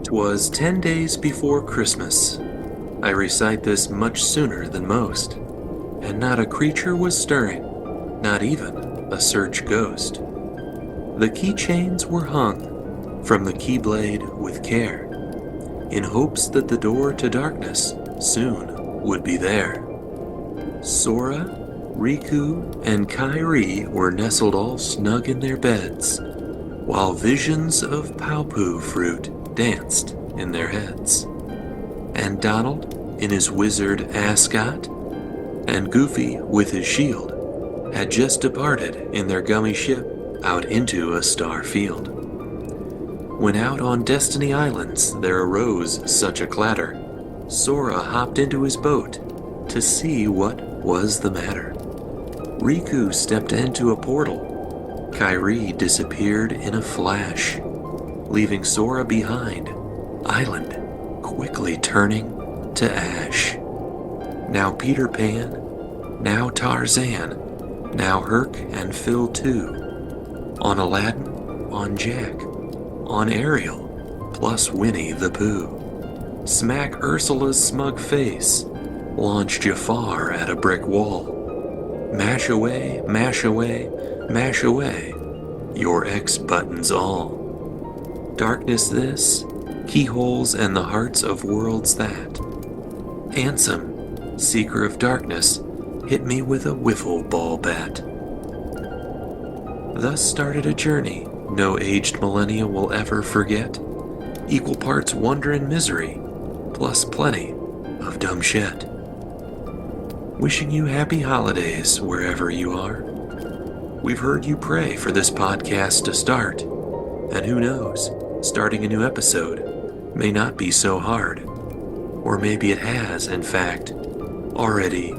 'Twas 10 days before Christmas. I recite this much sooner than most, and not a creature was stirring, not even a search ghost. The keychains were hung from the keyblade with care, in hopes that the door to darkness soon would be there. Sora, Riku, and Kairi were nestled all snug in their beds, while visions of Paopu fruit danced in their heads. And Donald in his wizard ascot, and Goofy with his shield, had just departed in their gummy ship out into a star field. When out on Destiny Islands there arose such a clatter, Sora hopped into his boat to see what was the matter. Riku stepped into a portal. Kairi disappeared in a flash, leaving Sora behind, island quickly turning to ash. Now Peter Pan, now Tarzan, now Herc and Phil too. On Aladdin, on Jack, on Ariel, plus Winnie the Pooh. Smack Ursula's smug face, launch Jafar at a brick wall. Mash away, mash away, mash away, your X buttons all. Darkness this, keyholes and the hearts of worlds that. Ansem, seeker of darkness, hit me with a wiffle ball bat. Thus started a journey no aged millennia will ever forget. Equal parts wonder and misery, plus plenty of dumb shit. Wishing you happy holidays wherever you are. We've heard you pray for this podcast to start, and who knows, starting a new episode may not be so hard, or maybe it has, in fact, already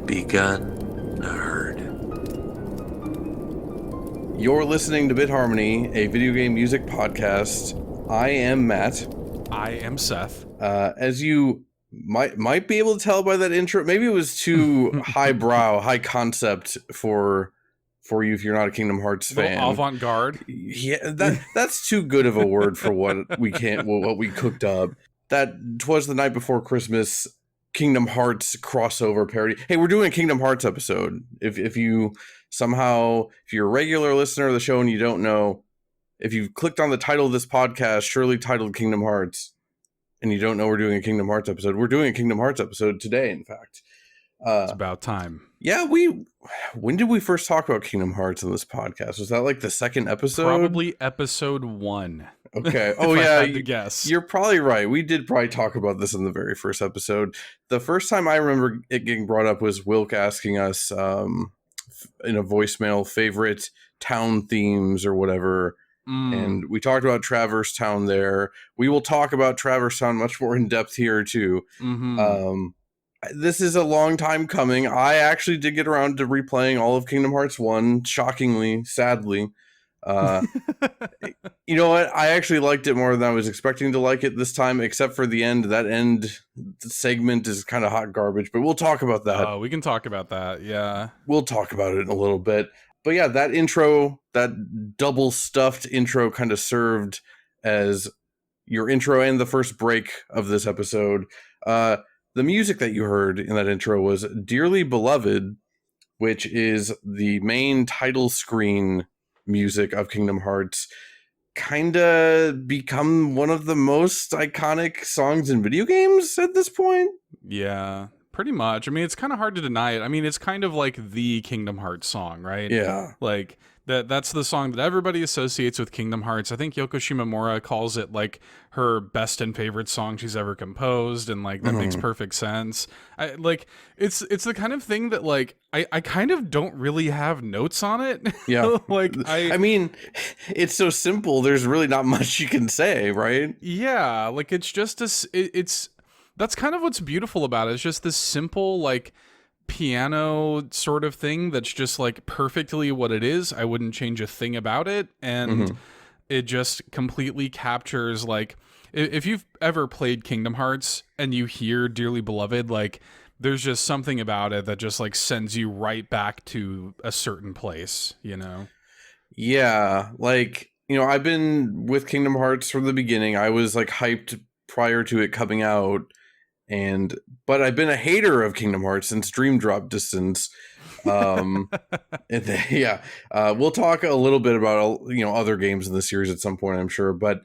begun. Nerd. You're listening to Bit Harmony, a video game music podcast. I am Matt. I am Seth. As you might be able to tell by that intro, maybe it was too highbrow, high concept for you if you're not a Kingdom Hearts fan. Avant-garde. Yeah, that's too good of a word for what we cooked up. That 'Twas the Night Before Christmas Kingdom Hearts crossover parody. Hey, we're doing a Kingdom Hearts episode. If you're a regular listener of the show and you don't know, if you've clicked on the title of this podcast, surely titled Kingdom Hearts, and you don't know we're doing a Kingdom Hearts episode, we're doing a Kingdom Hearts episode today, in fact. It's about time. Yeah, when did we first talk about Kingdom Hearts in this podcast? Was that like the second episode? Probably episode 1. Okay. Oh yeah, I had to guess. You're probably right. We did probably talk about this in the very first episode. The first time I remember it getting brought up was Wilk asking us in a voicemail favorite town themes or whatever. And we talked about Traverse Town there. We will talk about Traverse Town much more in depth here too. Mm-hmm. This is a long time coming. I actually did get around to replaying all of Kingdom Hearts 1, shockingly, sadly. You know what? I actually liked it more than I was expecting to like it this time, except for the end. That end segment is kind of hot garbage, but we'll talk about that. Oh, we can talk about that, yeah. We'll talk about it in a little bit. But yeah, that intro, that double stuffed intro kind of served as your intro and the first break of this episode. The music that you heard in that intro was Dearly Beloved, which is the main title screen music of Kingdom Hearts. Kind of become one of the most iconic songs in video games at this point. Yeah, pretty much. I mean, it's kind of hard to deny it. I mean, it's kind of like the Kingdom Hearts song, right? Yeah. Like, that's the song that everybody associates with Kingdom Hearts. I think Yoko Shimomura calls it like her best and favorite song she's ever composed, and like that makes perfect sense. It's the kind of thing that like I kind of don't really have notes on it. Yeah. I mean, it's so simple. There's really not much you can say, right? Yeah, like it's just that's kind of what's beautiful about it. It's just this simple like piano sort of thing that's just like perfectly what it is. I wouldn't change a thing about it, and it just completely captures like if you've ever played Kingdom Hearts and you hear Dearly Beloved, like there's just something about it that just like sends you right back to a certain place, you know? Yeah, like I've been with Kingdom Hearts from the beginning. I was like hyped prior to it coming out, but I've been a hater of Kingdom Hearts since Dream Drop Distance. And we'll talk a little bit about other games in the series at some point, I'm sure. But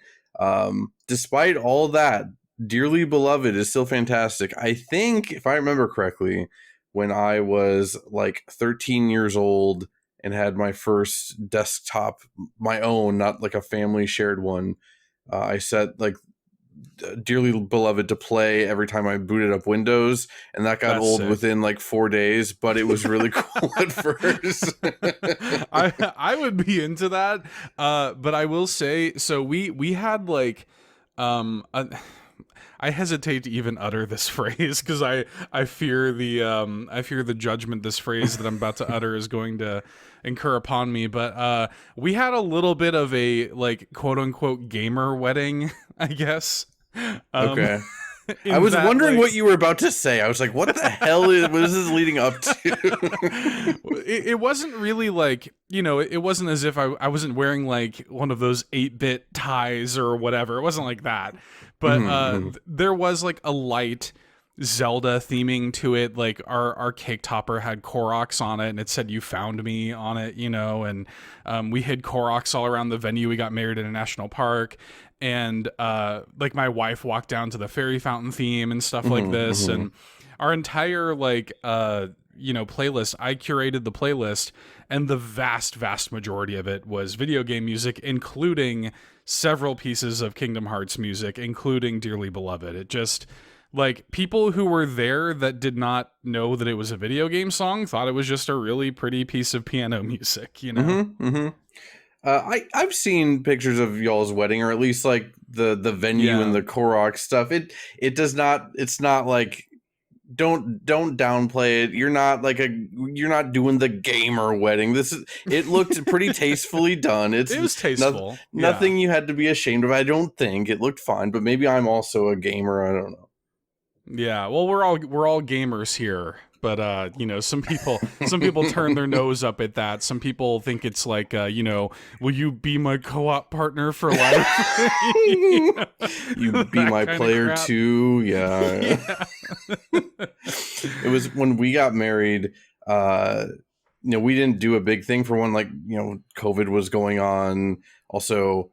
despite all that, Dearly Beloved is still fantastic. I think, if I remember correctly, when I was like 13 years old and had my first desktop, my own, not like a family shared one, I set like Dearly Beloved to play every time I booted up Windows, and that got old within like 4 days, but it was really cool at first. I would be into that, but I will say, so we had like I hesitate to even utter this phrase because I fear the judgment this phrase that I'm about to utter is going to incur upon me. But we had a little bit of a like quote unquote gamer wedding, I guess. Okay. I was wondering what you were about to say. I was like, what the hell was this leading up to? It wasn't really like, it wasn't as if I wasn't wearing like one of those 8-bit ties or whatever. It wasn't like that. But there was like a light Zelda theming to it. Like our cake topper had Koroks on it, and it said "You found me" on it, and we hid Koroks all around the venue. We got married in a national park. And like my wife walked down to the fairy fountain theme and stuff like this, and our entire like playlist. I curated the playlist, and the vast majority of it was video game music, including several pieces of Kingdom Hearts music, including Dearly Beloved. It just like people who were there that did not know that it was a video game song thought it was just a really pretty piece of piano music, I've seen pictures of y'all's wedding, or at least like the venue and the Korok stuff. It does not. It's not like don't downplay it. You're not doing the gamer wedding. It looked pretty tastefully done. It was tasteful. Nothing you had to be ashamed of. I don't think it looked fine, but maybe I'm also a gamer. I don't know. Yeah, well, we're all gamers here. But some people turn their nose up at that. Some people think it's like, will you be my co-op partner for life? You be my player too. Yeah. It was when we got married. We didn't do a big thing for one. Like COVID was going on. Also,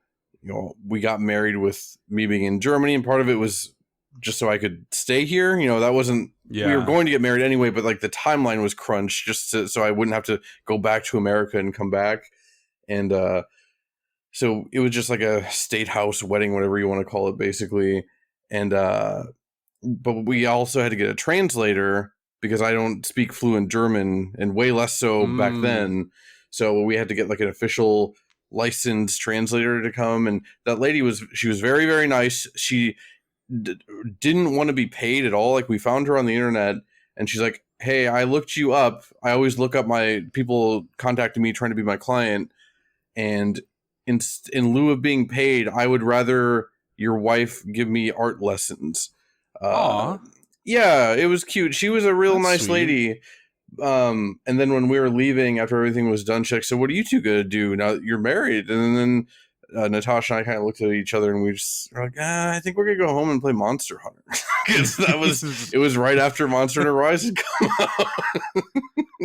we got married with me being in Germany, and part of it was just so I could stay here. That wasn't. Yeah. We were going to get married anyway, but like the timeline was crunched just so I wouldn't have to go back to America and come back. And so it was just like a state house wedding, whatever you want to call it, basically. And but we also had to get a translator because I don't speak fluent German, and way less so back then. So we had to get like an official licensed translator to come. And that lady she was very, very nice. She didn't want to be paid at all. Like we found her on the internet, and she's like, "Hey, I looked you up. I always look up my people contacting me trying to be my client, and in lieu of being paid, I would rather your wife give me art lessons." Yeah, it was cute. She was a real nice sweet lady. And then when we were leaving after everything was done, she's like, "So what are you two gonna do now that you're married?" And then Natascha and I kind of looked at each other, and we just were like, I think we're gonna go home and play Monster Hunter. It was right after Monster Hunter Rise had come out.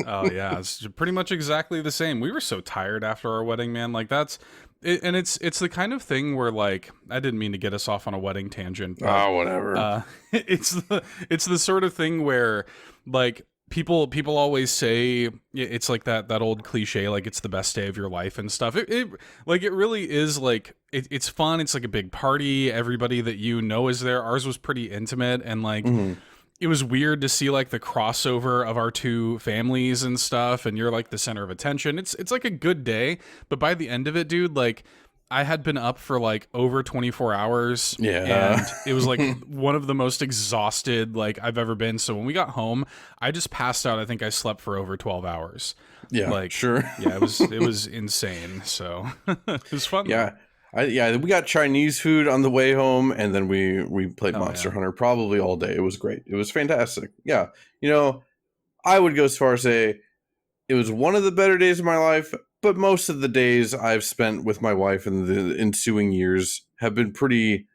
Oh yeah, it's pretty much exactly the same. We were so tired after our wedding, man. Like that's it, and it's the kind of thing where like I didn't mean to get us off on a wedding tangent. But, whatever. It's the sort of thing where like people always say it's like that old cliche, like it's the best day of your life and stuff. It really is like it's fun. It's like a big party. Everybody that is there. Ours was pretty intimate, and like it was weird to see like the crossover of our two families and stuff, and you're like the center of attention. It's like a good day, but by the end of it, dude, like I had been up for like over 24 hours. Yeah. And it was like one of the most exhausted like I've ever been. So when we got home, I just passed out. I think I slept for over 12 hours. Yeah, like, sure. Yeah, it was insane. So it was fun. Yeah. We got Chinese food on the way home, and then we played Monster Hunter probably all day. It was great. It was fantastic. Yeah. I would go as far as say it was one of the better days of my life. but most of the days I've spent with my wife in the ensuing years have been pretty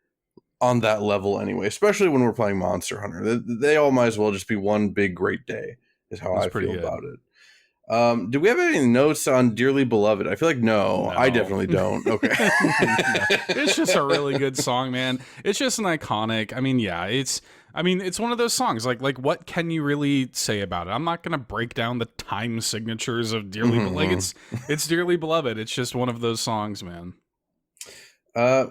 on that level anyway, especially when we're playing Monster Hunter. They all might as well just be one big great day, is how That's I pretty feel good. about it. Do we have any notes on Dearly Beloved? I feel like no. I definitely don't. Okay. No. It's just a really good song, man. It's just an iconic. I mean, yeah, it's one of those songs. Like what can you really say about it? I'm not gonna break down the time signatures of Dearly, but like it's Dearly Beloved. It's just one of those songs, man.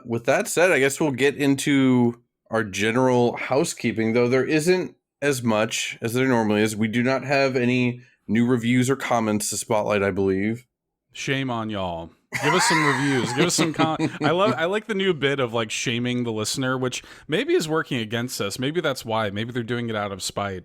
With that said, I guess we'll get into our general housekeeping, though there isn't as much as there normally is. We do not have any new reviews or comments to spotlight, I believe. Shame on y'all. Give us some reviews. Give us some I like the new bit of like shaming the listener, which maybe is working against us. Maybe that's why. Maybe they're doing it out of spite.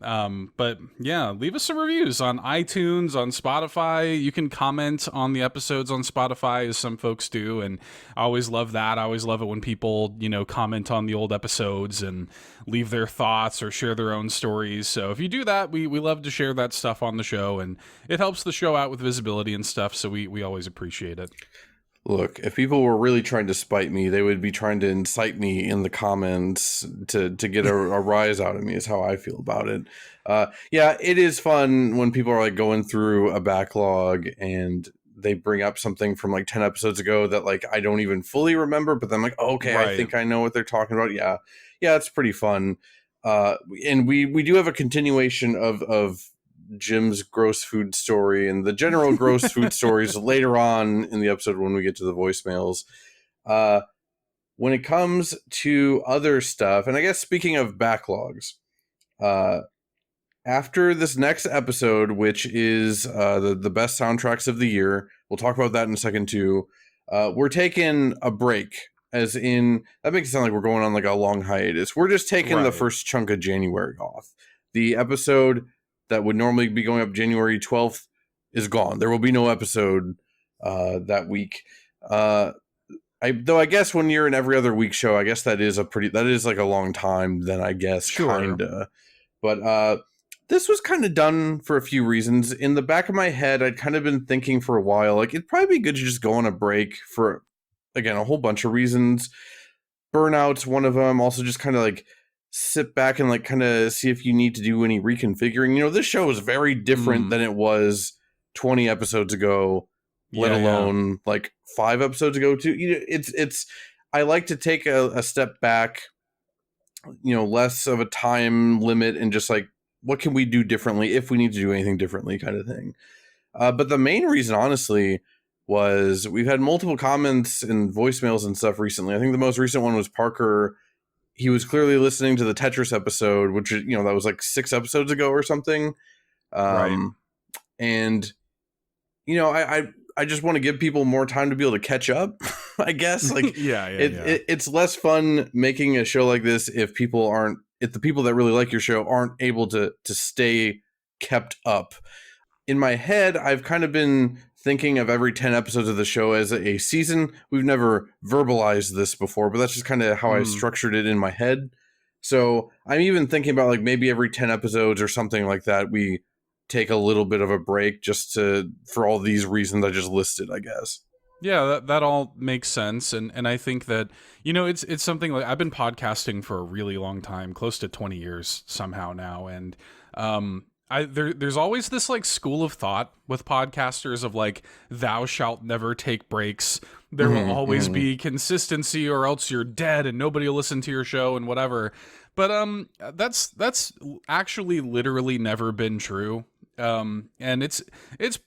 But yeah, leave us some reviews on iTunes, on Spotify. You can comment on the episodes on Spotify, as some folks do, and I always love that. I always love it when people, comment on the old episodes and leave their thoughts or share their own stories. So if you do that, we love to share that stuff on the show, and it helps the show out with visibility and stuff, so we always appreciate it. Look, if people were really trying to spite me, they would be trying to incite me in the comments to get a rise out of me, is how I feel about it. Yeah, it is fun when people are like going through a backlog and they bring up something from like 10 episodes ago that like I don't even fully remember, but then I'm like, oh, okay, Right. I think I know what they're talking about. Yeah, it's pretty fun. And we do have a continuation of Jim's gross food story and the general gross food stories later on in the episode when we get to the voicemails. When it comes to other stuff, and I guess speaking of backlogs, after this next episode, which is the best soundtracks of the year, we'll talk about that in a second too. We're taking a break, as in, that makes it sound like we're going on like a long hiatus. We're just taking the first chunk of January off. The episode that would normally be going up January 12th is gone. There will be no episode that week. Though I guess when you're an every other week show, I guess that is like a long time then, I guess. Sure. Kinda. But this was kind of done for a few reasons. In the back of my head, I'd kind of been thinking for a while, like it'd probably be good to just go on a break for, again, a whole bunch of reasons. Burnout's one of them. Also just kind of like sit back and like kind of see if you need to do any reconfiguring. This show is very different than it was 20 episodes ago, let alone like 5 episodes ago too. It's I like to take a step back, less of a time limit and just like, what can we do differently if we need to do anything differently, kind of thing. But the main reason, honestly, was we've had multiple comments and voicemails and stuff recently. I think the most recent one was Parker. He was clearly listening to the Tetris episode, which is, that was like 6 episodes ago or something. Right. And, I just want to give people more time to be able to catch up, I guess. Like, it's less fun making a show like this if the people that really like your show aren't able to stay kept up. In my head, I've kind of been thinking of every 10 episodes of the show as a season. We've never verbalized this before, but that's just kind of how I structured it in my head. So I'm even thinking about like maybe every 10 episodes or something like that, we take a little bit of a break just for all these reasons I just listed, I guess. Yeah, that all makes sense. And I think that, it's something like I've been podcasting for a really long time, close to 20 years somehow now. And, there's always this like school of thought with podcasters of like, thou shalt never take breaks. There will always be consistency or else you're dead and nobody will listen to your show and whatever. But that's actually literally never been true. And it's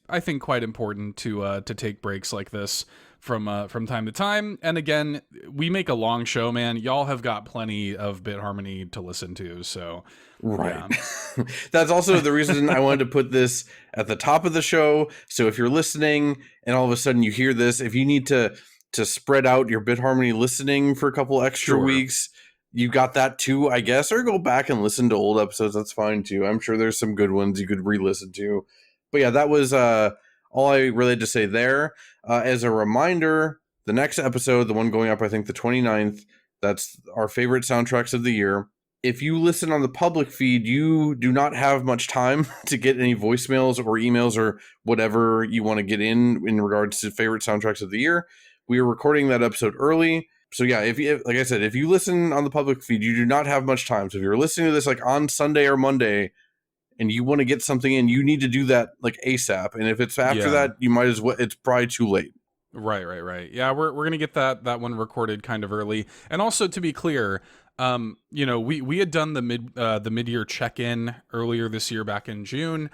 I think quite important to take breaks like this from time to time. And again, we make a long show, man. Y'all have got plenty of Bit Harmony to listen to, so right. Yeah. That's also the reason I wanted to put this at the top of the show. So if you're listening and all of a sudden you hear this, if you need to spread out your Bit Harmony listening for a couple extra weeks, you got that too, I guess, or go back and listen to old episodes. That's fine too. I'm sure there's some good ones you could re-listen to. But yeah, that was all I really had to say there. As a reminder, the next episode, the one going up, I think the 29th, that's our favorite soundtracks of the year. if you listen on the public feed, you do not have much time to get any voicemails or emails or whatever you want to get in regards to favorite soundtracks of the year. We are recording that episode early. So yeah, like I said, if you listen on the public feed, you do not have much time. So if you're listening to this like on Sunday or Monday and you want to get something in, you need to do that like ASAP. And if it's after that, you might as well, it's probably too late. Right. Yeah, we're gonna get that one recorded kind of early. And also, to be clear, we had done the mid-year check-in earlier this year back in June.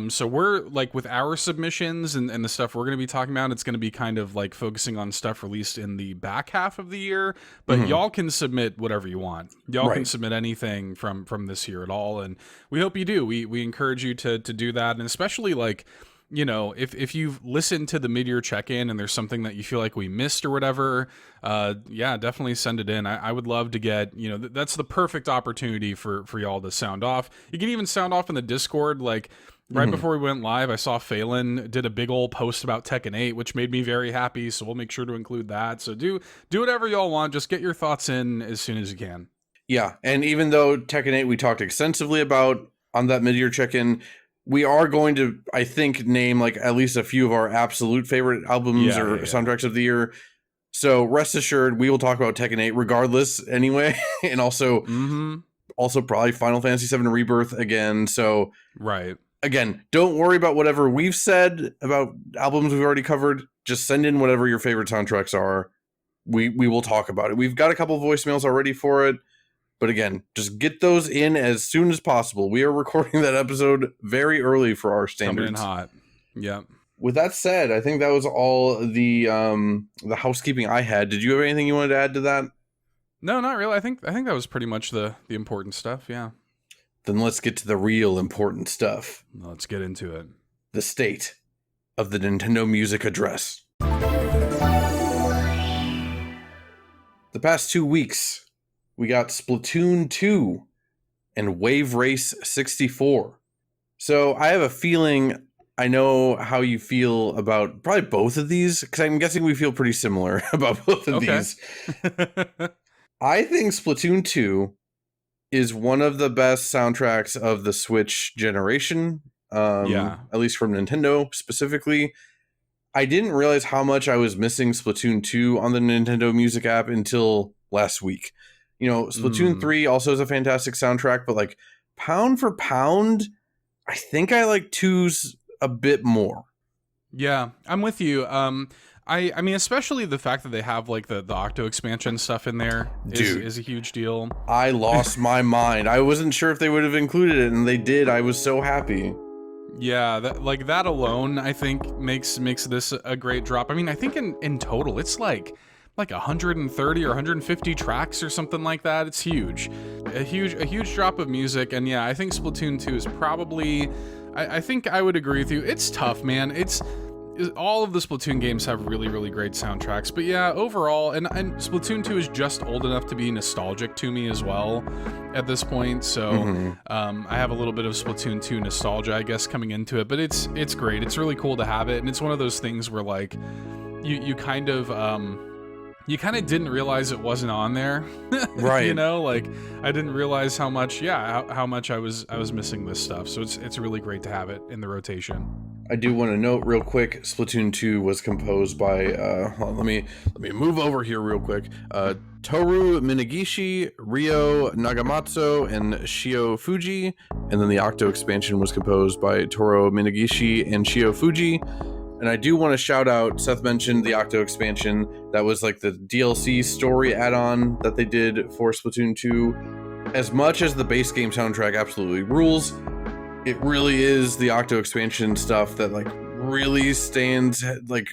So we're like with our submissions and the stuff we're going to be talking about, it's going to be kind of like focusing on stuff released in the back half of the year, but y'all can submit whatever you want. Y'all can submit anything from this year at all. And we hope you do. We encourage you to do that. And especially like, if you've listened to the mid-year check-in and there's something that you feel like we missed or whatever, definitely send it in. I would love to get, that's the perfect opportunity for y'all to sound off. You can even sound off in the Discord, like right before we went live, I saw Phelan did a big old post about Tekken 8, which made me very happy, so we'll make sure to include that. So do whatever y'all want, just get your thoughts in as soon as you can. Yeah, and even though Tekken 8 we talked extensively about on that mid-year check-in, we are going to, I think, name like at least a few of our absolute favorite albums or soundtracks of the year. So rest assured, we will talk about Tekken 8 regardless anyway. And also probably Final Fantasy VII Rebirth again. So again, don't worry about whatever we've said about albums we've already covered. Just send in whatever your favorite soundtracks are. We will talk about it. We've got a couple voicemails already for it. But again, just get those in as soon as possible. We are recording that episode very early for our standards. Coming in hot. Yeah. With that said, I think that was all the housekeeping I had. Did you have anything you wanted to add to that? No, not really. I think that was pretty much the important stuff. Yeah. Then let's get to the real important stuff. Let's get into it. The state of the Nintendo Music Address. The past 2 weeks, we got Splatoon 2 and Wave Race 64. So I have a feeling I know how you feel about probably both of these, because I'm guessing we feel pretty similar about both of these. I think Splatoon 2 is one of the best soundtracks of the Switch generation, at least from Nintendo specifically. I didn't realize how much I was missing Splatoon 2 on the Nintendo Music app until last week. Splatoon 3 also is a fantastic soundtrack, but like pound for pound, I think I like 2's a bit more. Yeah, I'm with you. I mean, especially the fact that they have like the Octo expansion stuff in there is a huge deal. I lost my mind. I wasn't sure if they would have included it, and they did. I was so happy. Yeah, that alone, I think makes this a great drop. I mean, I think in total, it's like 130 or 150 tracks or something like that. It's huge. A huge drop of music. And yeah, I think Splatoon 2 is probably, I think I would agree with you. It's tough, man. All of the Splatoon games have really, really great soundtracks. But yeah, overall, and Splatoon 2 is just old enough to be nostalgic to me as well at this point. So I have a little bit of Splatoon 2 nostalgia, I guess, coming into it. But it's great. It's really cool to have it. And it's one of those things where like you kind of didn't realize it wasn't on there. Right. Like I didn't realize how much I was missing this stuff. So it's really great to have it in the rotation. I do want to note real quick, Splatoon 2 was composed by let me move over here real quick. Toru Minegishi, Ryo Nagamatsu, and Shiho Fujii. And then the Octo expansion was composed by Toru Minegishi and Shiho Fujii. And I do want to shout out, Seth mentioned the Octo expansion. That was like the DLC story add-on that they did for Splatoon 2. As much as the base game soundtrack absolutely rules, it really is the Octo expansion stuff that like really stands like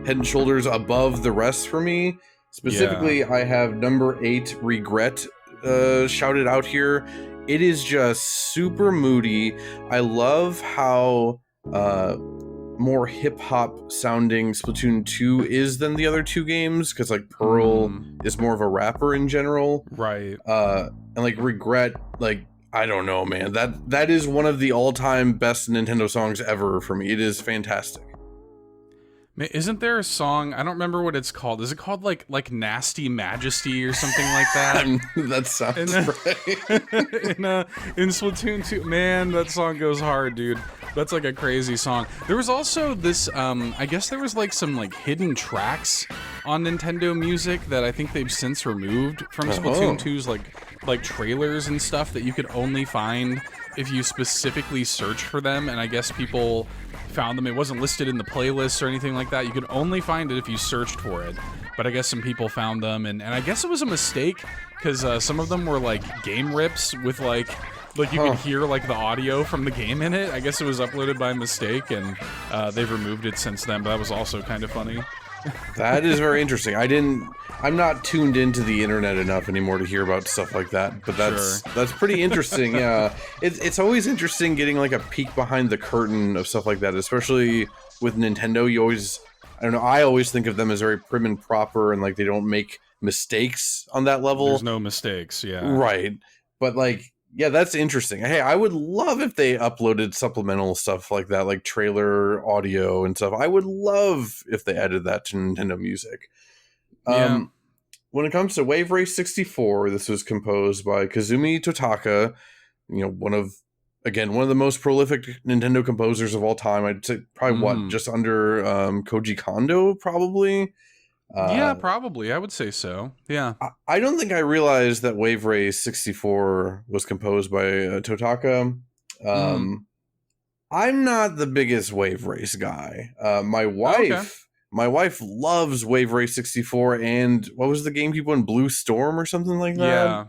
head and shoulders above the rest for me. Specifically, I have number 8, Regret, shouted out here. It is just super moody. I love how more hip-hop sounding Splatoon 2 is than the other two games, because like Pearl is more of a rapper in general, right? And like Regret, like I don't know, man, that is one of the all-time best Nintendo songs ever for me. It is fantastic. Isn't there a song? I don't remember what it's called. Is it called like Nasty Majesty or something like that? That sounds right. In Splatoon 2, man, that song goes hard, dude. That's like a crazy song. There was also this, I guess there was like some like hidden tracks on Nintendo Music that I think they've since removed from Splatoon 2's like trailers and stuff that you could only find if you specifically search for them. And I guess people found them. It wasn't listed in the playlist or anything like that. You could only find it if you searched for it. But I guess some people found them, and I guess it was a mistake because some of them were like game rips with like you could hear like the audio from the game in it. I guess it was uploaded by mistake, and they've removed it since then. But that was also kind of funny. That is very interesting. I'm not tuned into the internet enough anymore to hear about stuff like that, but that's pretty interesting. Yeah, it's always interesting getting like a peek behind the curtain of stuff like that, especially with Nintendo. You always, I don't know, I always think of them as very prim and proper, and like they don't make mistakes on that level. There's no mistakes, yeah. Right, but like, yeah, that's interesting. Hey, I would love if they uploaded supplemental stuff like that, like trailer audio and stuff. I would love if they added that to Nintendo Music. Yeah. When it comes to Wave Race 64, this was composed by Kazumi Totaka, one of the most prolific Nintendo composers of all time. I'd say probably just under Koji Kondo, probably. Yeah, probably. I would say so. Yeah. I don't think I realized that Wave Race 64 was composed by Totaka. I'm not the biggest Wave Race guy. My wife loves Wave Race 64, and what was the game people in Blue Storm or something like that?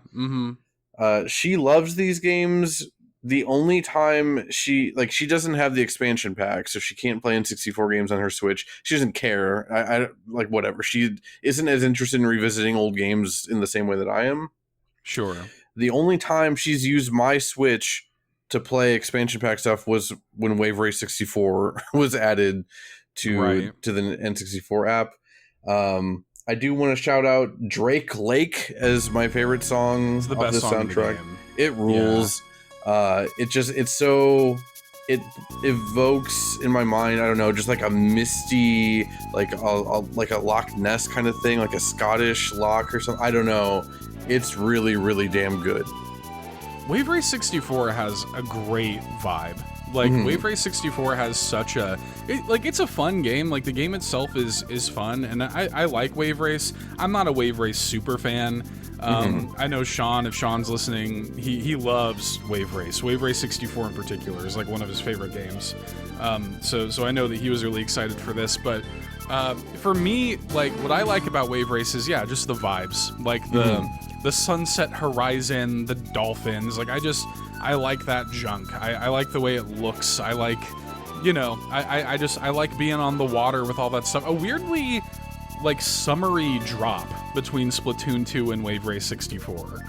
Yeah. She loves these games. The only time she doesn't have the expansion pack, so she can't play in 64 games on her Switch. She doesn't care. I like whatever. She isn't as interested in revisiting old games in the same way that I am. Sure. The only time she's used my Switch to play expansion pack stuff was when Wave Race 64 was added to the N64 app. I do want to shout out Drake Lake as my favorite song of the soundtrack. It rules. Yeah. It evokes in my mind, I don't know, just like a misty, like a Loch Ness kind of thing, like a Scottish loch or something. I don't know. It's really, really damn good. Wave Race 64 has a great vibe. Like, Wave Race 64 has such a... it's a fun game. Like, the game itself is fun, and I like Wave Race. I'm not a Wave Race super fan. I know Sean, if Sean's listening, he loves Wave Race. Wave Race 64 in particular is, like, one of his favorite games. So I know that he was really excited for this, but... for me, like, what I like about Wave Race is, yeah, just the vibes. Like, the sunset horizon, the dolphins. Like, I like that junk. I like the way it looks. I like, I like being on the water with all that stuff. A weirdly, like, summery drop between Splatoon 2 and Wave Race 64.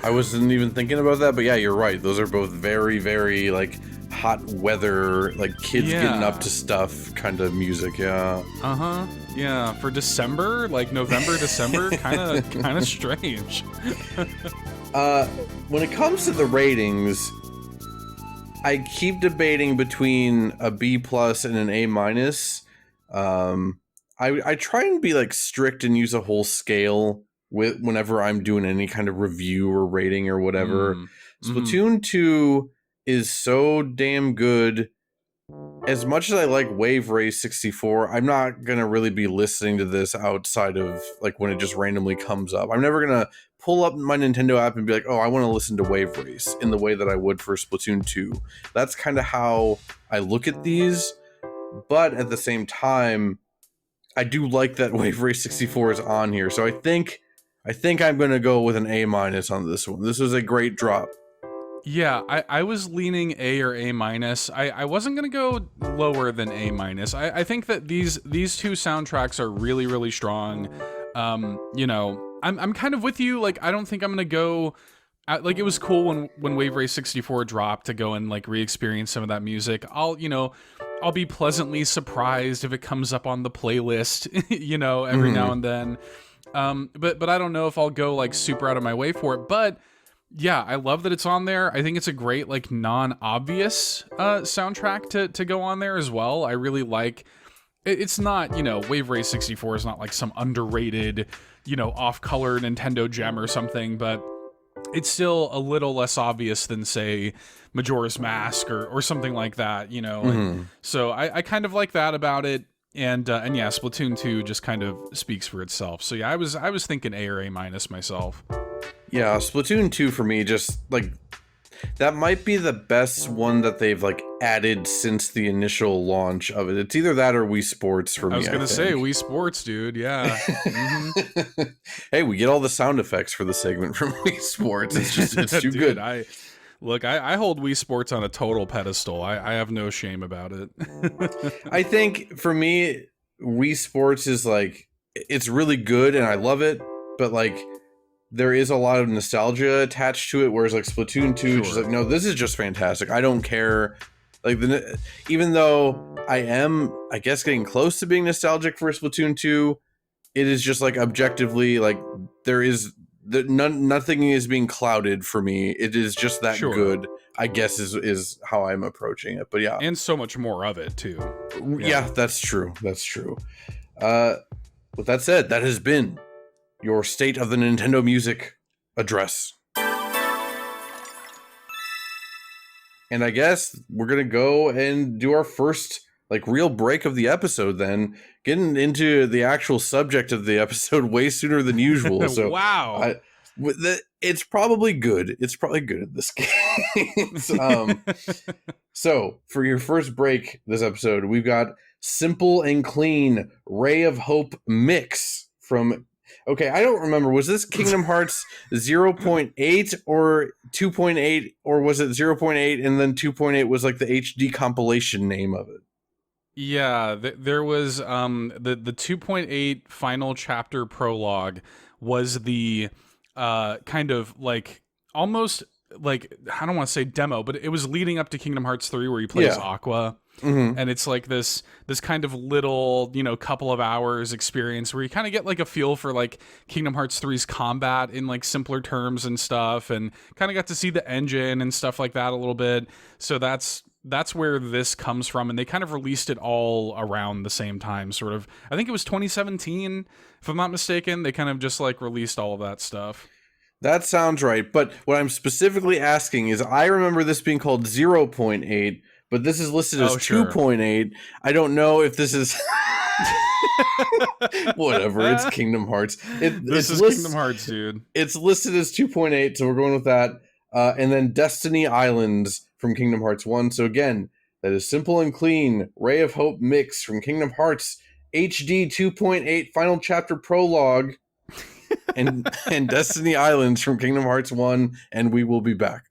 I wasn't even thinking about that, but yeah, you're right. Those are both very, very, like, hot weather, like, kids getting up to stuff kind of music, yeah. Yeah, for December, like November, December, kind of strange. When it comes to the ratings, I keep debating between a B+ and an A-. I try and be like strict and use a whole scale whenever I'm doing any kind of review or rating or whatever. Splatoon 2 is so damn good. As much as I like Wave Race 64, I'm not gonna really be listening to this outside of like when it just randomly comes up. I'm never gonna pull up my Nintendo app and be like, oh, I want to listen to Wave Race in the way that I would for Splatoon 2. That's kind of how I look at these. But at the same time, I do like that Wave Race 64 is on here. So I think I'm gonna go with an A- on this one. This was a great drop. Yeah, I was leaning A or A-. I wasn't going to go lower than A-. I think that these two soundtracks are really, really strong. I'm kind of with you. Like, I don't think I'm going to go... like, it was cool when Wave Race 64 dropped to go and, like, re-experience some of that music. I'll be pleasantly surprised if it comes up on the playlist, every now and then. But I don't know if I'll go, like, super out of my way for it. But... yeah, I love that it's on there. I think it's a great, like, non-obvious soundtrack to go on there as well. I really like... it's not, Wave Race 64 is not like some underrated, off-color Nintendo gem or something, but it's still a little less obvious than, say, Majora's Mask or something like that, So I kind of like that about it. And yeah, Splatoon 2 just kind of speaks for itself. So yeah, I was thinking A or A minus myself. Yeah, Splatoon 2 for me, just like, that might be the best one that they've like added since the initial launch of it. It's either that or Wii Sports for me. I was gonna say Wii Sports, dude. Yeah. Mm-hmm. Hey, we get all the sound effects for the segment from Wii Sports. It's too Dude, good. I hold Wii Sports on a total pedestal. I have no shame about it. I think for me, Wii Sports is like, it's really good and I love it, but like, there is a lot of nostalgia attached to it, whereas like Splatoon 2 is just like, no, this is just fantastic. I don't care. Like, even though I am, I guess, getting close to being nostalgic for Splatoon 2, it is just like objectively, like, nothing is being clouded for me. It is just that good, I guess, is how I'm approaching it. But yeah. And so much more of it too. Yeah, that's true. That's true. With that said, that has been your State of the Nintendo Music address. And I guess we're going to go and do our first like real break of the episode then, getting into the actual subject of the episode way sooner than usual. So wow. It's probably good. It's probably good in this case. So for your first break this episode, we've got Simple and Clean Ray of Hope Mix from... Okay, I don't remember. Was this Kingdom Hearts 0.8 or 2.8, or was it 0.8 and then 2.8 was like the HD compilation name of it? Yeah, there was the 2.8 final chapter prologue was the kind of like almost like, I don't want to say demo, but it was leading up to Kingdom Hearts 3 where you play as Aqua. Mm-hmm. And it's like this kind of little, couple of hours experience where you kind of get like a feel for like Kingdom Hearts 3's combat in like simpler terms and stuff, and kind of got to see the engine and stuff like that a little bit. So that's where this comes from, and they kind of released it all around the same time, sort of. I think it was 2017, if I'm not mistaken. They kind of just like released all of that stuff. That sounds right, but what I'm specifically asking is, I remember this being called 0.8, but this is listed as 2.8. I don't know if this is... Whatever, it's Kingdom Hearts. This is Kingdom Hearts, dude. It's listed as 2.8, so we're going with that. And then Destiny Islands from Kingdom Hearts 1. So again, that is Simple and Clean Ray of Hope Mix from Kingdom Hearts HD 2.8 Final Chapter Prologue. and Destiny Islands from Kingdom Hearts 1, and we will be back.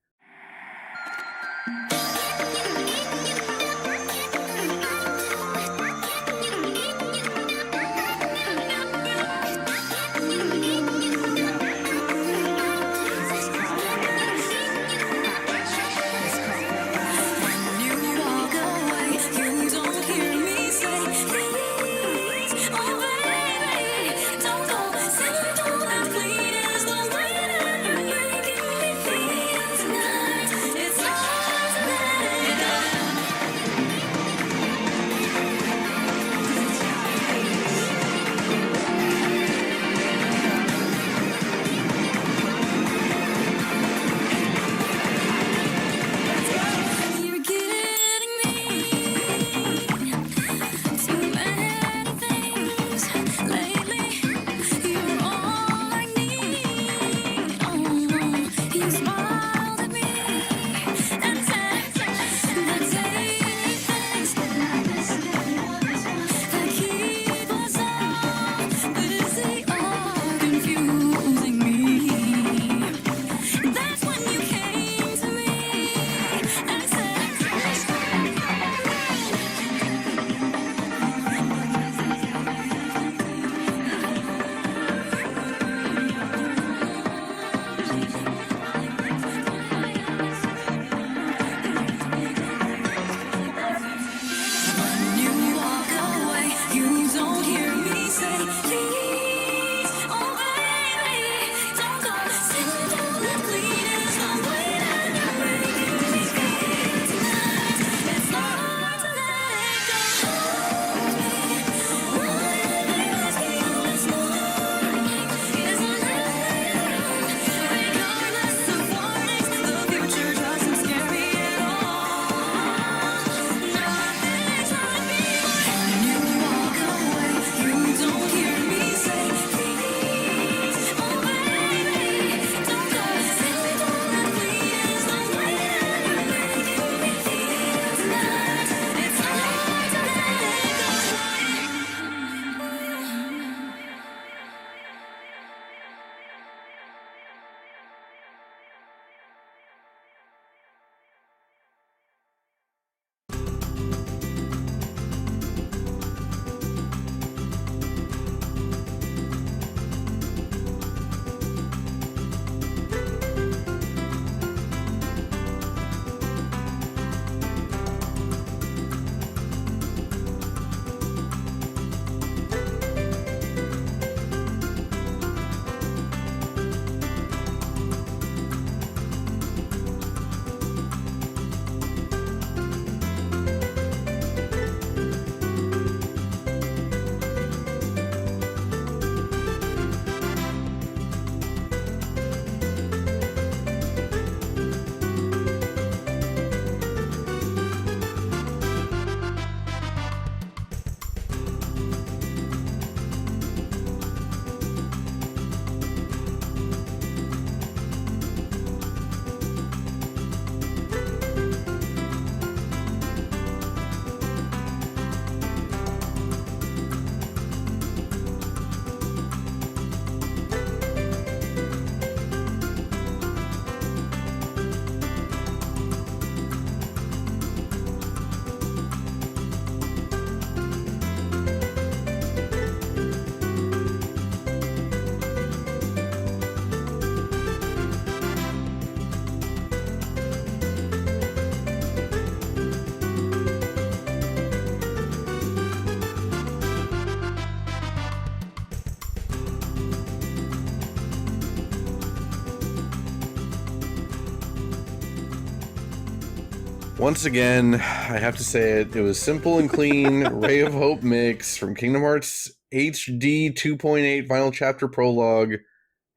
Once again, I have to say it was Simple and Clean Ray of Hope mix from Kingdom Hearts HD 2.8 Final Chapter Prologue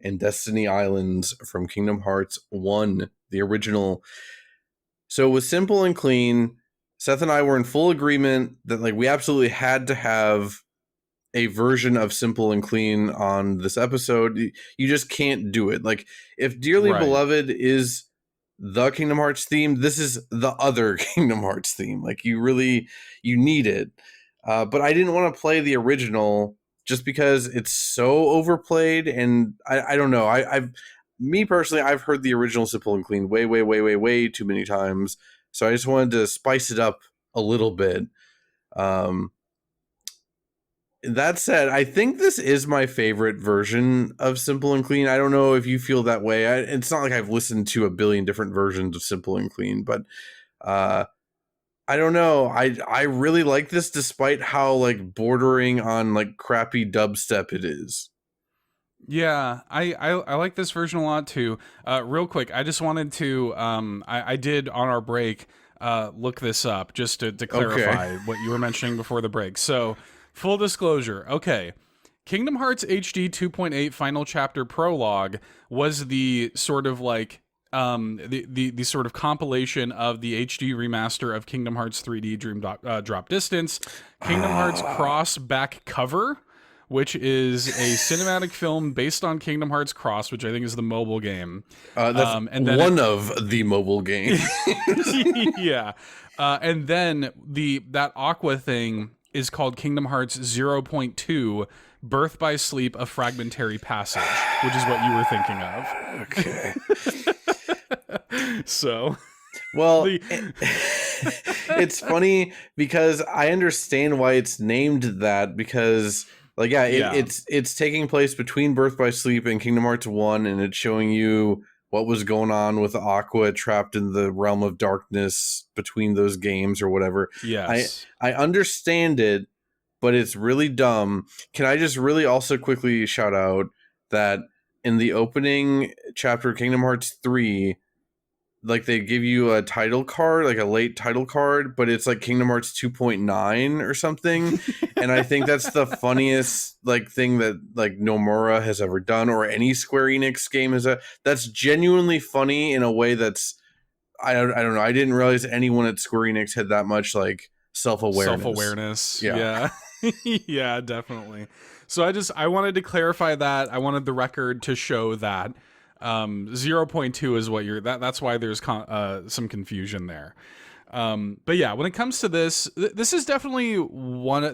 and Destiny Islands from Kingdom Hearts 1, the original. So it was Simple and Clean. Seth and I were in full agreement that like we absolutely had to have a version of Simple and Clean on this episode. You just can't do it. Like if Dearly Beloved is the Kingdom Hearts theme, this is the other Kingdom Hearts theme. Like you need it. But I didn't want to play the original just because it's so overplayed, and I don't know. Me personally, I've heard the original Simple and Clean way too many times. So I just wanted to spice it up a little bit. That said, I think this is my favorite version of Simple and Clean. I don't know if you feel that way. It's not like I've listened to a billion different versions of Simple and Clean, but I don't know. I really like this despite how like bordering on like crappy dubstep it is. Yeah, I like this version a lot too. Real quick, I just wanted to I did on our break look this up just to clarify what you were mentioning before the break. So full disclosure, okay. Kingdom Hearts HD 2.8 Final Chapter Prologue was the sort of like the sort of compilation of the HD remaster of Kingdom Hearts 3D Dream Drop Distance, Kingdom Hearts Cross back cover, which is a cinematic film based on Kingdom Hearts Cross, which I think is the mobile game. That's and then one of the mobile games. Yeah. And then that Aqua thing is called Kingdom Hearts 0.2 Birth by Sleep, a Fragmentary Passage, which is what you were thinking of. Okay. So, well, it's funny because I understand why it's named that, because like, it's taking place between Birth by Sleep and Kingdom Hearts 1, and it's showing you what was going on with Aqua trapped in the realm of darkness between those games or whatever. Yes. I understand it, but it's really dumb. Can I just really also quickly shout out that in the opening chapter of Kingdom Hearts 3, like they give you a title card, like a late title card, but it's like Kingdom Hearts 2.9 or something. And I think that's the funniest like thing that like Nomura has ever done, or any Square Enix game that's genuinely funny in a way that's, I don't know. I didn't realize anyone at Square Enix had that much like self-awareness. Yeah. Yeah, definitely. So I wanted to clarify that. I wanted the record to show that 0.2 is what that's why there's some confusion there. But yeah, when it comes to this is definitely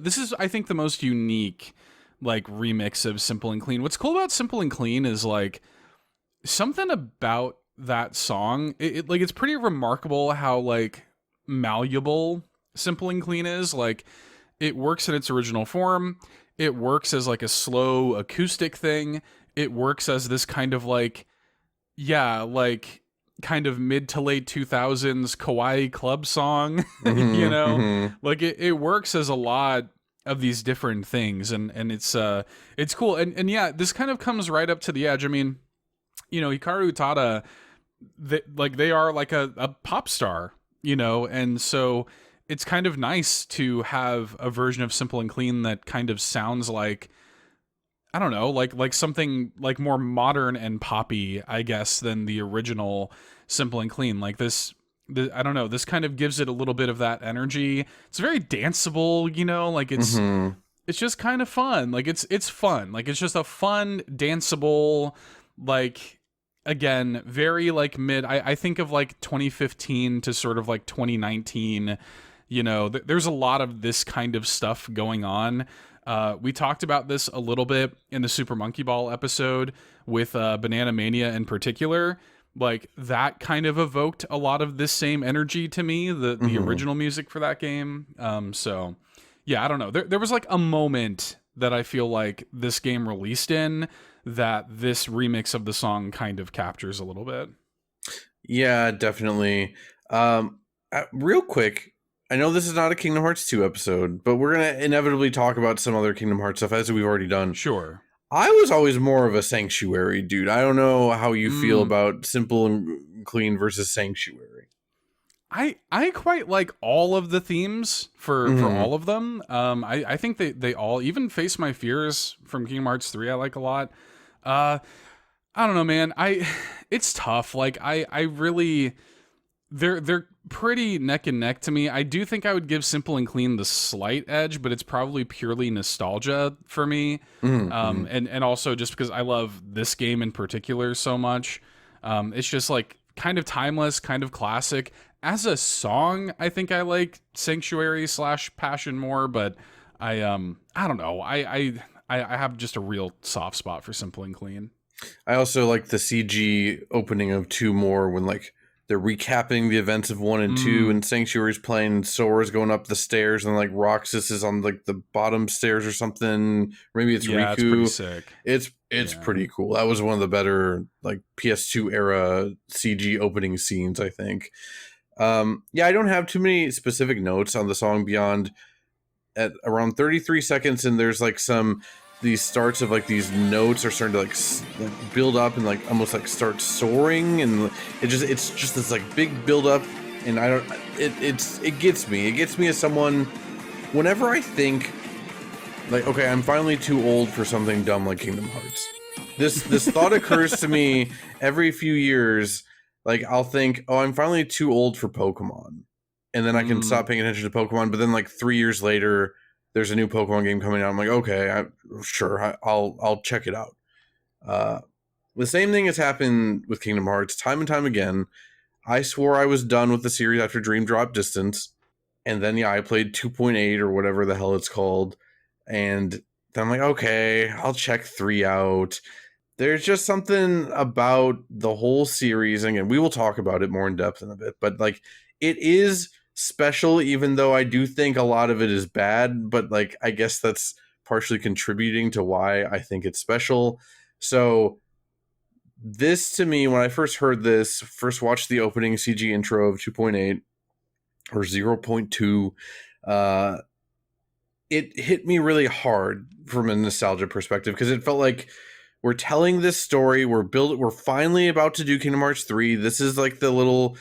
this is, I think, the most unique like remix of Simple and Clean. What's cool about Simple and Clean is like something about that song. It's pretty remarkable how like malleable Simple and Clean is. Like it works in its original form. It works as like a slow acoustic thing. It works as this kind of like, like kind of mid to late 2000s kawaii club song, you know? Mm-hmm. Like it works as a lot of these different things, and it's cool. And yeah, this kind of comes right up to the edge. I mean, you know, Hikaru Utada, they are like a pop star, you know, and so it's kind of nice to have a version of Simple and Clean that kind of sounds like, I don't know, like something like more modern and poppy, I guess, than the original Simple and Clean. Like this, I don't know, this kind of gives it a little bit of that energy. It's very danceable, you know, like it's just kind of fun. Like it's fun. Like it's just a fun, danceable, like, again, very like I think of like 2015 to sort of like 2019, you know, there's a lot of this kind of stuff going on. We talked about this a little bit in the Super Monkey Ball episode with Banana Mania in particular. Like that kind of evoked a lot of this same energy to me, the original music for that game. So yeah, I don't know. There was like a moment that I feel like this game released in that this remix of the song kind of captures a little bit. Yeah, definitely. Real quick, I know this is not a Kingdom Hearts 2 episode, but we're going to inevitably talk about some other Kingdom Hearts stuff, as we've already done. Sure. I was always more of a Sanctuary dude. I don't know how you feel about Simple and Clean versus Sanctuary. I quite like all of the themes for all of them. I think they all, even Face My Fears from Kingdom Hearts 3, I like a lot. I don't know, man. It's tough. Like I really, they're pretty neck and neck to me. I do think I would give Simple and Clean the slight edge, but it's probably purely nostalgia for me. And also just because I love this game in particular so much. It's just like kind of timeless, kind of classic. As a song, I think I like Sanctuary / Passion more, but I don't know. I have just a real soft spot for Simple and Clean. I also like the CG opening of 2 more when like they're recapping the events of 1 and 2, and Sanctuary's playing, Sora's going up the stairs, and like Roxas is on like the bottom stairs or something. Maybe it's Riku. It's pretty sick. It's pretty cool. That was one of the better like PS2 era CG opening scenes, I think. I don't have too many specific notes on the song beyond at around 33 seconds, and there's like these starts of like these notes are starting to like build up and like almost like start soaring, and it's just this like big build up, and it gets me as someone whenever I think like, okay, I'm finally too old for something dumb like Kingdom Hearts. This thought occurs to me every few years. Like, I'll think, oh, I'm finally too old for Pokemon. And then I can stop paying attention to Pokemon. But then, like, 3 years later, there's a new Pokemon game coming out. I'm like, okay, I'll check it out. The same thing has happened with Kingdom Hearts time and time again. I swore I was done with the series after Dream Drop Distance. And then, I played 2.8 or whatever the hell it's called. And then I'm like, okay, I'll check 3 out. There's just something about the whole series, and again, we will talk about it more in depth in a bit, but like, it is special, even though I do think a lot of it is bad, but like, I guess that's partially contributing to why I think it's special. So this, to me, when I first watched the opening CG intro of 2.8 or 0.2, it hit me really hard from a nostalgia perspective, because it felt like we're telling this story. We're finally about to do Kingdom Hearts 3. This is like the little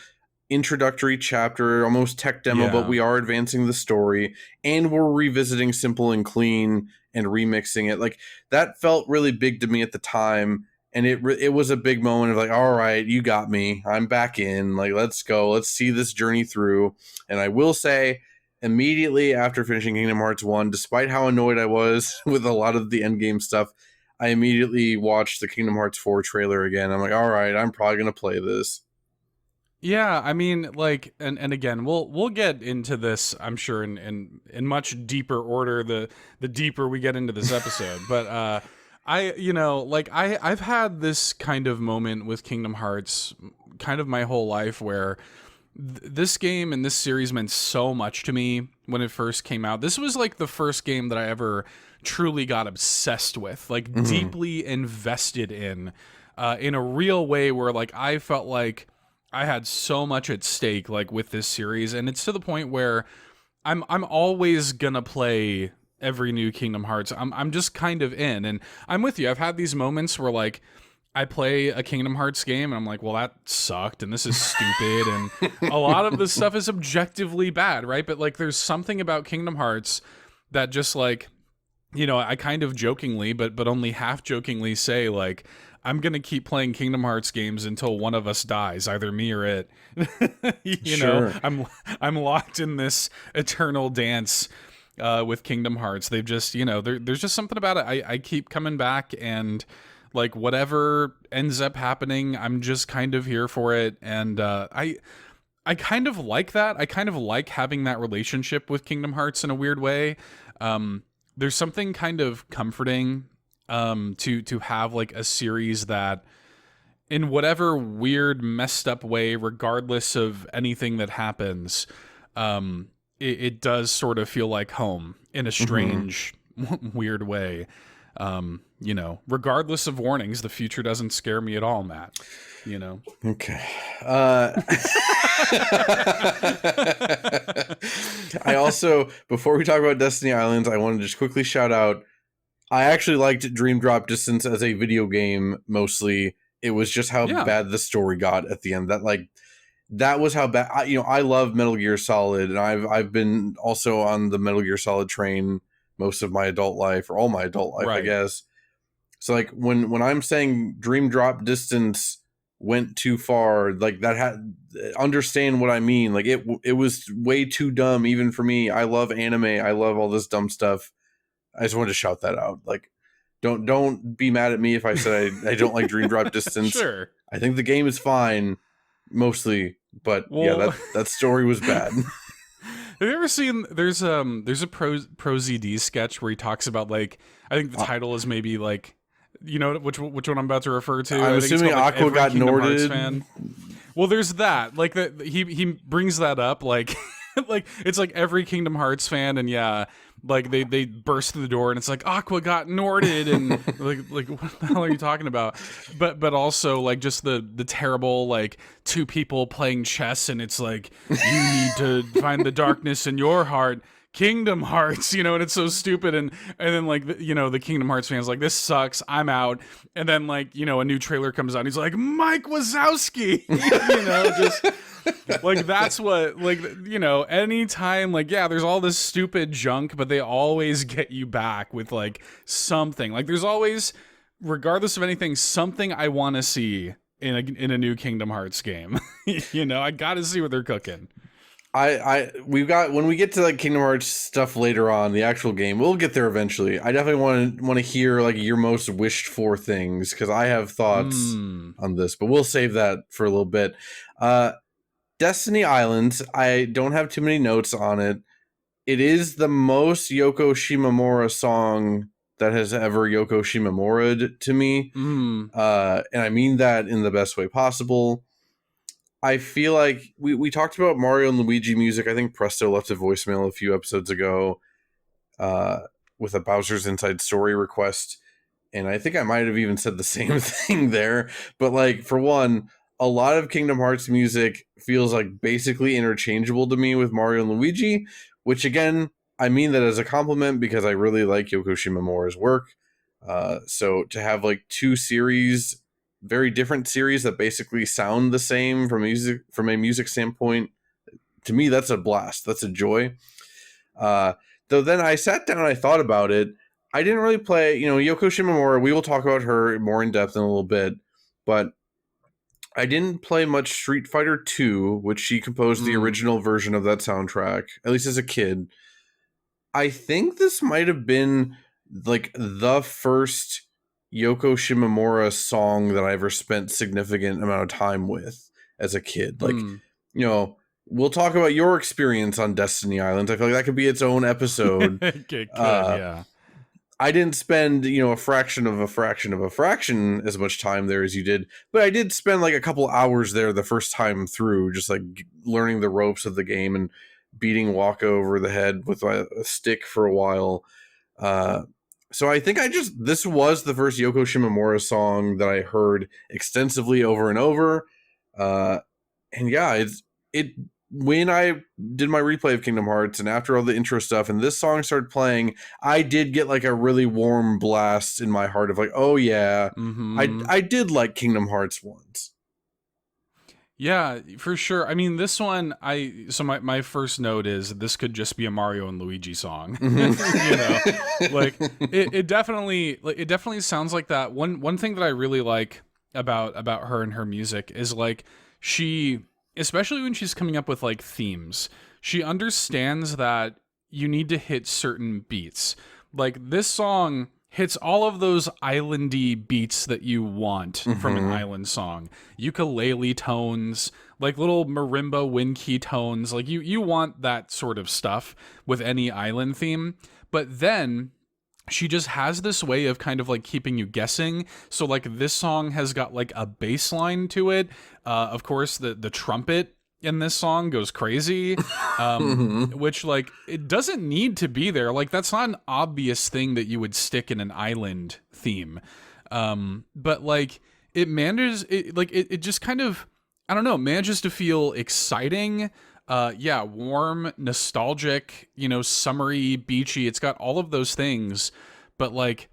introductory chapter, almost tech demo, but we are advancing the story, and we're revisiting Simple and Clean and remixing it. Like, that felt really big to me at the time, and it was a big moment of like, all right, you got me. I'm back in. Like, let's go. Let's see this journey through. And I will say, immediately after finishing Kingdom Hearts 1, despite how annoyed I was with a lot of the endgame stuff, I immediately watched the Kingdom Hearts 4 trailer again. I'm like, all right, I'm probably going to play this. Yeah, I mean, like, and again, we'll get into this, I'm sure, in much deeper order the deeper we get into this episode. But I've had this kind of moment with Kingdom Hearts kind of my whole life, where this game and this series meant so much to me when it first came out. This was like the first game that I ever truly got obsessed with, like deeply invested in a real way, where like I felt like I had so much at stake, like with this series. And it's to the point where I'm always gonna play every new Kingdom Hearts. I'm just kind of in, and I'm with you. I've had these moments where like I play a Kingdom Hearts game and I'm like, well, that sucked and this is stupid, and a lot of this stuff is objectively bad, right? But like, there's something about Kingdom Hearts that just like, I kind of jokingly, but only half jokingly say like, I'm gonna keep playing Kingdom Hearts games until one of us dies, either me or it. Sure. I'm locked in this eternal dance with Kingdom Hearts. They've just, there's just something about it. I keep coming back, and like, whatever ends up happening, I'm just kind of here for it. And I kind of like that. I kind of like having that relationship with Kingdom Hearts in a weird way. There's something kind of comforting to have like a series that, in whatever weird, messed up way, regardless of anything that happens, it does sort of feel like home in a strange, weird way. Regardless of warnings, the future doesn't scare me at all, Matt. Okay. I also, before we talk about Destiny Islands, I want to just quickly shout out, I actually liked Dream Drop Distance as a video game mostly. It was just how bad the story got at the end. That, like, that was how bad. I love Metal Gear Solid, and I've been also on the Metal Gear Solid train most of my adult life, or all my adult life, I Right. guess. So like when I'm saying Dream Drop Distance went too far, like that had understand what I mean. Like it was way too dumb even for me. I love anime. I love all this dumb stuff. I just wanted to shout that out. Like don't be mad at me if I said I don't like Dream Drop Distance. Sure. I think the game is fine mostly, but Well, that story was bad. Have you ever seen there's a Pro ZD sketch where he talks about like I think the title is maybe like which one I'm about to refer to. I'm assuming like, Aqua got Kingdom Hearts Norded. fan. Well, there's that. Like that he brings that up like like it's like every Kingdom Hearts fan, and yeah, like they burst through the door and it's like Aqua got Norded and like what the hell are you talking about? But also like just the terrible like two people playing chess and it's like you need to find the darkness in your heart. Kingdom Hearts, and it's so stupid, and then like the Kingdom Hearts fans like, this sucks, I'm out, and then like a new trailer comes out, and he's like Mike Wazowski, just like that's what like anytime like there's all this stupid junk, but they always get you back with like something. Like there's always, regardless of anything, something I want to see in a new Kingdom Hearts game. I got to see what they're cooking. We've got, when we get to like Kingdom Hearts stuff later on, the actual game, we'll get there eventually. I definitely want to hear like your most wished for things, because I have thoughts on this, but we'll save that for a little bit. Destiny Island, I don't have too many notes on it. It is the most Yoko Shimomura song that has ever Yoko Shimomura'd to me. And I mean that in the best way possible. I feel like we talked about Mario and Luigi music. I think Presto left a voicemail a few episodes ago with a Bowser's Inside Story request. And I think I might have even said the same thing there. But like, for one, a lot of Kingdom Hearts music feels like basically interchangeable to me with Mario and Luigi, which again, I mean that as a compliment because I really like Yoko Shimomura's work. So to have like two series, very different series that basically sound the same from a music standpoint, to me that's a blast, that's a joy. Though then I sat down and I thought about it. I didn't really play Yoko Shimomura. We will talk about her more in depth in a little bit, but I didn't play much Street Fighter 2, which she composed the original version of that soundtrack, at least as a kid. I think this might have been like the first Yoko Shimomura song that I ever spent significant amount of time with as a kid. Like, we'll talk about your experience on Destiny Island. I feel like that could be its own episode. It could, yeah. I didn't spend, a fraction of a fraction of a fraction as much time there as you did, but I did spend like a couple hours there the first time through, just like learning the ropes of the game and beating Waka over the head with a stick for a while. So I think this was the first Yoko Shimomura song that I heard extensively over and over. And yeah, when I did my replay of Kingdom Hearts and after all the intro stuff and this song started playing, I did get like a really warm blast in my heart of like, oh yeah, I did like Kingdom Hearts once. Yeah, for sure. I mean, this one, my first note is this could just be a Mario and Luigi song. Like it definitely sounds like that. One thing that I really like about her and her music is like she, especially when she's coming up with like themes, she understands that you need to hit certain beats. Like this song hits all of those islandy beats that you want from an island song. Ukulele tones, like little marimba wind key tones. Like you want that sort of stuff with any island theme. But then she just has this way of kind of like keeping you guessing. So like this song has got like a bass line to it. Of course, the trumpet in this song goes crazy, which like it doesn't need to be there. Like that's not an obvious thing that you would stick in an island theme. But like it just kind of, I don't know, manages to feel exciting. Warm, nostalgic, summery, beachy. It's got all of those things, but like,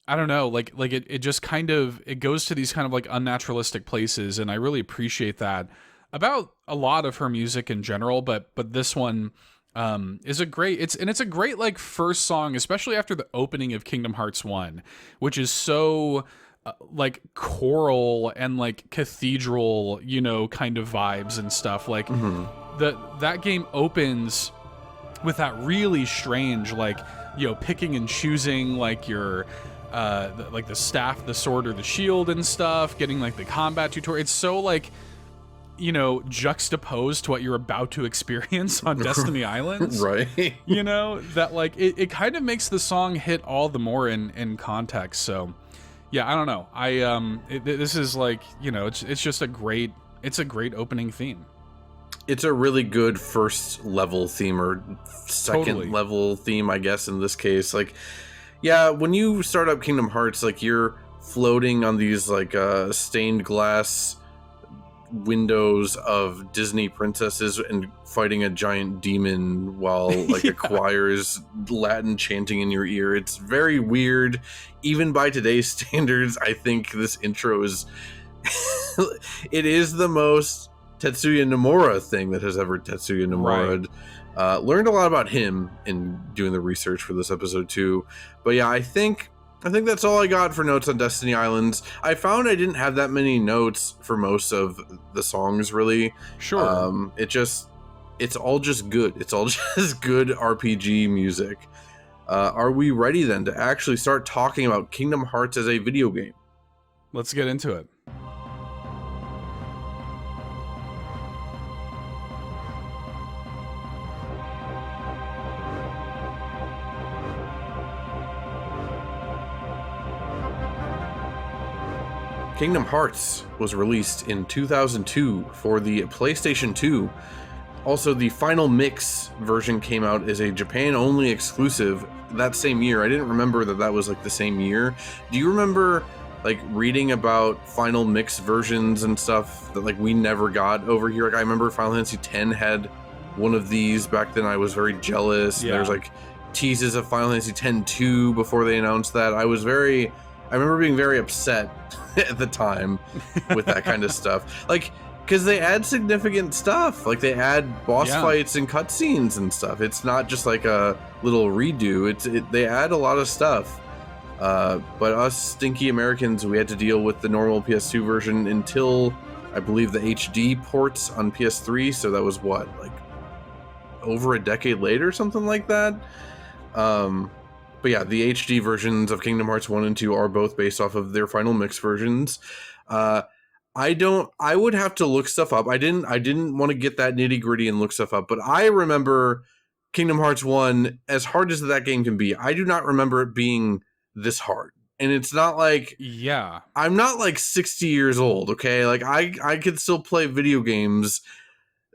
I don't know, like it just kind of, it goes to these kind of like unnaturalistic places. And I really appreciate that. about a lot of her music in general, but this one is a great, it's a great like first song, especially after the opening of Kingdom Hearts 1, which is so like choral and like cathedral, you know, kind of vibes and stuff. Like that game opens with that really strange, like, you know, picking and choosing like your like the staff, the sword, or the shield and stuff, getting like the combat tutorial. It's so like, you know, juxtaposed to what you're about to experience on Destiny Islands. Right. You know, that like it kind of makes the song hit all the more in context. So yeah, I don't know. This is like, you know, it's just a great opening theme. It's a really good first level theme, or second level theme, I guess, in this case. Like, yeah, when you start up Kingdom Hearts, like, you're floating on these like stained glass windows of Disney princesses and fighting a giant demon while like a choir is Latin chanting in your ear. It's very weird. Even by today's standards, I think this intro is it is the most Tetsuya Nomura thing that has ever Tetsuya Nomura. Right. Learned a lot about him in doing the research for this episode too. But yeah, I think that's all I got for notes on Destiny Islands. I found I didn't have that many notes for most of the songs, really. Sure. It's all just good. It's all just good RPG music. Are we ready then to actually start talking about Kingdom Hearts as a video game? Let's get into it. Kingdom Hearts was released in 2002 for the PlayStation 2. Also, the Final Mix version came out as a Japan-only exclusive that same year. I didn't remember that was like the same year. Do you remember like reading about Final Mix versions and stuff that like we never got over here? Like, I remember Final Fantasy X had one of these back then. I was very jealous. Yeah. There's like teases of Final Fantasy X-2 before they announced that. I remember being very upset at the time with that kind of stuff. Like, because they add significant stuff. Like, they add boss fights and cutscenes and stuff. It's not just like a little redo. They add a lot of stuff. But us stinky Americans, we had to deal with the normal PS2 version until, I believe, the HD ports on PS3. So that was what, like, over a decade later, something like that? But yeah, the HD versions of Kingdom Hearts 1 and 2 are both based off of their Final Mix versions. I would have to look stuff up. I didn't want to get that nitty gritty and look stuff up, but I remember Kingdom Hearts 1, as hard as that game can be. I do not remember it being this hard. And it's not like, I'm not like 60 years old. Okay. Like I could still play video games.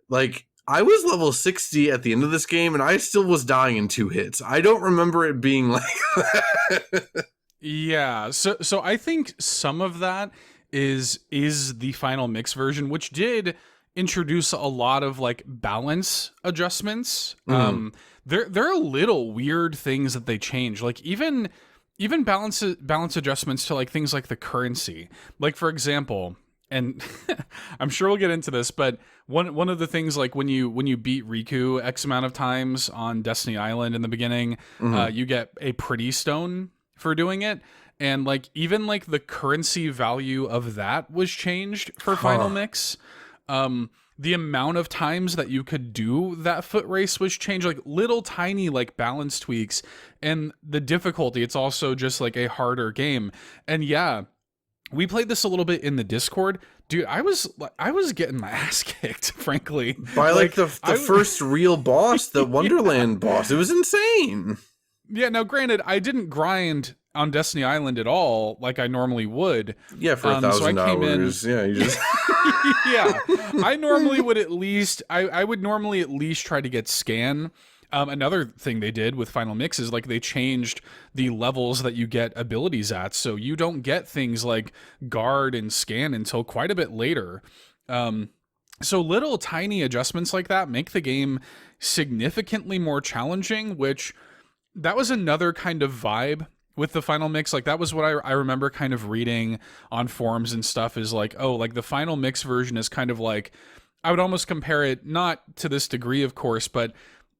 Like, I was level 60 at the end of this game, and I still was dying in 2 hits. I don't remember it being like that. Yeah, so I think some of that is the Final Mix version, which did introduce a lot of like balance adjustments. There are little weird things that they change, like even balance adjustments to like things like the currency. Like, for example, and I'm sure we'll get into this, but one of the things, like when you beat Riku X amount of times on Destiny Island in the beginning, you get a pretty stone for doing it. And like even like the currency value of that was changed for Final Mix. The amount of times that you could do that foot race was changed, like little tiny like balance tweaks, and the difficulty. It's also just like a harder game. And yeah, we played this a little bit in the Discord. Dude, I was getting my ass kicked, frankly. By like the first real boss, the Wonderland boss. It was insane. Yeah, now granted, I didn't grind on Destiny Island at all like I normally would. Yeah, for 1,000 hours. Yeah, you just yeah. I normally would at least I would normally at least try to get scan. Another thing they did with Final Mix is like they changed the levels that you get abilities at, so you don't get things like guard and scan until quite a bit later. So little tiny adjustments like that make the game significantly more challenging, which that was another kind of vibe with the Final Mix. Like that was what I remember kind of reading on forums and stuff, is like, oh, like the Final Mix version is kind of like I would almost compare it, not to this degree, of course, but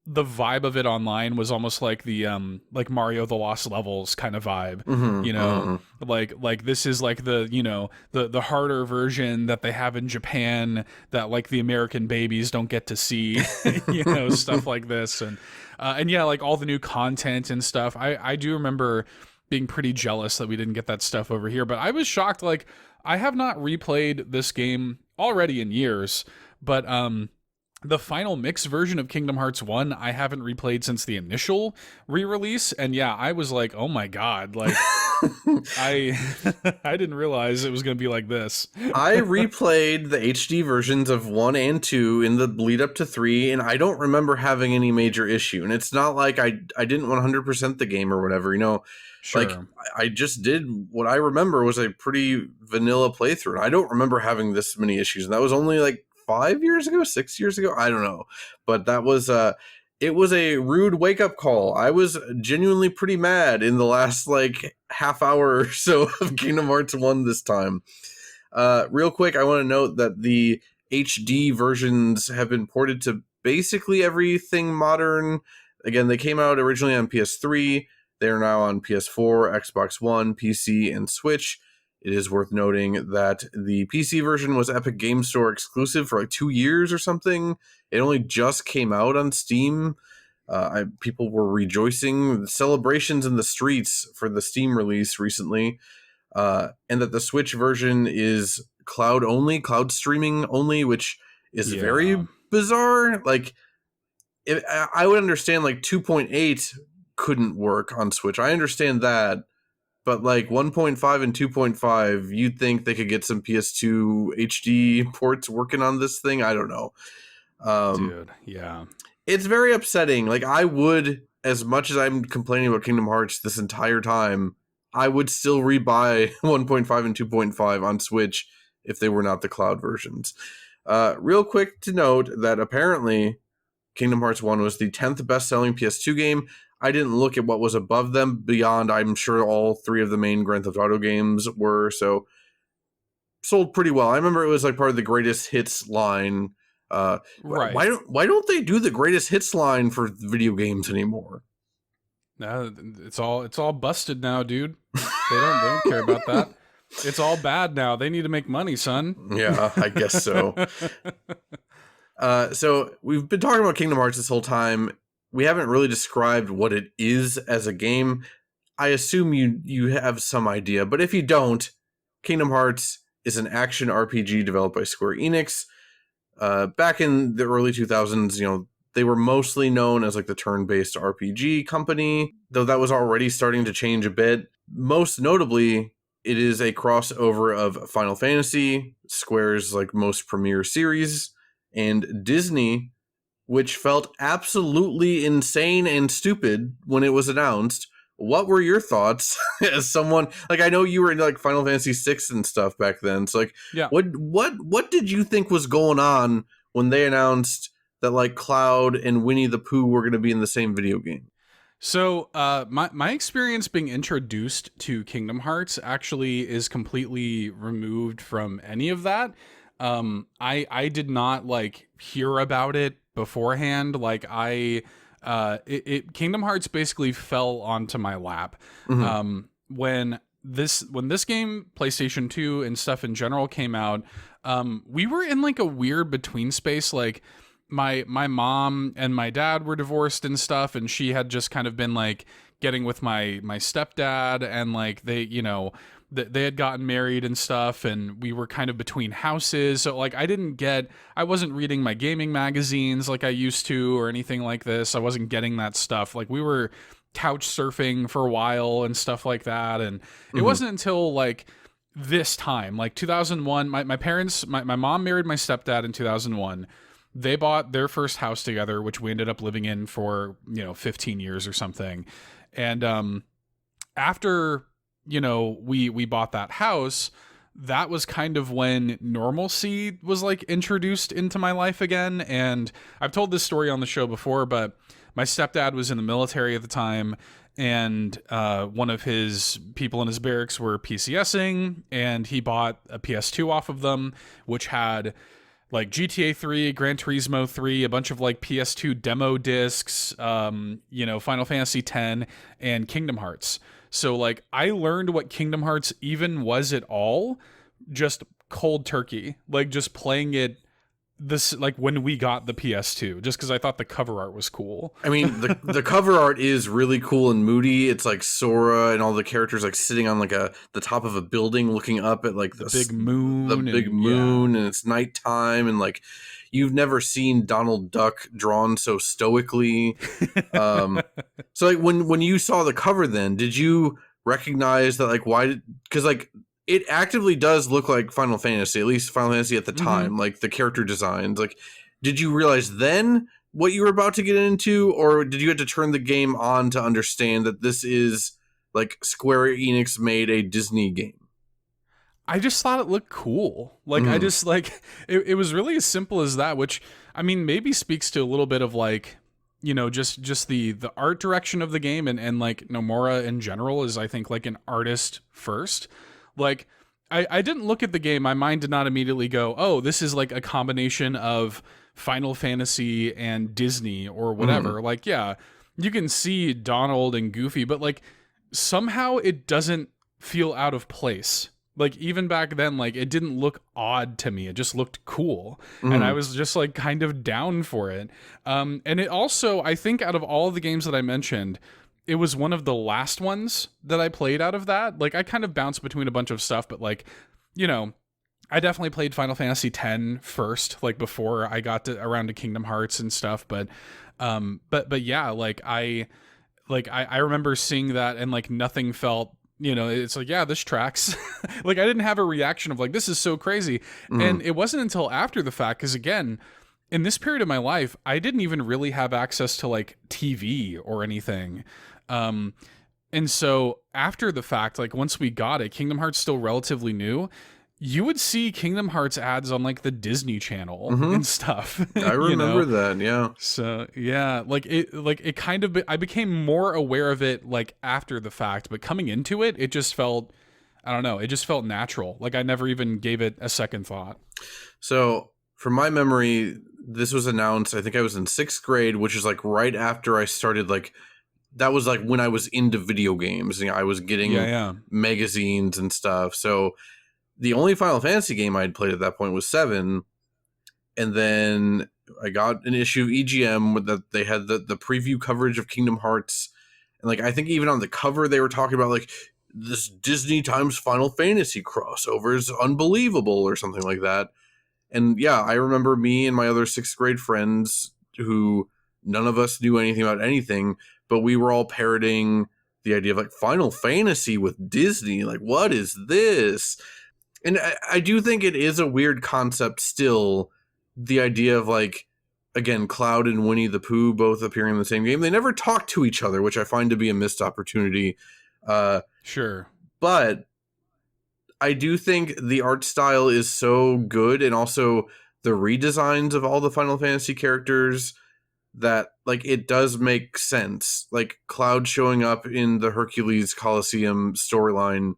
the vibe of it online was almost like the like Mario the Lost Levels kind of vibe. Mm-hmm, You know, like this is like the, you know, the harder version that they have in Japan that like the American babies don't get to see, you know, stuff like this. And yeah, like all the new content and stuff. I do remember being pretty jealous that we didn't get that stuff over here, but I was shocked. Like, I have not replayed this game already in years, but the final mix version of Kingdom Hearts 1 I haven't replayed since the initial re-release, and yeah, I was like, oh my god, like I I didn't realize it was going to be like this. I replayed the HD versions of 1 and 2 in the lead up to 3, and I don't remember having any major issue. And it's not like I didn't 100% the game or whatever, you know. Sure. Like, I just did what I remember was a pretty vanilla playthrough. I don't remember having this many issues, and that was only like 5 years ago, 6 years ago, I don't know. But that was it was a rude wake-up call. I was genuinely pretty mad in the last like half hour or so of Kingdom Hearts 1 this time. Real quick, I want to note that the HD versions have been ported to basically everything modern. Again, they came out originally on PS3. They are now on PS4, Xbox One, PC, and Switch. It is worth noting that the PC version was Epic Game Store exclusive for like 2 years or something. It only just came out on Steam. People were rejoicing, celebrations in the streets for the Steam release recently. And that the Switch version is cloud streaming only, which is very bizarre. Like, I would understand like 2.8 couldn't work on Switch. I understand that. But like 1.5 and 2.5, you'd think they could get some PS2 HD ports working on this thing. I don't know. Dude, yeah. It's very upsetting. Like, I would, as much as I'm complaining about Kingdom Hearts this entire time, I would still rebuy 1.5 and 2.5 on Switch if they were not the cloud versions. Real quick to note that apparently Kingdom Hearts 1 was the 10th best-selling PS2 game. I didn't look at what was above them beyond, I'm sure all 3 of the main Grand Theft Auto games were, so sold pretty well. I remember it was like part of the greatest hits line. Right. Why don't they do the greatest hits line for video games anymore? It's all busted now, dude. They don't care about that. It's all bad now. They need to make money, son. Yeah, I guess so. So we've been talking about Kingdom Hearts this whole time. We haven't really described what it is as a game. I assume you have some idea, but if you don't, Kingdom Hearts is an action RPG developed by Square Enix. Back in the early 2000s, you know, they were mostly known as like the turn-based RPG company, though that was already starting to change a bit. Most notably, it is a crossover of Final Fantasy, Square's like most premier series, and Disney, which felt absolutely insane and stupid when it was announced. What were your thoughts as someone, like, I know you were in like Final Fantasy VI and stuff back then. So like, yeah. What did you think was going on when they announced that like Cloud and Winnie the Pooh were going to be in the same video game? So my experience being introduced to Kingdom Hearts actually is completely removed from any of that. I did not like hear about it beforehand. Like Kingdom Hearts basically fell onto my lap. Mm-hmm. When this game, PlayStation 2 and stuff in general came out, we were in like a weird between space. Like my mom and my dad were divorced and stuff, and she had just kind of been like getting with my stepdad, and like they, you know, they had gotten married and stuff, and we were kind of between houses. So like I wasn't reading my gaming magazines like I used to or anything like this. I wasn't getting that stuff. Like we were couch surfing for a while and stuff like that. And it wasn't until like this time, like 2001, my parents, my mom married my stepdad in 2001. They bought their first house together, which we ended up living in for, 15 years or something. And after, we bought that house, that was kind of when normalcy was like introduced into my life again. And I've told this story on the show before, but my stepdad was in the military at the time, and one of his people in his barracks were PCSing, and he bought a PS2 off of them, which had like GTA 3, Gran Turismo 3, a bunch of like PS2 demo discs, Final Fantasy X, and Kingdom Hearts. So like I learned what Kingdom Hearts even was at all just cold turkey, like just playing it like when we got the PS2, just because I thought the cover art was cool. I mean, the cover art is really cool and moody. It's like Sora and all the characters like sitting on like the top of a building looking up at like the big moon, and it's nighttime, and like you've never seen Donald Duck drawn so stoically. So like when you saw the cover, then did you recognize that, like, why because like it actively does look like Final Fantasy, at least Final Fantasy at the time, like the character designs. Like, did you realize then what you were about to get into, or did you have to turn the game on to understand that this is like Square Enix made a Disney game? I just thought it looked cool. Like, I just like it was really as simple as that, which I mean, maybe speaks to a little bit of like, just the art direction of the game, and like Nomura in general is, I think, like an artist first. Like, I didn't look at the game. My mind did not immediately go, oh, this is like a combination of Final Fantasy and Disney or whatever. Like, yeah, you can see Donald and Goofy, but like somehow it doesn't feel out of place. Like, even back then, like, it didn't look odd to me. It just looked cool. And I was just like kind of down for it. And it also, I think out of all the games that I mentioned, it was one of the last ones that I played out of that. Like, I kind of bounced between a bunch of stuff, but like, I definitely played Final Fantasy X first, like before I got around to Kingdom Hearts and stuff. But yeah, like I remember seeing that and like nothing felt, it's like, yeah, this tracks. Like, I didn't have a reaction of like, this is so crazy. And it wasn't until after the fact, because again, in this period of my life, I didn't even really have access to like TV or anything. And so after the fact, like once we got it, Kingdom Hearts still relatively new, you would see Kingdom Hearts ads on like the Disney Channel and stuff. I remember that. Yeah. So yeah, it kind of, I became more aware of it like after the fact, but coming into it, it just felt, I don't know, it just felt natural. Like I never even gave it a second thought. So from my memory, this was announced, I think I was in 6th grade, which is like right after I started, like, that was like when I was into video games. I was getting magazines and stuff. So the only Final Fantasy game I'd played at that point was 7. And then I got an issue of EGM that they had the preview coverage of Kingdom Hearts. And like, I think even on the cover, they were talking about like this Disney times Final Fantasy crossover is unbelievable or something like that. And yeah, I remember me and my other 6th grade friends, who none of us knew anything about anything, but we were all parroting the idea of like Final Fantasy with Disney. Like, what is this? And I do think it is a weird concept still, the idea of like, again, Cloud and Winnie the Pooh both appearing in the same game. They never talk to each other, which I find to be a missed opportunity. Sure. But I do think the art style is so good, and also the redesigns of all the Final Fantasy characters, that like it does make sense. Like Cloud showing up in the Hercules Coliseum storyline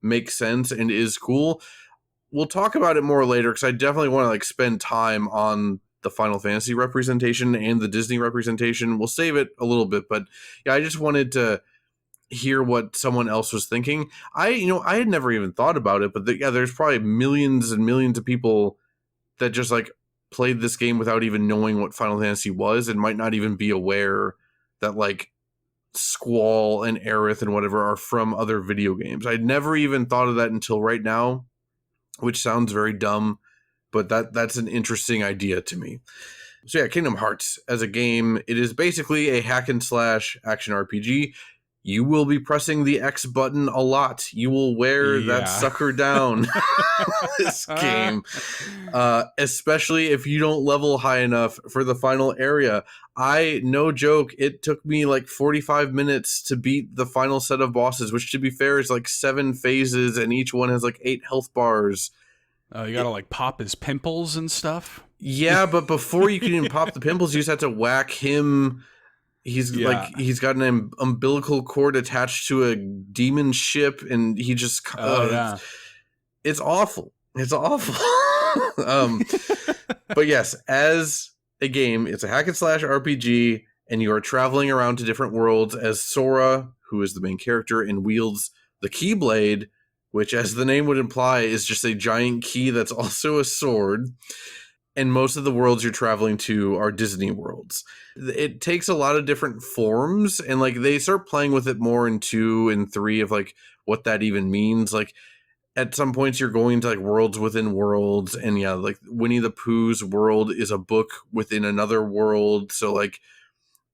makes sense and is cool. We'll talk about it more later, because I definitely want to like spend time on the Final Fantasy representation and the Disney representation. We'll save it a little bit, but yeah, I just wanted to hear what someone else was thinking. I had never even thought about it, but there's probably millions and millions of people that just like played this game without even knowing what Final Fantasy was, and might not even be aware that like Squall and Aerith and whatever are from other video games. I'd never even thought of that until right now, which sounds very dumb, but that's an interesting idea to me. So yeah, Kingdom Hearts as a game, it is basically a hack and slash action RPG. You will be pressing the X button a lot. You will wear that sucker down this game. Especially if you don't level high enough for the final area. No joke, it took me like 45 minutes to beat the final set of bosses, which to be fair is like 7 phases, and each one has like 8 health bars. You gotta like pop his pimples and stuff. Yeah, but before you can even pop the pimples, you just have to whack him. He's got an umbilical cord attached to a demon ship, and he just it's awful. It's awful. But yes, as a game, it's a hack and slash RPG, and you are traveling around to different worlds as Sora, who is the main character, and wields the Keyblade, which, as the name would imply, is just a giant key that's also a sword. And most of the worlds you're traveling to are Disney worlds. It takes a lot of different forms, and like they start playing with it more in 2 and 3 of like what that even means. Like at some points you're going to like worlds within worlds, and yeah, like Winnie the Pooh's world is a book within another world. So like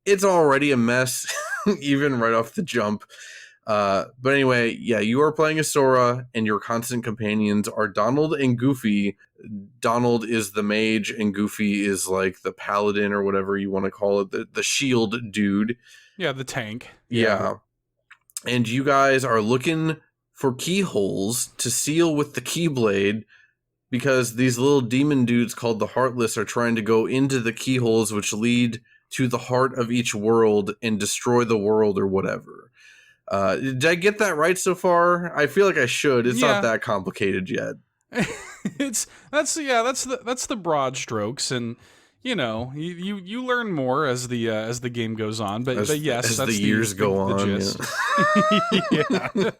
it's already a mess, even right off the jump. But anyway, yeah, you are playing as Sora, and your constant companions are Donald and Goofy. Donald is the mage, and Goofy is like the paladin or whatever you want to call it, the shield dude. Yeah, the tank. Yeah. And you guys are looking for keyholes to seal with the Keyblade, because these little demon dudes called the Heartless are trying to go into the keyholes, which lead to the heart of each world and destroy the world or whatever. Did I get that right so far? I feel like I should. It's not that complicated yet. That's the broad strokes, and you know you learn more as the game goes on. But yes, as that's the years go on. Gist. Yeah.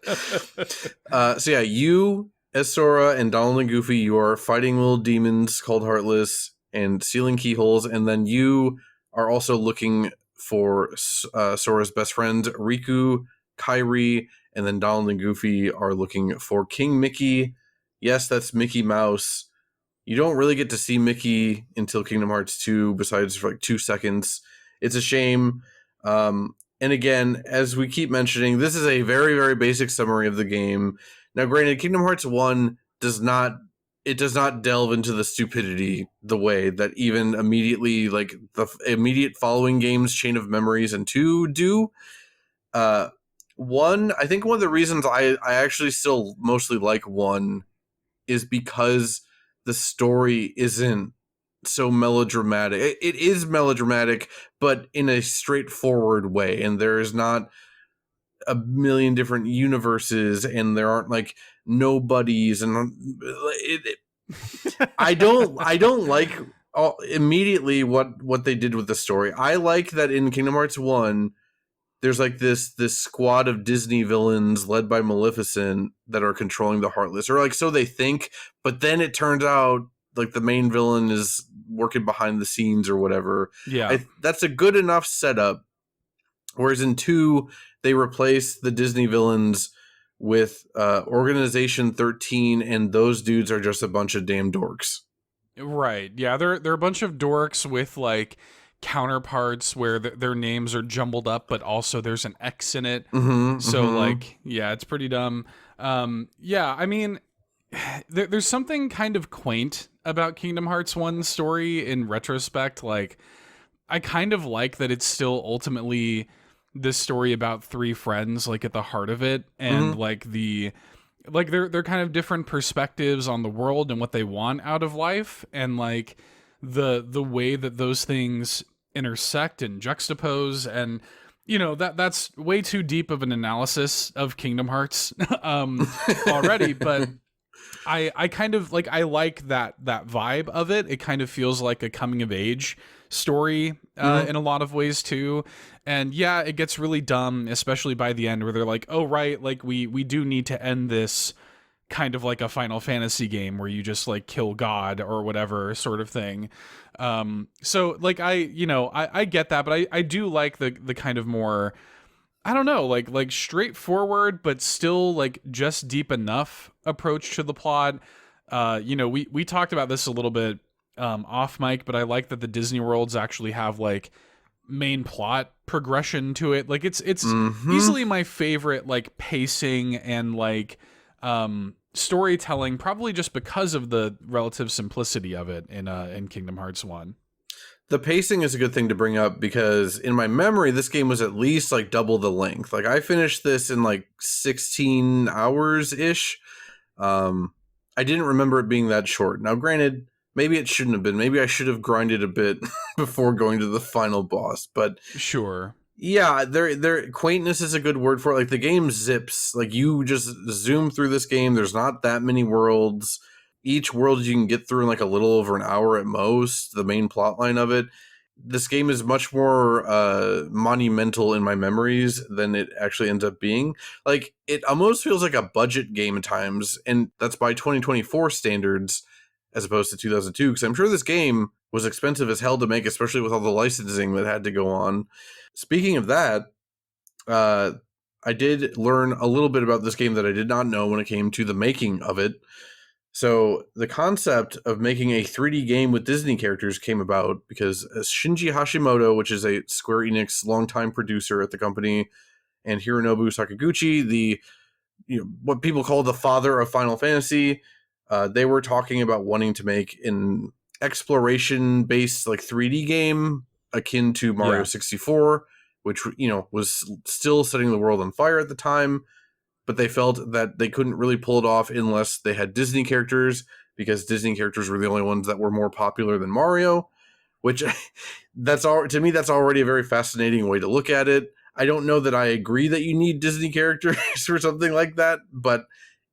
So yeah, you as Sora and Donald and Goofy, you are fighting little demons called Heartless and sealing keyholes, and then you are also looking for Sora's best friend Riku, Kairi, and then Donald and Goofy are looking for King Mickey. Yes, that's Mickey Mouse. You don't really get to see Mickey until Kingdom Hearts 2, besides for like 2 seconds. It's a shame. And again, as we keep mentioning, this is a very, very basic summary of the game. Now, granted, Kingdom Hearts 1 does not delve into the stupidity the way that even immediately, like the immediate following games, Chain of Memories and 2 do. I think one of the reasons I actually still mostly like 1 is because the story isn't so melodramatic. It is melodramatic, but in a straightforward way, and there is not a million different universes, and there aren't like nobodies, and I don't like immediately what they did with the story. I like that in Kingdom Hearts 1 there's like this squad of Disney villains led by Maleficent that are controlling the Heartless, or like so they think, but then it turns out like the main villain is working behind the scenes or whatever. Yeah, that's a good enough setup. Whereas in 2, they replace the Disney villains with Organization 13, and those dudes are just a bunch of damn dorks. Right. Yeah, they're a bunch of dorks with like counterparts where their names are jumbled up, but also there's an X in it. Like, yeah, it's pretty dumb. Yeah, I mean, there's something kind of quaint about Kingdom Hearts 1's story in retrospect. Like, I kind of like that it's still ultimately this story about 3 friends, like at the heart of it, and like they're kind of different perspectives on the world and what they want out of life, and like the way that those things intersect and juxtapose, and you know that's way too deep of an analysis of Kingdom Hearts already, but I kind of like I like that vibe of it. It kind of feels like a coming of age story in a lot of ways too. And yeah, it gets really dumb, especially by the end where they're like, oh right, like we do need to end this kind of like a Final Fantasy game where you just like kill God or whatever sort of thing. So like I get that, but I do like the kind of more, I don't know, like straightforward but still like just deep enough approach to the plot. We talked about this a little bit off mic, but I like that the Disney worlds actually have like main plot progression to it. Like it's easily my favorite like pacing and like storytelling, probably just because of the relative simplicity of it in Kingdom Hearts 1. The pacing is a good thing to bring up because in my memory, this game was at least like double the length. Like I finished this in like 16 hours ish. I didn't remember it being that short. Now, granted, maybe it shouldn't have been. Maybe I should have grinded a bit before going to the final boss. But sure, yeah, their quaintness is a good word for it. Like the game zips. Like you just zoom through this game. There's not that many worlds. each world you can get through in like a little over an hour at most, the main plot line of it. This game is much more monumental in my memories than it actually ends up being. Like, it almost feels like a budget game at times, and that's by 2024 standards as opposed to 2002, because I'm sure this game was expensive as hell to make, especially with all the licensing that had to go on. Speaking of that, I did learn a little bit about this game that I did not know when it came to the making of it. So the concept of making a 3D game with Disney characters came about because Shinji Hashimoto, which is a Square Enix longtime producer at the company, and Hironobu Sakaguchi, the what people call the father of Final Fantasy, they were talking about wanting to make an exploration-based like 3D game akin to Mario 64, which was still setting the world on fire at the time. But they felt that they couldn't really pull it off unless they had Disney characters, because Disney characters were the only ones that were more popular than Mario, which to me, that's already a very fascinating way to look at it. I don't know that I agree that you need Disney characters or something like that, but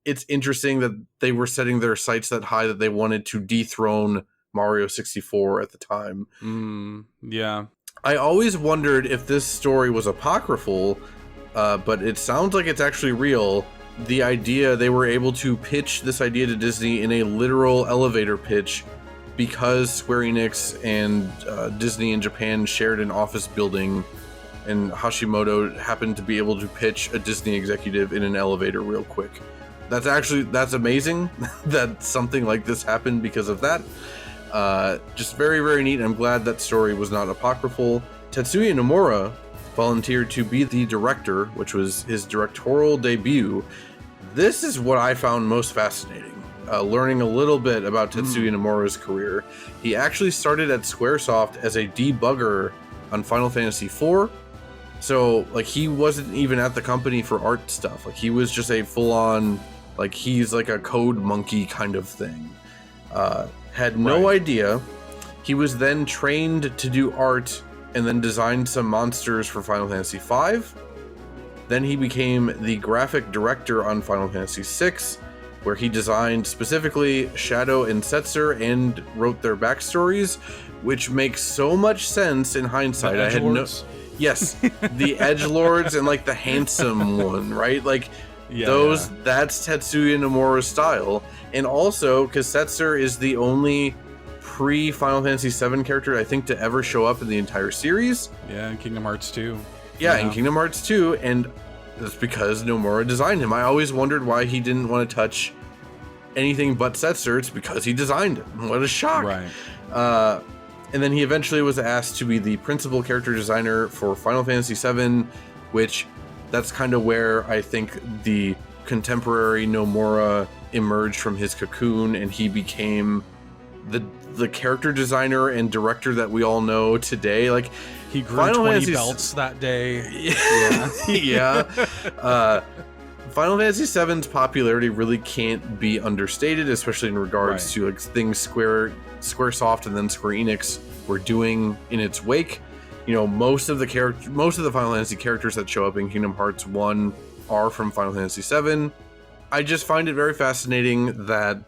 it's interesting that they were setting their sights that high that they wanted to dethrone Mario 64 at the time. Yeah. I always wondered if this story was apocryphal, but it sounds like it's actually real. The idea, they were able to pitch this idea to Disney in a literal elevator pitch because Square Enix and Disney in Japan shared an office building, and Hashimoto happened to be able to pitch a Disney executive in an elevator real quick. That's amazing that something like this happened because of that. Just very, very neat. I'm glad that story was not apocryphal. Tetsuya Nomura volunteered to be the director, which was his directorial debut. This is what I found most fascinating, learning a little bit about Tetsuya Nomura's career. He actually started at Squaresoft as a debugger on Final Fantasy IV. So, like, he wasn't even at the company for art stuff. Like, he was just a full-on, like, he's like a code monkey kind of thing. Had no idea. He was then trained to do art and then designed some monsters for Final Fantasy V. Then he became the graphic director on Final Fantasy VI, where he designed specifically Shadow and Setzer and wrote their backstories, which makes so much sense in hindsight. I had no... Yes, the edgelords and like the handsome one, right? Like that's Tetsuya Nomura's style. And also, because Setzer is the only pre-Final Fantasy VII character I think to ever show up in the entire series. Yeah, in Kingdom Hearts 2. Yeah, in Kingdom Hearts 2, and that's because Nomura designed him. I always wondered why he didn't want to touch anything but Setzer. It's because he designed him. What a shock. Right. And then he eventually was asked to be the principal character designer for Final Fantasy VII, which that's kind of where I think the contemporary Nomura emerged from his cocoon, and he became the character designer and director that we all know today. Like, he grew Final 20 Fantasy belts that day. Yeah. Final Fantasy VII's popularity really can't be understated, especially in regards to like things Squaresoft and then Square Enix were doing in its wake. Most of the Final Fantasy characters that show up in Kingdom Hearts 1 are from Final Fantasy VII. I just find it very fascinating that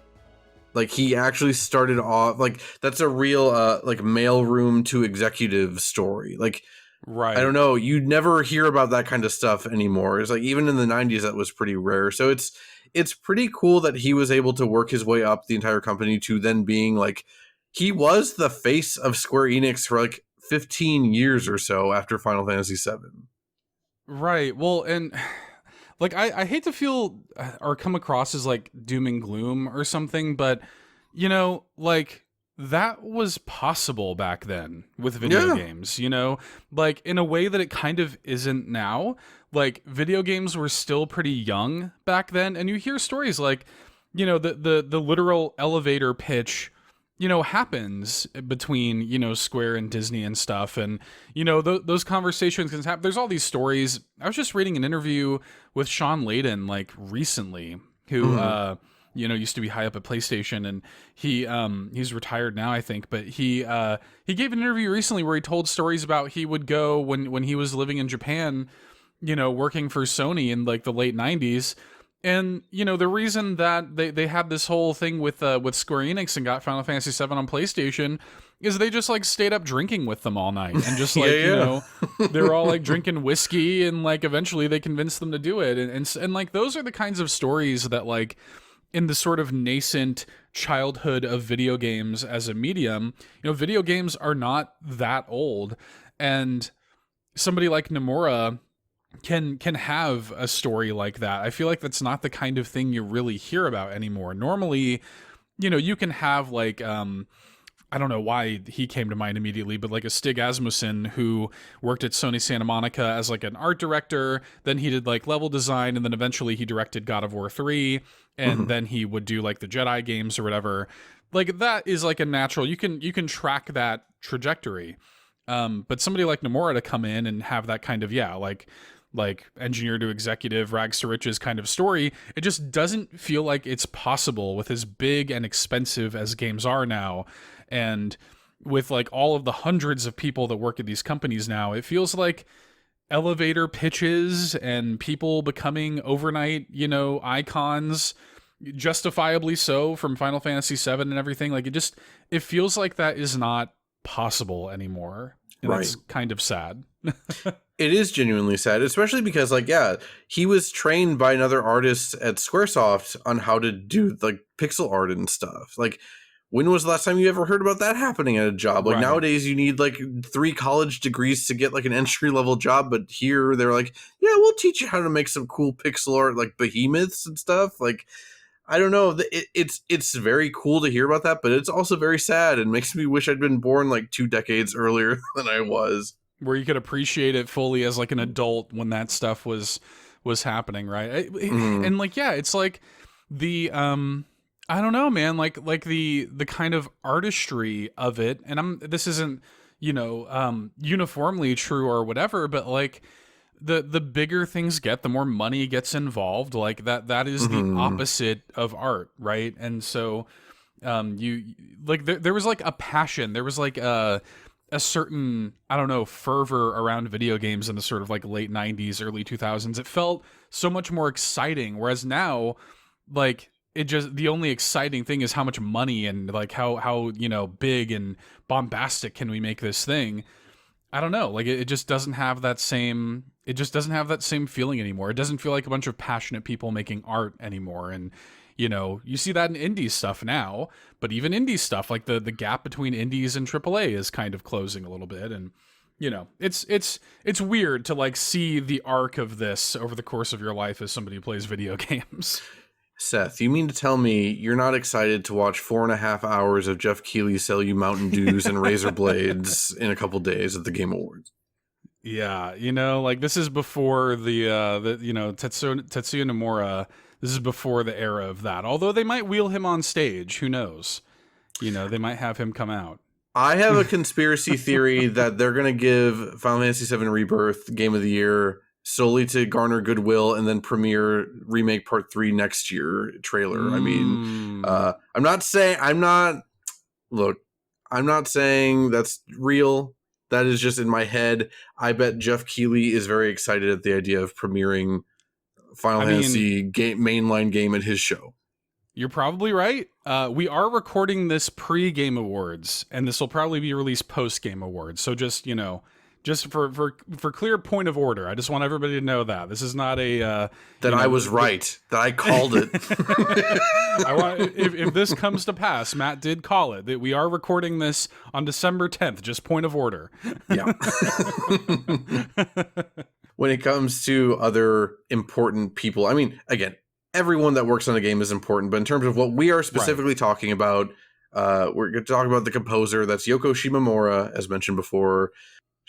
like he actually started off like that's a real like mailroom to executive story. Like, I don't know, you'd never hear about that kind of stuff anymore. It's like even in the 90s that was pretty rare. So it's pretty cool that he was able to work his way up the entire company to then being like, he was the face of Square Enix for like 15 years or so after Final Fantasy VII. Right. Well, and like I hate to feel or come across as like doom and gloom or something, but like that was possible back then with video games, like in a way that it kind of isn't now. Like video games were still pretty young back then, and you hear stories like, the literal elevator pitch happens between, Square and Disney and stuff. And, those conversations can happen. There's all these stories. I was just reading an interview with Sean Layden, like recently, who, used to be high up at PlayStation, and he's retired now, I think, but he gave an interview recently where he told stories about he would go when he was living in Japan, working for Sony in like the late 90s. And, you know, the reason that they had this whole thing with Square Enix and got Final Fantasy VII on PlayStation is they just, like, stayed up drinking with them all night. And just, like, you know, they were all, like, drinking whiskey, and, like, eventually they convinced them to do it. And like, those are the kinds of stories that, like, in the sort of nascent childhood of video games as a medium, you know, video games are not that old. And somebody like Nomura can have a story like that. I feel like that's not the kind of thing you really hear about anymore. Normally, you know, you can have like I don't know why he came to mind immediately, but like a Stig Asmussen who worked at Sony Santa Monica as like an art director. Then he did like level design, and then eventually he directed God of War 3, and then he would do like the Jedi games or whatever. Like that is like a natural, you can track that trajectory. But somebody like Nomura to come in and have that kind of, like engineer to executive, rags to riches kind of story, it just doesn't feel like it's possible with as big and expensive as games are now. And with like all of the hundreds of people that work at these companies now, it feels like elevator pitches and people becoming overnight, you know, icons, justifiably so, from Final Fantasy VII and everything. Like it feels like that is not possible anymore. And Right. That's kind of sad. It is genuinely sad, especially because, like, yeah, he was trained by another artist at Squaresoft on how to do like pixel art and stuff. Like, when was the last time you ever heard about that happening at a job? Like, Right. Nowadays you need like 3 college degrees to get like an entry level job, but here they're like, yeah, we'll teach you how to make some cool pixel art, like behemoths and stuff. Like, I don't know. It's very cool to hear about that, but it's also very sad and makes me wish I'd been born like 2 decades earlier than I was. Where you could appreciate it fully as like an adult when that stuff was happening, right? And like, yeah, it's like the I don't know, man, like the kind of artistry of it. And this isn't, you know, uniformly true or whatever, but like the bigger things get, the more money gets involved. Like that is the opposite of art, right? And so you like there was like a passion, there was like a certain, I don't know, fervor around video games in the sort of like late 90s, early 2000s. It felt so much more exciting, whereas now, like, it just, the only exciting thing is how much money and like how you know, big and bombastic can we make this thing. I don't know, like it just doesn't have that same, feeling anymore. It doesn't feel like a bunch of passionate people making art anymore. And you know, you see that in indie stuff now, but even indie stuff, like the gap between indies and AAA is kind of closing a little bit. And you know, it's weird to like see the arc of this over the course of your life as somebody who plays video games. Seth, you mean to tell me you're not excited to watch 4.5 hours of Jeff Keighley sell you Mountain Dews and razor blades in a couple days at the Game Awards? Yeah, you know, like this is before the you know, Tetsuya Nomura. This is before the era of that. Although they might wheel him on stage, who knows? You know, they might have him come out. I have a conspiracy theory that they're going to give Final Fantasy VII Rebirth Game of the Year solely to garner goodwill and then premiere Remake Part 3 next year trailer. I mean, I'm not saying that's real. That is just in my head. I bet Jeff Keighley is very excited at the idea of premiering Final Fantasy mainline game at his show. You're probably right. We are recording this pre-Game Awards, and this will probably be released post-Game Awards. So just, you know, just for clear point of order, I just want everybody to know that this is not a that I was right, that I called it. I want, if this comes to pass, Matt did call it, that we are recording this on December 10th. Just point of order. Yeah. When it comes to other important people, I mean, again, everyone that works on a game is important, but in terms of what we are specifically talking about, we're going to talk about the composer. That's Yoko Shimomura, as mentioned before.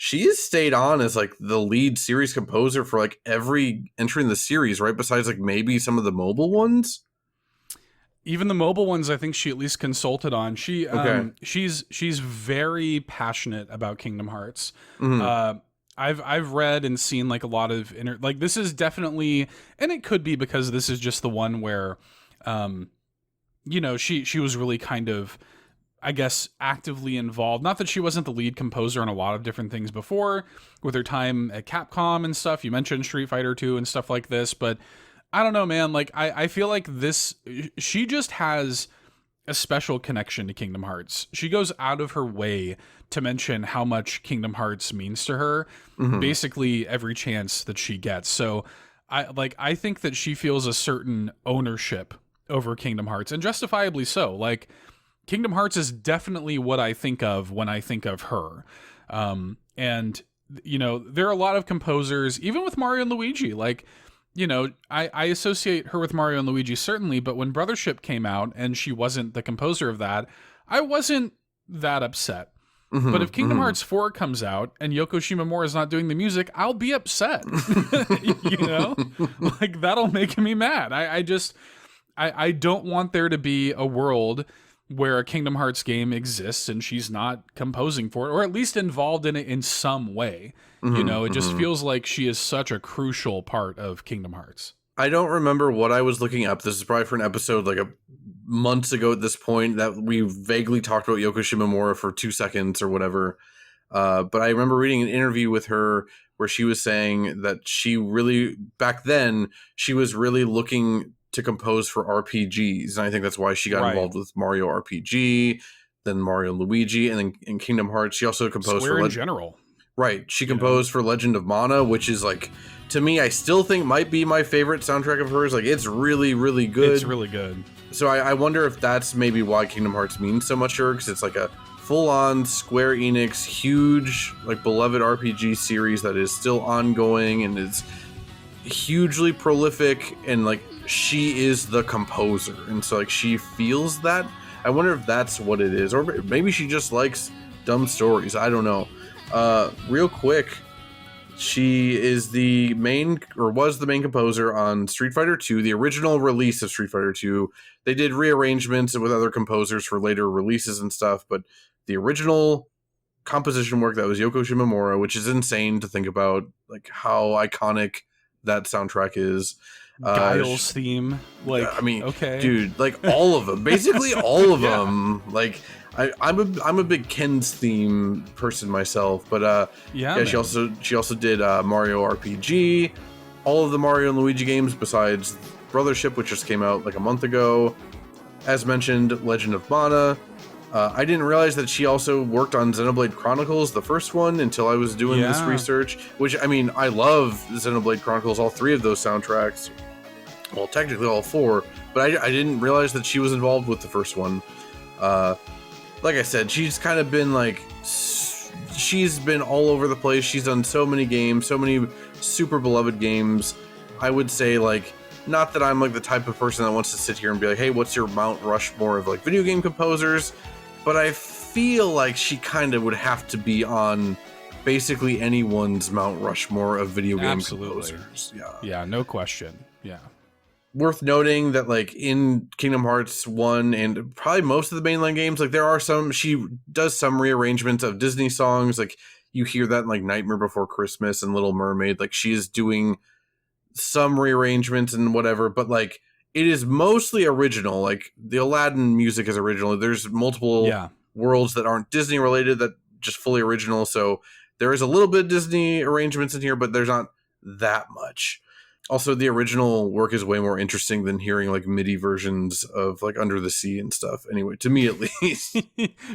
She has stayed on as like the lead series composer for like every entry in the series, right? Besides like maybe some of the mobile ones. Even the mobile ones, I think she at least consulted on. She's very passionate about Kingdom Hearts. I've read and seen like a lot of like this is definitely, and it could be because this is just the one where, you know, she was really kind of, I guess, actively involved. Not that she wasn't the lead composer on a lot of different things before with her time at Capcom and stuff. You mentioned Street Fighter 2 and stuff like this, but I don't know, man. Like, I feel like she just has a special connection to Kingdom Hearts. She goes out of her way to mention how much Kingdom Hearts means to her, basically every chance that she gets. So I think that she feels a certain ownership over Kingdom Hearts, and justifiably so. Like, Kingdom Hearts is definitely what I think of when I think of her. And there are a lot of composers, even with Mario and Luigi, like, I associate her with Mario and Luigi, certainly, but when Brothership came out and she wasn't the composer of that, I wasn't that upset. But if Kingdom Hearts 4 comes out and Yoko Shimomura is not doing the music, I'll be upset. Like, that'll make me mad. I don't want there to be a world where a Kingdom Hearts game exists and she's not composing for it, or at least involved in it in some way. It just feels like she is such a crucial part of Kingdom Hearts. I don't remember what I was looking up. This is probably for an episode like months ago at this point that we vaguely talked about Yoko Shimomura for 2 seconds or whatever. But I remember reading an interview with her where she was saying that she really, back then, she was really looking to compose for RPGs. And I think that's why she got involved with Mario RPG, then Mario and Luigi, and then in Kingdom Hearts. She also composed Square in general. Right. She composed for Legend of Mana, which is like, to me, I still think might be my favorite soundtrack of hers. Like, it's really, really good. It's really good. So I wonder if that's maybe why Kingdom Hearts means so much to her, because it's like a full-on Square Enix, huge, like, beloved RPG series that is still ongoing and is hugely prolific, and like, she is the composer, and so like she feels that. I wonder if that's what it is, or maybe she just likes dumb stories. I don't know. Real quick, she is the main, or was the main composer on Street Fighter 2, the original release of Street Fighter 2. They did rearrangements with other composers for later releases and stuff, but the original composition work, that was Yoko Shimomura, which is insane to think about, like how iconic that soundtrack is. Guile's theme, like, I mean, okay, dude, like all of them, basically all of them. Like, I'm a big Ken's theme person myself, but yeah, she also did Mario RPG, all of the Mario and Luigi games besides Brothership, which just came out like a month ago. As mentioned, Legend of Mana. I didn't realize that she also worked on Xenoblade Chronicles, the first one, until I was doing this research. Which, I mean, I love Xenoblade Chronicles, all 3 of those soundtracks. Well, technically all 4, but I didn't realize that she was involved with the first one. Like I said, she's kind of been like, she's been all over the place. She's done so many games, so many super beloved games. I would say, like, not that I'm like the type of person that wants to sit here and be like, hey, what's your Mount Rushmore of like video game composers? But I feel like she kind of would have to be on basically anyone's Mount Rushmore of video game composers. Yeah, no question. Yeah. Worth noting that, like, in Kingdom Hearts 1 and probably most of the mainline games, like, there are she does some rearrangements of Disney songs. Like, you hear that in like Nightmare Before Christmas and Little Mermaid. Like, she is doing some rearrangements and whatever, but like, it is mostly original. Like, the Aladdin music is original. There's multiple worlds that aren't Disney related that just fully original. So there is a little bit of Disney arrangements in here, but there's not that much. Also, the original work is way more interesting than hearing like MIDI versions of like Under the Sea and stuff. Anyway, to me at least.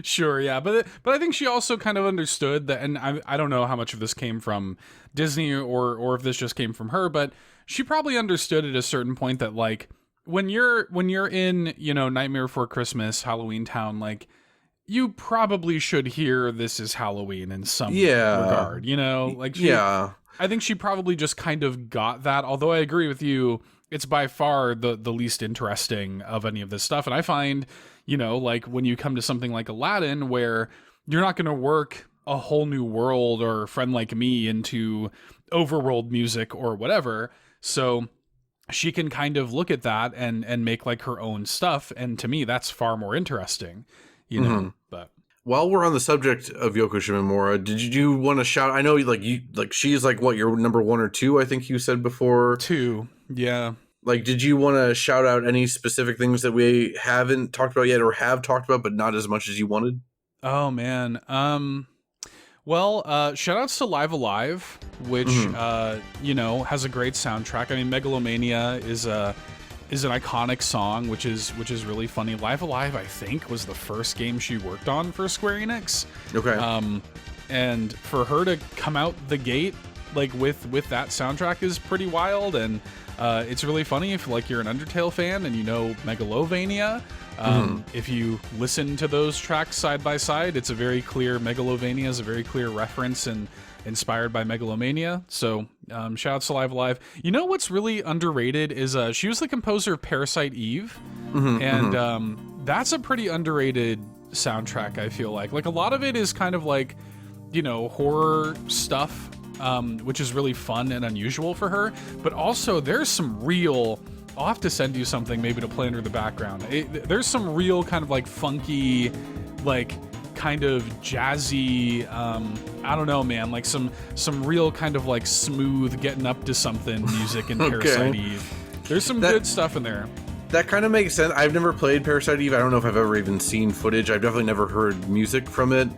Sure, yeah, but I think she also kind of understood that, and I don't know how much of this came from Disney or if this just came from her, but she probably understood at a certain point that, like, when you're in, Nightmare Before Christmas, Halloween Town, like, you probably should hear This Is Halloween in some regard, like, I think she probably just kind of got that, although I agree with you, it's by far the least interesting of any of this stuff. And I find, like, when you come to something like Aladdin, where you're not going to work a whole new world or Friend Like Me into overworld music or whatever, so she can kind of look at that and make like her own stuff, and to me that's far more interesting, But while we're on the subject of Yoko Shimomura, did you want to shout? I know, she's like what, your number 1 or 2? I think you said before 2. Yeah. Like, did you want to shout out any specific things that we haven't talked about yet, or have talked about but not as much as you wanted? Oh man. Well, shout outs to Live Alive, which has a great soundtrack. I mean, Megalomania is an iconic song, which is really funny. Live Alive, I think, was the first game she worked on for Square Enix. Okay. And for her to come out the gate like with that soundtrack is pretty wild, and it's really funny if like you're an Undertale fan and you know Megalovania. If you listen to those tracks side by side, it's a very clear Megalovania is a very clear reference and inspired by Megalomania. So shout out to Live Alive. You know what's really underrated is she was the composer of Parasite Eve, and that's a pretty underrated soundtrack. I feel like a lot of it is kind of like, you know, horror stuff, which is really fun and unusual for her, but also there's some real, I'll have to send you something maybe to play under the background. There's some real kind of like funky, like kind of jazzy, I don't know, man, like some real kind of like smooth getting up to something music in Parasite Eve. There's some good stuff in there. That kind of makes sense. I've never played Parasite Eve. I don't know if I've ever even seen footage. I've definitely never heard music from it.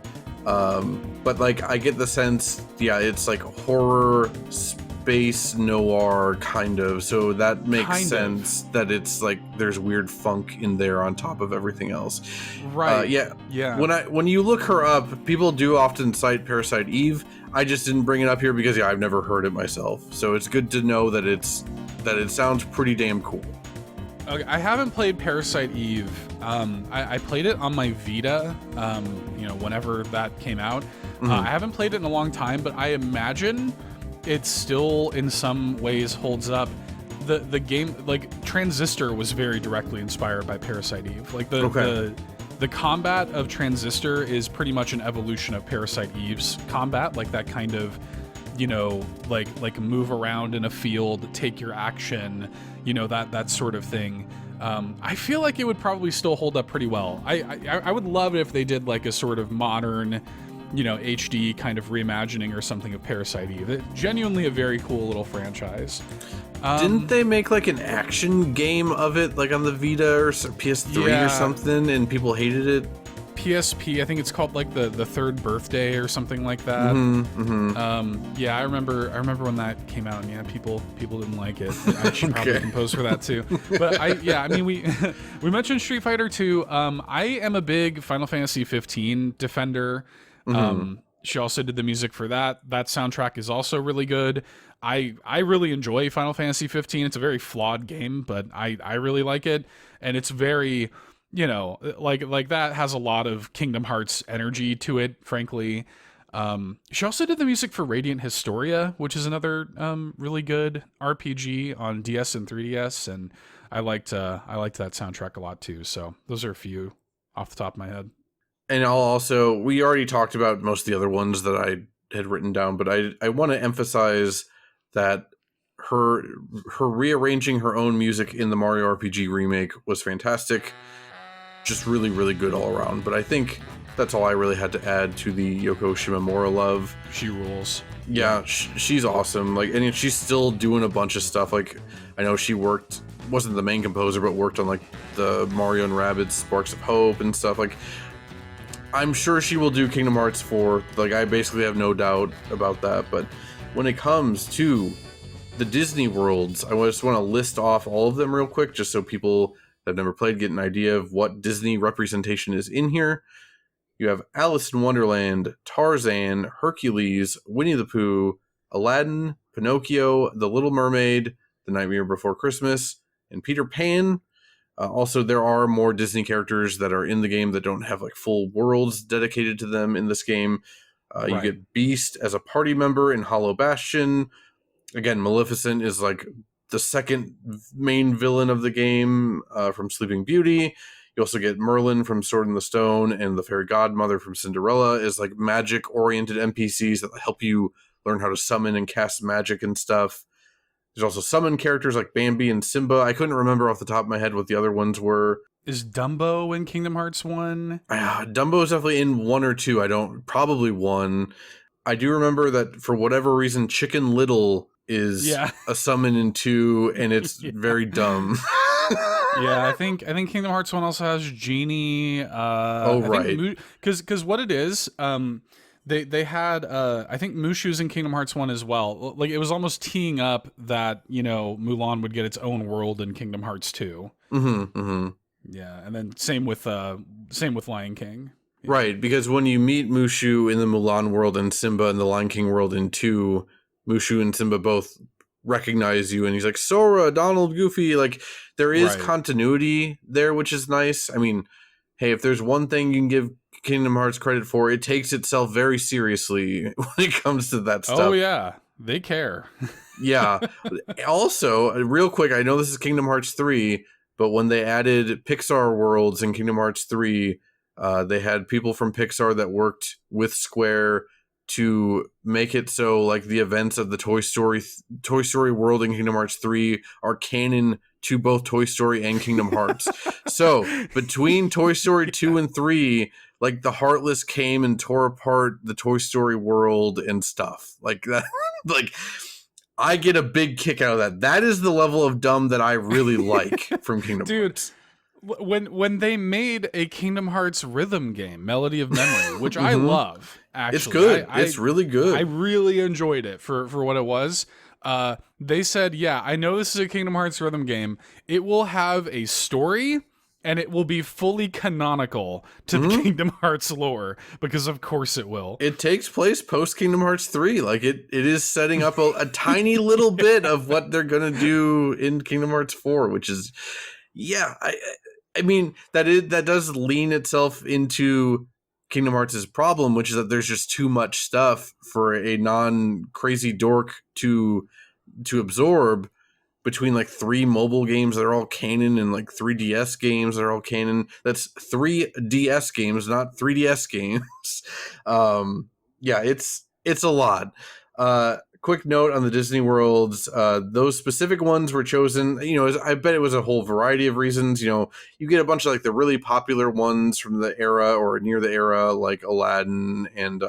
But like I get the sense, yeah, it's like horror, space noir kind of. So that makes sense that it's like there's weird funk in there on top of everything else. Right. Yeah. When you look her up, people do often cite Parasite Eve. I just didn't bring it up here because I've never heard it myself. So it's good to know that it sounds pretty damn cool. Okay, I haven't played Parasite Eve. I played it on my Vita, whenever that came out. I haven't played it in a long time, but I imagine it still in some ways holds up. The game, like Transistor, was very directly inspired by Parasite Eve. Like the combat of Transistor is pretty much an evolution of Parasite Eve's combat, like that kind of, you know, like move around in a field, take your action, you know, that sort of thing. I feel like it would probably still hold up pretty well. I would love it if they did like a sort of modern, you know, HD kind of reimagining or something of Parasite Eve. It's genuinely a very cool little franchise. Didn't they make like an action game of it, like on the Vita or PS3 or something, and people hated it? PSP, I think it's called like the Third Birthday or something like that. I remember when that came out, and yeah, people didn't like it. I should probably compose for that too. But I mean we mentioned Street Fighter 2. I am a big Final Fantasy 15 defender. She also did the music for that. That soundtrack is also really good. I really enjoy Final Fantasy 15. It's a very flawed game, but I really like it, and it's very, you know, like that has a lot of Kingdom Hearts energy to it, frankly. She also did the music for Radiant Historia, which is another really good RPG on DS and 3DS, and I liked that soundtrack a lot too. So those are a few off the top of my head. And we already talked about most of the other ones that I had written down, but I want to emphasize that her rearranging her own music in the Mario RPG remake was fantastic. Just really, really good all around. But I think that's all I really had to add to the Yoko Shimomura love. She rules. Yeah, she's awesome. Like, and she's still doing a bunch of stuff. Like, I know she wasn't the main composer, but worked on like the Mario and Rabbids Sparks of Hope and stuff. Like, I'm sure she will do Kingdom Hearts 4. Like, I basically have no doubt about that. But when it comes to the Disney worlds, I just want to list off all of them real quick, just so people that have never played get an idea of what Disney representation is in here. You have Alice in Wonderland, Tarzan, Hercules, Winnie the Pooh, Aladdin, Pinocchio, The Little Mermaid, The Nightmare Before Christmas, and Peter Pan. Also, there are more Disney characters that are in the game that don't have like full worlds dedicated to them in this game. You get Beast as a party member in Hollow Bastion. Again, Maleficent is like the second main villain of the game from Sleeping Beauty. You also get Merlin from Sword in the Stone, and the Fairy Godmother from Cinderella is like magic-oriented NPCs that help you learn how to summon and cast magic and stuff. There's also summon characters like Bambi and Simba. I couldn't remember off the top of my head what the other ones were. Is Dumbo in Kingdom Hearts 1? Dumbo is definitely in 1 or 2. Probably 1. I do remember that for whatever reason, Chicken Little is a summon in 2, and it's very dumb. I think Kingdom Hearts 1 also has Genie. Right. Because what it is, They had I think Mushu's in Kingdom Hearts 1 as well. Like it was almost teeing up that, you know, Mulan would get its own world in Kingdom Hearts 2. Yeah, and then same with Lion King. Yeah. Right, because when you meet Mushu in the Mulan world and Simba in the Lion King world in 2, Mushu and Simba both recognize you, and he's like, Sora, Donald, Goofy. Like, there is continuity there, which is nice. I mean, hey, if there's one thing you can give Kingdom Hearts credit for, it takes itself very seriously when it comes to that stuff. Oh, yeah. They care. Yeah. Also, real quick, I know this is Kingdom Hearts 3, but when they added Pixar worlds in Kingdom Hearts 3, they had people from Pixar that worked with Square to make it so like the events of the Toy Story world in Kingdom Hearts 3 are canon to both Toy Story and Kingdom Hearts. So between Toy Story 2 and 3, like the Heartless came and tore apart the Toy Story world and stuff like that. Like, I get a big kick out of that. That is the level of dumb that I really like from Kingdom Hearts. When they made a Kingdom Hearts rhythm game, Melody of Memory, which I love, actually. It's good. It's really good. I really enjoyed it for what it was. They said, yeah, I know this is a Kingdom Hearts rhythm game. It will have a story, and it will be fully canonical to the Kingdom Hearts lore, because of course it will. It takes place post Kingdom Hearts 3. Like, it is setting up a tiny little bit of what they're going to do in Kingdom Hearts 4, which is... Yeah, I mean, that does lean itself into Kingdom Hearts' problem, which is that there's just too much stuff for a non-crazy dork to absorb, between like 3 mobile games that are all canon and like 3 DS games that are all canon. That's 3 DS games, not 3DS games. Yeah, it's a lot. Quick note on the Disney worlds, those specific ones were chosen, you know, I bet it was a whole variety of reasons. You know, you get a bunch of like the really popular ones from the era or near the era, like Aladdin and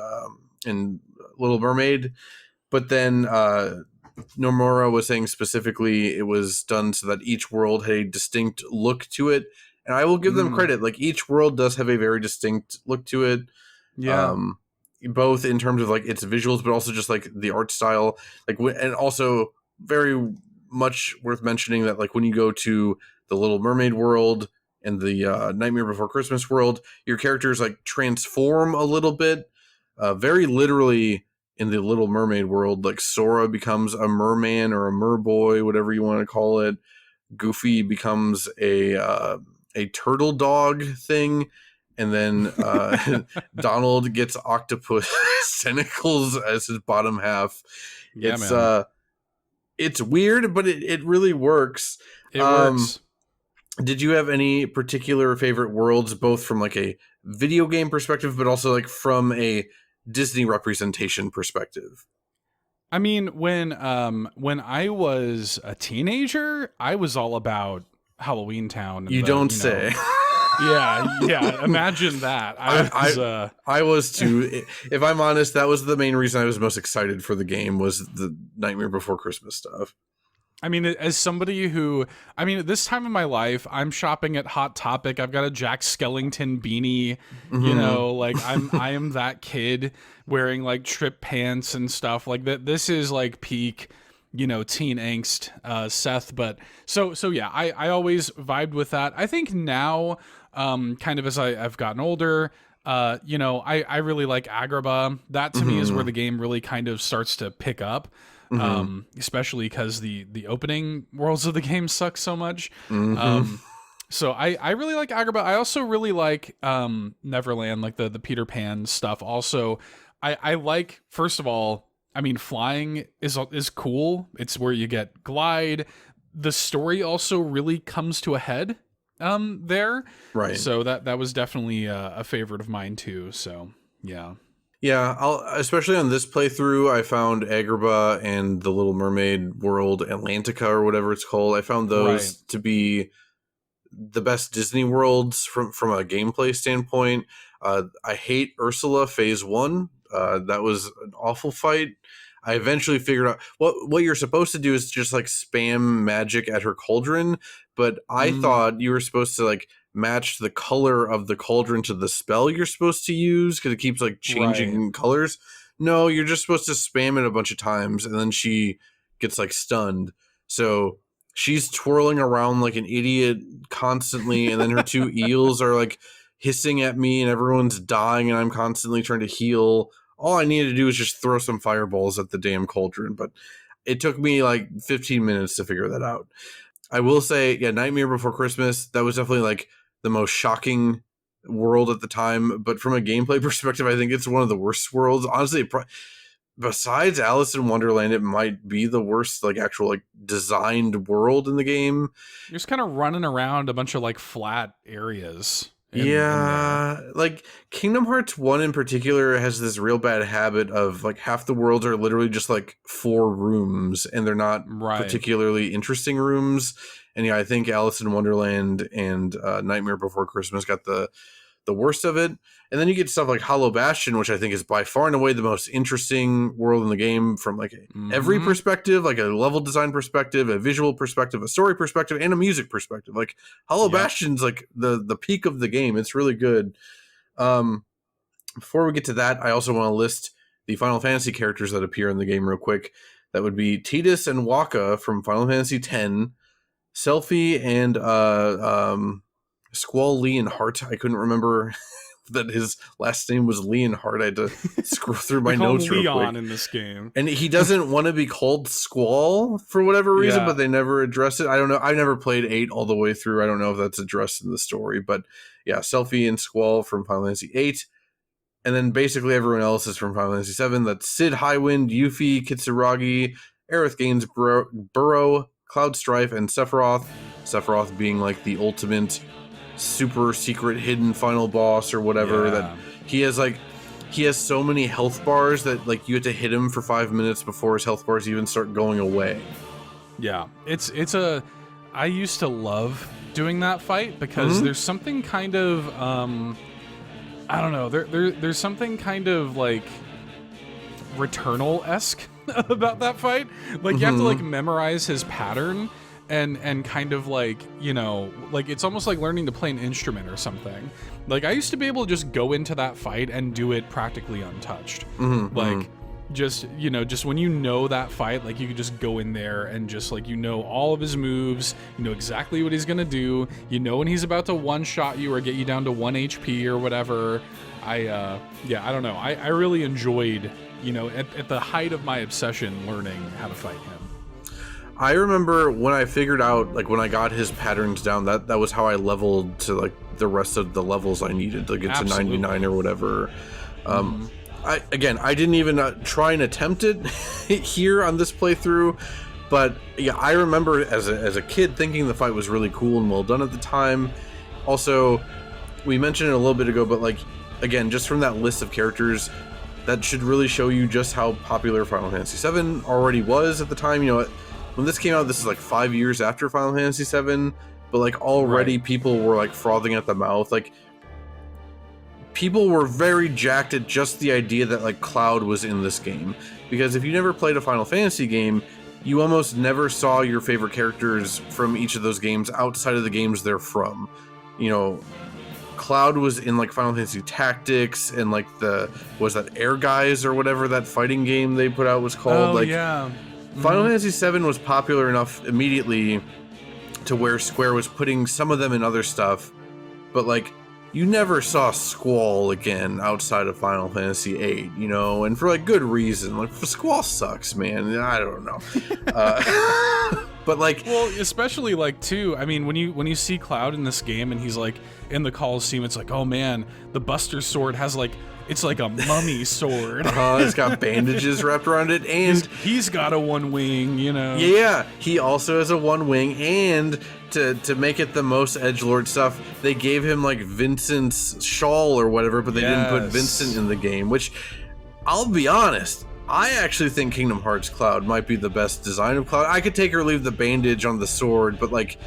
Little Mermaid. But then Nomura was saying specifically it was done so that each world had a distinct look to it. And I will give them credit. Like, each world does have a very distinct look to it. Yeah. Both in terms of like its visuals, but also just like the art style, like, and also very much worth mentioning that like when you go to the Little Mermaid world and the Nightmare Before Christmas world, your characters like transform a little bit, very literally. In the Little Mermaid world, like Sora becomes a merman or a merboy, whatever you want to call it. Goofy becomes a turtle dog thing. And then Donald gets octopus tentacles as his bottom half. It's weird, but it really works. It works. Did you have any particular favorite worlds, both from like a video game perspective, but also like from a Disney representation perspective? I mean, when I was a teenager, I was all about Halloween Town. You don't say. Yeah. Imagine that. I was too. If I'm honest, that was the main reason I was most excited for the game, was the Nightmare Before Christmas stuff. I mean, as somebody who, I mean, at this time of my life, I'm shopping at Hot Topic. I've got a Jack Skellington beanie, you know, like I am that kid wearing like trip pants and stuff like that. This is like peak, you know, teen angst, Seth. But so yeah, I always vibed with that. I think now, kind of as I've gotten older, you know, I really like Agrabah. That to me is where the game really kind of starts to pick up. Especially because the opening worlds of the game suck so much. So I really like Agrabah. I also really like Neverland, like the Peter Pan stuff. Also, I like, first of all, I mean, flying is cool. It's where you get glide. The story also really comes to a head there. Right. So that was definitely a favorite of mine too. So yeah. Yeah, especially on this playthrough, I found Agrabah and the Little Mermaid world, Atlantica or whatever it's called. I found those to be the best Disney worlds from a gameplay standpoint. I hate Ursula Phase 1. That was an awful fight. I eventually figured out what you're supposed to do is just like spam magic at her cauldron, but I thought you were supposed to like match the color of the cauldron to the spell you're supposed to use because it keeps like changing colors. No, you're just supposed to spam it a bunch of times and then she gets like stunned. So she's twirling around like an idiot constantly, and then her two eels are like hissing at me and everyone's dying and I'm constantly trying to heal. All I needed to do was just throw some fireballs at the damn cauldron, but it took me like 15 minutes to figure that out. I will say, yeah, Nightmare Before Christmas, that was definitely like the most shocking world at the time, but from a gameplay perspective, I think it's one of the worst worlds. Honestly, besides Alice in Wonderland, it might be the worst like actual like designed world in the game. You're just kind of running around a bunch of like flat areas. Like Kingdom Hearts 1 in particular has this real bad habit of like half the worlds are literally just like 4 rooms and they're not particularly interesting rooms. And yeah, I think Alice in Wonderland and Nightmare Before Christmas got the worst of it. And then you get stuff like Hollow Bastion, which I think is by far and away the most interesting world in the game from like every perspective, like a level design perspective, a visual perspective, a story perspective, and a music perspective. Like Hollow Bastion's like the peak of the game. It's really good. Before we get to that, I also want to list the Final Fantasy characters that appear in the game real quick. That would be Tidus and Waka from Final Fantasy X, Selphie and Squall Leonhart. I couldn't remember that his last name was Leonhart. I had to scroll through my notes real quick. In this game, and he doesn't want to be called Squall for whatever reason, but they never address it. I don't know. I never played 8 all the way through. I don't know if that's addressed in the story, but yeah, Selphie and Squall from Final Fantasy 8. And then basically everyone else is from Final Fantasy 7. That's Sid Highwind, Yuffie, Kitsuragi, Aerith Gainsborough, Cloud Strife, and Sephiroth. Sephiroth being like the ultimate super secret hidden final boss or whatever. That he has so many health bars that like you have to hit him for 5 minutes before his health bars even start going away. Yeah, I used to love doing that fight because there's something kind of I don't know, there's something kind of like Returnal-esque about that fight. Like you have to like memorize his pattern and kind of like, you know, like it's almost like learning to play an instrument or something. Like I used to be able to just go into that fight and do it practically untouched. Just, you know, just when you know that fight, like you could just go in there and just like, you know, all of his moves, you know exactly what he's gonna do, you know when he's about to one-shot you or get you down to 1 HP or whatever. I don't know. I really enjoyed, you know, at the height of my obsession, learning how to fight him. I remember when I figured out, like when I got his patterns down, that was how I leveled to like the rest of the levels I needed to get to 99 or whatever. I didn't even try and attempt it here on this playthrough, but yeah, I remember as a kid thinking the fight was really cool and well done at the time. Also, we mentioned it a little bit ago, but like, again, just from that list of characters, that should really show you just how popular Final Fantasy VII already was at the time. You know, when this came out, this is like 5 years after Final Fantasy VII, but like already people were like frothing at the mouth. Like people were very jacked at just the idea that like Cloud was in this game, because if you never played a Final Fantasy game, you almost never saw your favorite characters from each of those games outside of the games they're from. You know, Cloud was in like Final Fantasy Tactics and like was that Air Guys or whatever that fighting game they put out was called. Final Fantasy VII was popular enough immediately to where Square was putting some of them in other stuff, but like you never saw Squall again outside of Final Fantasy VIII, you know, and for like good reason. Like Squall sucks, man. I don't know. But like, well, especially like too, I mean, when you see Cloud in this game and he's like in the Coliseum, it's like, oh man, the Buster Sword has like, it's like a mummy sword. It's got bandages wrapped around it, and he's got a one wing, you know. Yeah, he also has a one wing, and to make it the most edgelord stuff, they gave him like Vincent's shawl or whatever, but they didn't put Vincent in the game, which I'll be honest, I actually think Kingdom Hearts Cloud might be the best design of Cloud. I could take or leave the bandage on the sword, but like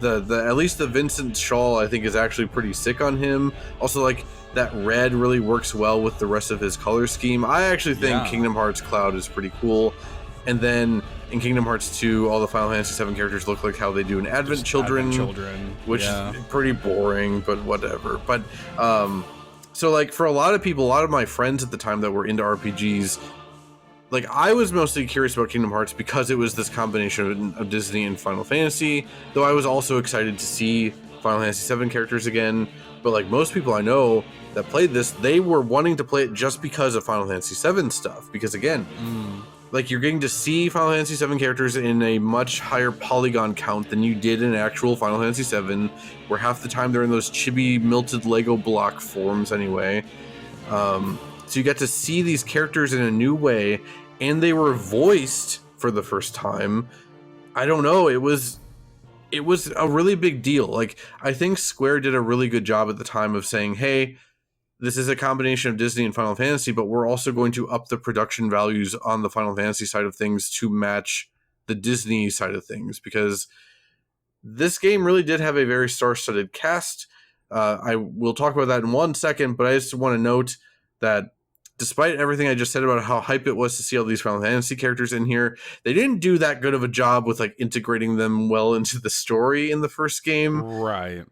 the at least the Vincent shawl I think is actually pretty sick on him. Also, like that red really works well with the rest of his color scheme. I actually think Kingdom Hearts Cloud is pretty cool. And then in Kingdom Hearts 2, all the Final Fantasy 7 characters look like how they do in Advent Children, which is pretty boring, but whatever. But so like for a lot of people, a lot of my friends at the time that were into RPGs, like I was mostly curious about Kingdom Hearts because it was this combination of Disney and Final Fantasy, though I was also excited to see Final Fantasy 7 characters again. But like most people I know that played this, they were wanting to play it just because of Final Fantasy 7 stuff, because again, like you're getting to see Final Fantasy 7 characters in a much higher polygon count than you did in actual Final Fantasy 7, where half the time they're in those chibi melted Lego block forms anyway. So you get to see these characters in a new way, and they were voiced for the first time. I don't know, it was a really big deal. Like, I think Square did a really good job at the time of saying, hey, this is a combination of Disney and Final Fantasy, but we're also going to up the production values on the Final Fantasy side of things to match the Disney side of things, because this game really did have a very star-studded cast. I will talk about that in 1 second, but I just want to note that despite everything I just said about how hype it was to see all these Final Fantasy characters in here, they didn't do that good of a job with like integrating them well into the story in the first game. Right.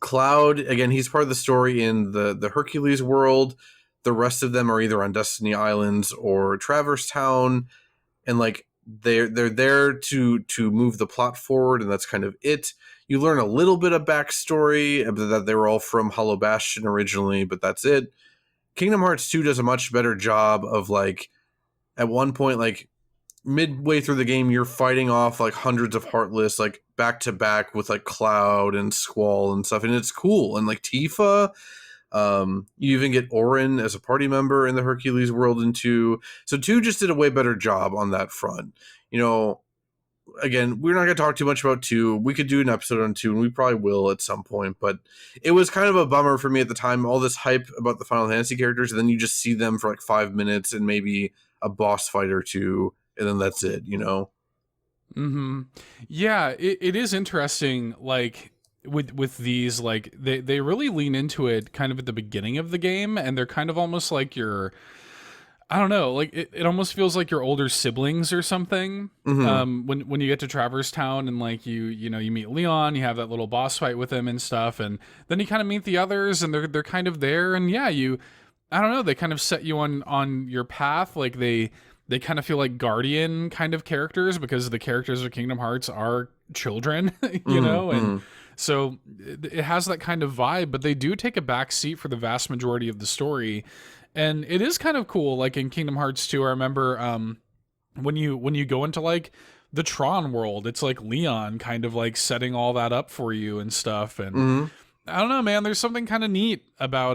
Cloud, again, he's part of the story in the Hercules world. The rest of them are either on Destiny Islands or Traverse Town, and like they're there to move the plot forward, and that's kind of it. You learn a little bit of backstory that they were all from Hollow Bastion originally, but that's it. Kingdom Hearts 2 does a much better job of like, at one point, like midway through the game, you're fighting off like hundreds of Heartless, like back to back with like Cloud and Squall and stuff. And it's cool. And like Tifa, you even get Auron as a party member in the Hercules world in 2. So 2 just did a way better job on that front. You know, again, we're not going to talk too much about 2. We could do an episode on 2, and we probably will at some point, but it was kind of a bummer for me at the time, all this hype about the Final Fantasy characters, and then you just see them for like 5 minutes and maybe a boss fight or 2, and then that's it, you know? Yeah, it is interesting, like, with these, like, they really lean into it kind of at the beginning of the game, and they're kind of almost like your... I don't know, like it almost feels like your older siblings or something. When you get to Traverse Town and like you meet Leon, you have that little boss fight with him and stuff, and then you kind of meet the others, and they're kind of there, and yeah, I don't know, they kind of set you on your path. Like they kind of feel like guardian kind of characters, because the characters of Kingdom Hearts are children, you know, and so it has that kind of vibe, but they do take a back seat for the vast majority of the story. And it is kind of cool, like in Kingdom Hearts 2, I remember when you go into like the Tron world, it's like Leon kind of like setting all that up for you and stuff. And I don't know, man, there's something kind of neat about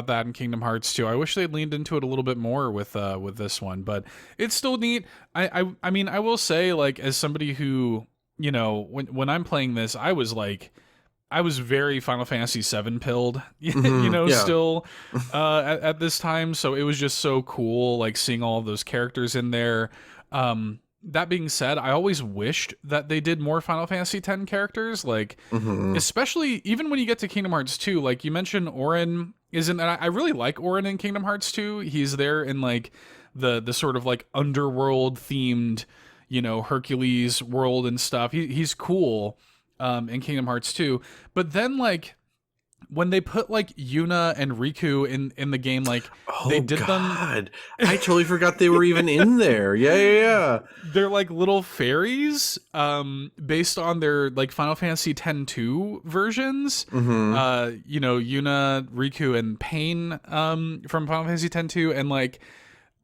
that in Kingdom Hearts 2. I wish they'd leaned into it a little bit more with this one, but it's still neat. I mean, I will say, like, as somebody who, you know, when I'm playing this, I was very Final Fantasy 7 pilled, you know, still at this time. So it was just so cool, like seeing all of those characters in there. That being said, I always wished that they did more Final Fantasy X characters, like especially even when you get to Kingdom Hearts 2. Like you mentioned, Auron isn't. I really like Auron in Kingdom Hearts 2. He's there in like the sort of like underworld themed, you know, Hercules world and stuff. He's cool. In Kingdom Hearts 2, but then like when they put like Yuna and Riku in the game, like they did them. I totally forgot they were even in there. Yeah. They're like little fairies, based on their like Final Fantasy X-2 versions. You know, Yuna, Riku, and Pain from Final Fantasy X-2, and like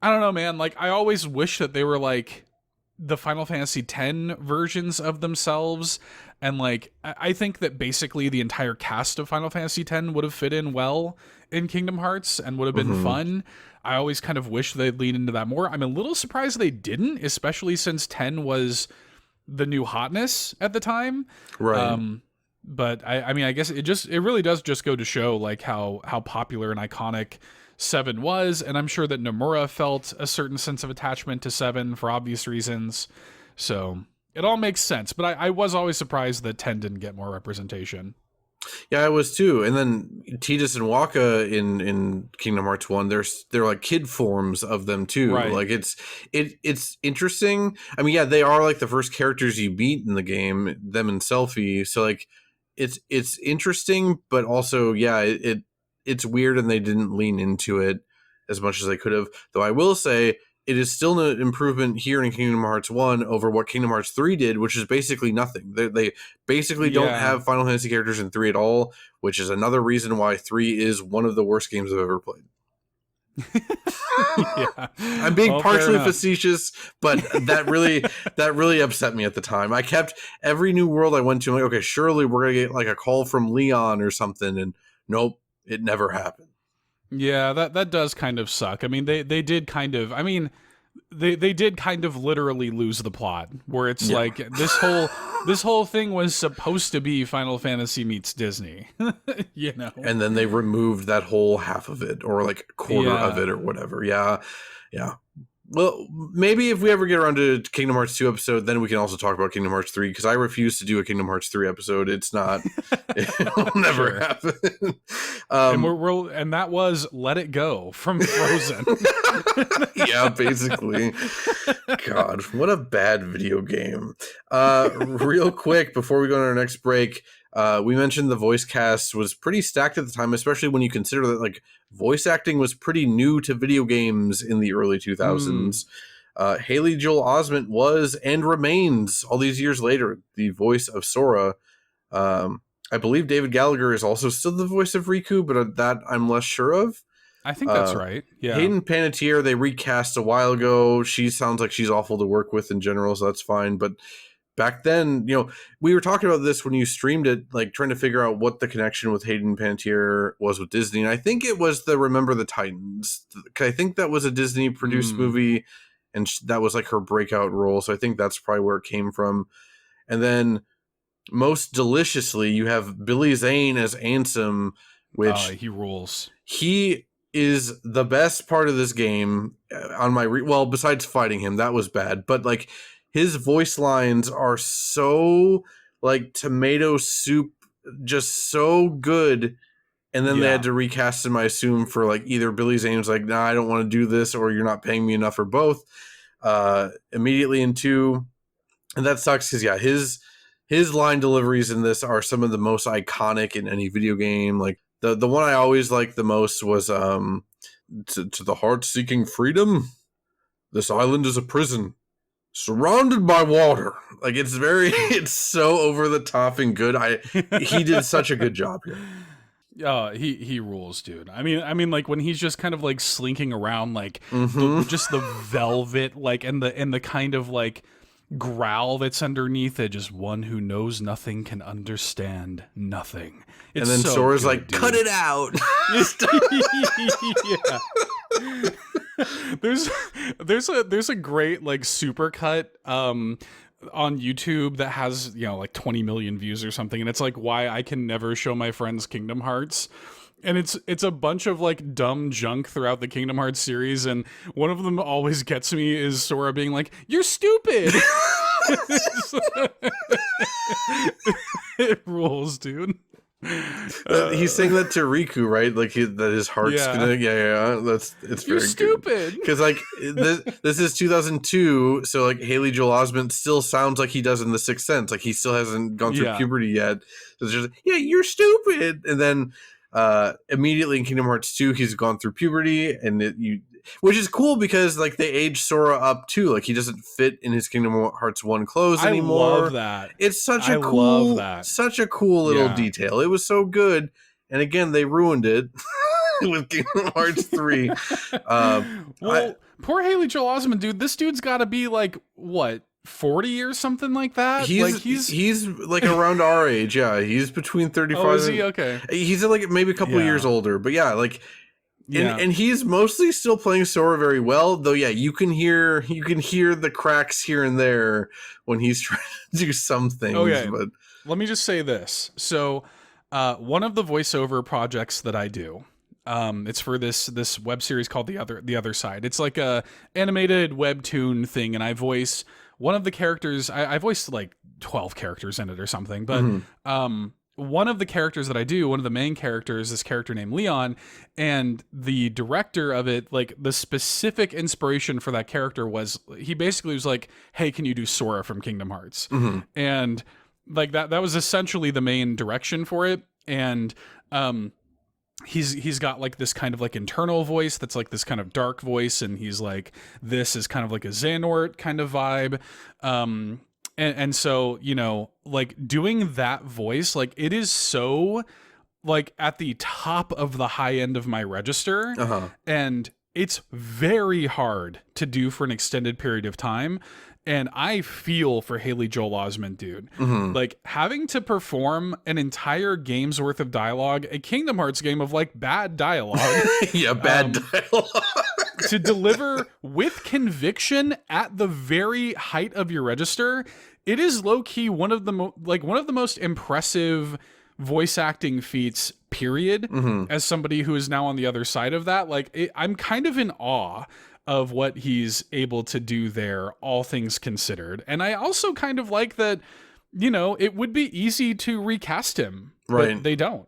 I don't know, man. Like I always wish that they were like the Final Fantasy X versions of themselves. And like, I think that basically the entire cast of Final Fantasy X would have fit in well in Kingdom Hearts and would have been fun. I always kind of wish they'd lean into that more. I'm a little surprised they didn't, especially since 10 was the new hotness at the time. Right. But I mean, I guess it really does just go to show like how popular and iconic 7 was. And I'm sure that Nomura felt a certain sense of attachment to 7 for obvious reasons. So it all makes sense, but I was always surprised that 10 didn't get more representation. Yeah, I was too. And then Tidus and Waka in Kingdom Hearts 1, they're like kid forms of them too. Right. Like it's interesting. I mean, yeah, they are like the first characters you beat in the game, them and Selphie. So like it's interesting, but also yeah, it's weird and they didn't lean into it as much as they could have. Though I will say it is still an improvement here in Kingdom Hearts 1 over what Kingdom Hearts 3 did, which is basically nothing. They basically don't have Final Fantasy characters in 3 at all, which is another reason why 3 is one of the worst games I've ever played. Yeah. I'm being partially facetious, but that really upset me at the time. I kept every new world I went to, I'm like, okay, surely we're gonna get like a call from Leon or something, and nope, it never happened. Yeah, that does kind of suck. I mean, they did kind of. I mean, they did kind of literally lose the plot, where it's like this whole thing was supposed to be Final Fantasy meets Disney, you know. And then they removed that whole half of it, or like a quarter of it, or whatever. Yeah. Well, maybe if we ever get around to Kingdom Hearts 2 episode, then we can also talk about Kingdom Hearts 3, because I refuse to do a Kingdom Hearts 3 episode. It's not, it'll never happen. And that was Let It Go from Frozen. Yeah, basically. God, what a bad video game. Real quick, before we go to our next break, we mentioned the voice cast was pretty stacked at the time, especially when you consider that like voice acting was pretty new to video games in the early 2000s. Haley Joel Osment was and remains all these years later the voice of Sora. I believe David Gallagher is also still the voice of Riku, but that I'm less sure of. I think that's right. Yeah. Hayden Panettiere, they recast a while ago. She sounds like she's awful to work with in general, so that's fine. But back then, you know, we were talking about this when you streamed it, like trying to figure out what the connection with Hayden Panettiere was with Disney. And I think it was the Remember the Titans. I think that was a Disney produced movie, and that was like her breakout role. So I think that's probably where it came from. And then most deliciously, you have Billy Zane as Ansem, which he rules. He is the best part of this game on my well, besides fighting him, that was bad, but like his voice lines are so like tomato soup, just so good. And then they had to recast him, I assume, for like either Billy Zane's like, nah, I don't want to do this, or you're not paying me enough, or both. Immediately in 2, and that sucks because yeah, his line deliveries in this are some of the most iconic in any video game. Like the one I always liked the most was to the heart seeking freedom, this island is a prison surrounded by water. Like it's so over the top and good. He did such a good job here. He rules, dude. I mean, like when he's just kind of like slinking around, like just the velvet, like and the kind of like growl that's underneath it. Just one who knows nothing can understand nothing. It's and then so Sora's good, like, dude. cut it out. Yeah. There's a great like supercut on YouTube that has, you know, like 20 million views or something, and it's like why I can never show my friends Kingdom Hearts. And it's a bunch of like dumb junk throughout the Kingdom Hearts series, and one of them always gets me is Sora being like, "You're stupid." It rules, dude. He's saying that to Riku, right? Like that his heart's gonna, it's very stupid. Because like this is 2002, so like Haley Joel Osment still sounds like he does in The Sixth Sense. Like he still hasn't gone through puberty yet. So it's just you're stupid, and then immediately in Kingdom Hearts 2, he's gone through puberty, and which is cool because like they age Sora up too. Like he doesn't fit in his Kingdom Hearts 1 clothes anymore. I love that. It's such a cool little detail. It was so good, and again they ruined it with Kingdom Hearts 3. Poor Haley Joel Osment, dude. This dude's got to be like what, 40 or something like that. He's like around our age. Yeah, he's between 35. Oh, is he? Okay. He's like maybe a couple of years older, but yeah, like. And he's mostly still playing Sora very well, though. Yeah, you can hear the cracks here and there when he's trying to do some things. Okay. But let me just say this. So, one of the voiceover projects that I do, it's for this web series called The Other Side. It's like a animated webtoon thing, and I voice one of the characters. I voiced like 12 characters in it or something, but one of the characters that I do, one of the main characters, this character named Leon, and the director of it, like the specific inspiration for that character was, he basically was like, hey, can you do Sora from Kingdom Hearts? And like that was essentially the main direction for it. And he's got like this kind of like internal voice that's like this kind of dark voice, and he's like, this is kind of like a Xehanort kind of vibe. And so, you know, like doing that voice, like it is so like at the top of the high end of my register. And it's very hard to do for an extended period of time. And I feel for Haley Joel Osment, dude. Like having to perform an entire game's worth of dialogue, a Kingdom Hearts game of like bad dialogue. Bad dialogue. To deliver with conviction at the very height of your register, it is low key one of the most impressive voice acting feats. Period. As somebody who is now on the other side of that, like I'm kind of in awe of what he's able to do there, all things considered. And I also kind of like that, you know, it would be easy to recast him, right? But they don't,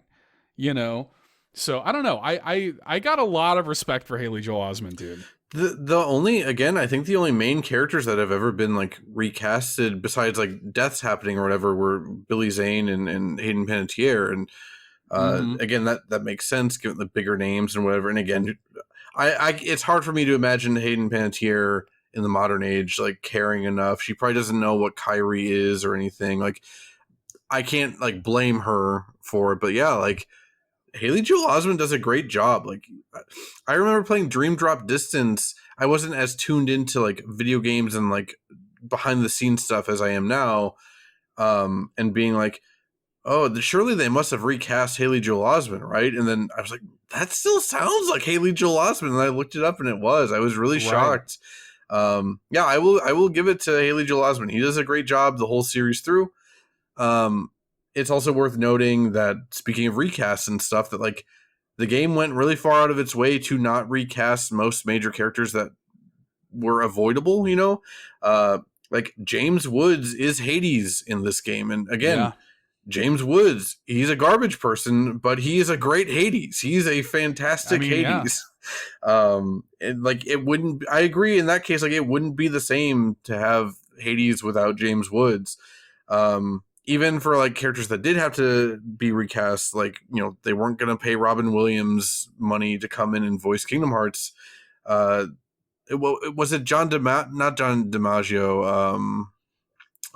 you know. So I don't know. I got a lot of respect for Haley Joel Osment, dude. The only, again, I think the only main characters that have ever been like recasted besides like deaths happening or whatever were Billy Zane and Hayden Panettiere. And again, that makes sense given the bigger names and whatever. And again, I it's hard for me to imagine Hayden Panettiere in the modern age like caring enough. She probably doesn't know what Kyrie is or anything. Like I can't like blame her for it, but yeah, like Haley Joel Osment does a great job. Like I remember playing Dream Drop Distance. I wasn't as tuned into like video games and like behind the scenes stuff as I am now. And being like, oh, surely they must have recast Haley Joel Osment, right? And then I was like, that still sounds like Haley Joel Osment. And I looked it up and it was. I was really shocked. Yeah, I will give it to Haley Joel Osment. He does a great job the whole series through. It's also worth noting that speaking of recasts and stuff, that like the game went really far out of its way to not recast most major characters that were avoidable, you know? Like James Woods is Hades in this game. And again, James Woods, he's a garbage person, but he is a great Hades. He's a fantastic Hades. And like it wouldn't, I agree in that case, like it wouldn't be the same to have Hades without James Woods. Even for like characters that did have to be recast, like, you know, they weren't going to pay Robin Williams money to come in and voice Kingdom Hearts. Was it not John DiMaggio?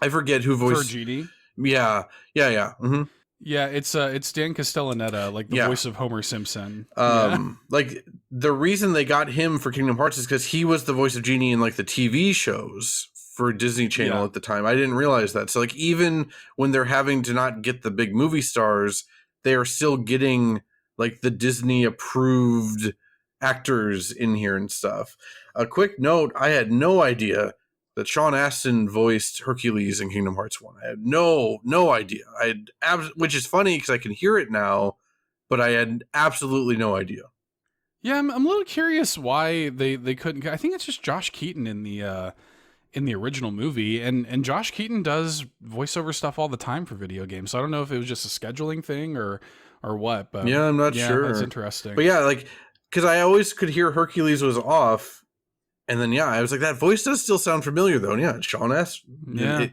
I forget who voiced Fujii. Yeah. Mm-hmm. Yeah, it's Dan Castellaneta, like the voice of Homer Simpson. Like the reason they got him for Kingdom Hearts is because he was the voice of Genie in like the TV shows for Disney Channel at the time. I didn't realize that. So like even when they're having to not get the big movie stars, they are still getting like the Disney approved actors in here and stuff. A quick note, I had no idea that Sean Astin voiced Hercules in Kingdom Hearts 1. I had no idea. Which is funny because I can hear it now, but I had absolutely no idea. Yeah, I'm a little curious why they couldn't. I think it's just Josh Keaton in the original movie, and Josh Keaton does voiceover stuff all the time for video games. So I don't know if it was just a scheduling thing or what. But yeah, I'm not sure. That's interesting. But yeah, like because I always could hear Hercules was off. And then, I was like, that voice does still sound familiar, though. And yeah, Sean Astin. Yeah.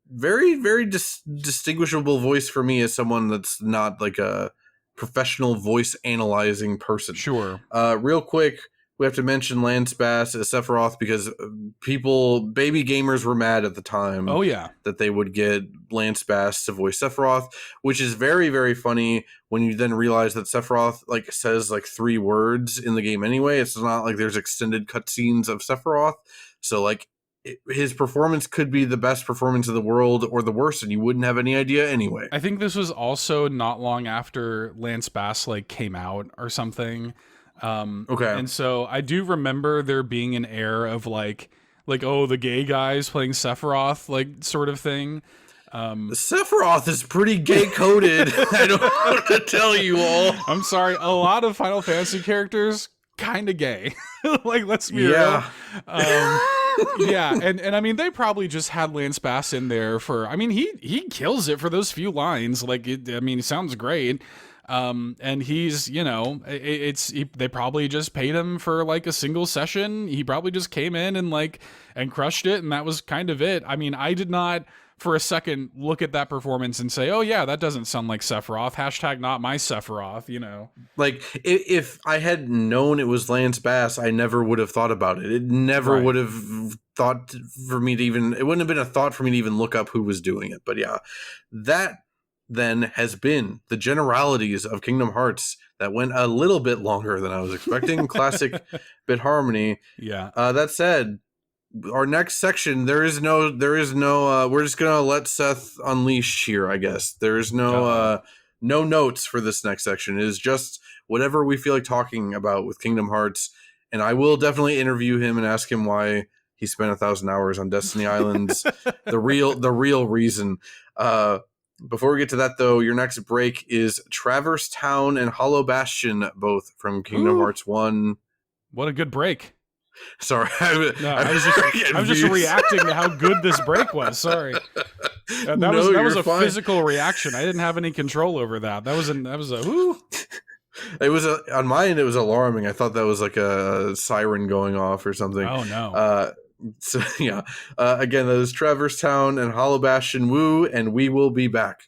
Very, very distinguishable voice for me as someone that's not like a professional voice analyzing person. Sure. Real quick, we have to mention Lance Bass as Sephiroth because baby gamers were mad at the time. Oh, yeah. That they would get Lance Bass to voice Sephiroth, which is very, very funny when you then realize that Sephiroth like says like 3 words in the game anyway. It's not like there's extended cutscenes of Sephiroth. So like his performance could be the best performance in the world or the worst, and you wouldn't have any idea anyway. I think this was also not long after Lance Bass like came out or something. Okay. And so I do remember there being an air of like, oh, the gay guys playing Sephiroth, like sort of thing. Sephiroth is pretty gay coded. I don't know what to tell you all. I'm sorry. A lot of Final Fantasy characters kind of gay. Like, let's be real. Yeah, and I mean they probably just had Lance Bass in there for. I mean he kills it for those few lines. Like I mean it sounds great. And he's they probably just paid him for like a single session. He probably just came in and crushed it, and that was kind of it. I mean I did not for a second look at that performance and say, oh yeah, that doesn't sound like Sephiroth. # not my Sephiroth, Like if I had known it was Lance Bass, I never would have thought about it. It never would have thought for me to even, it wouldn't have been a thought for me to even look up who was doing it. But yeah, that then has been the generalities of Kingdom Hearts that went a little bit longer than I was expecting. Classic Bit Harmony. Yeah. That said, our next section, there is no we're just gonna let Seth unleash here, I guess. There is no notes for this next section. It is just whatever we feel like talking about with Kingdom Hearts, and I will definitely interview him and ask him why he spent 1,000 hours on Destiny Islands. the real reason. Before we get to that, though, your next break is Traverse Town and Hollow Bastion, both from Kingdom Hearts 1. What a good break. Sorry. I was just reacting to how good this break was. Sorry. That was a fine. Physical reaction. I didn't have any control over that. That was a whoo. It was on my end, it was alarming. I thought that was like a siren going off or something. Oh no. So yeah. Again, that is Traverse Town and Hollow Bastion Woo, and we will be back.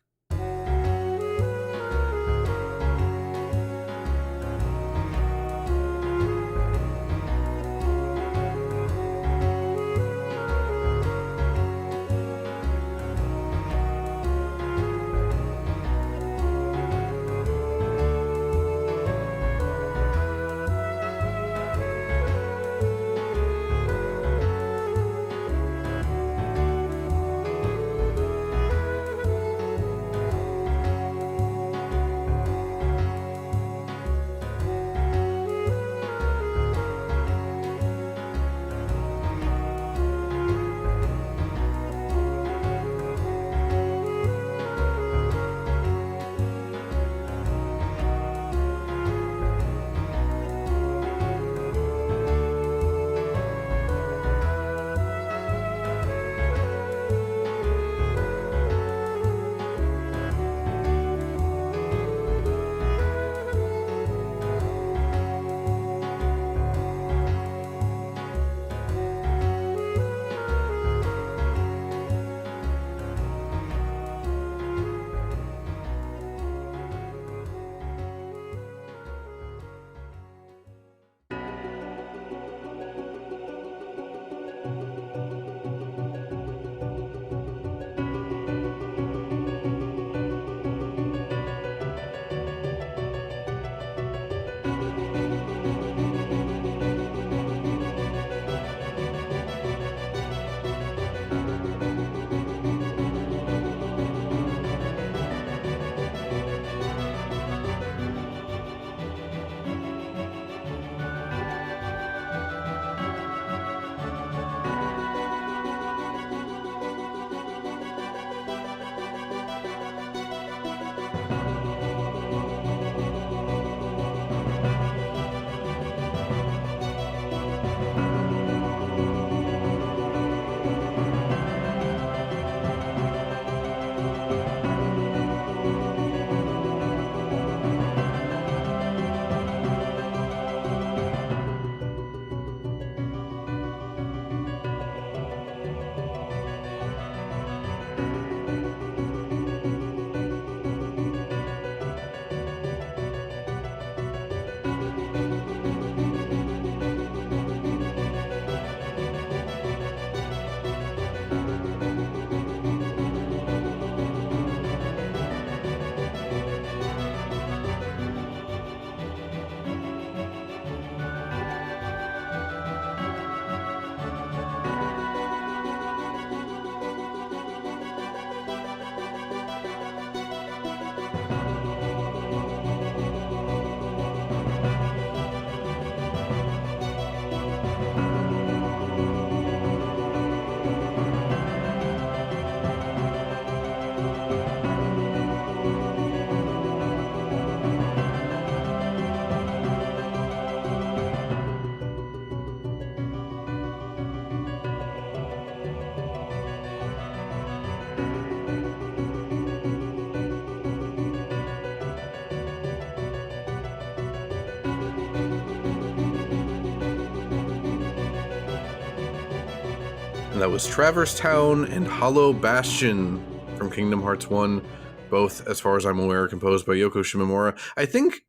And that was Traverse Town and Hollow Bastion from Kingdom Hearts 1, both, as far as I'm aware, composed by Yoko Shimomura. I think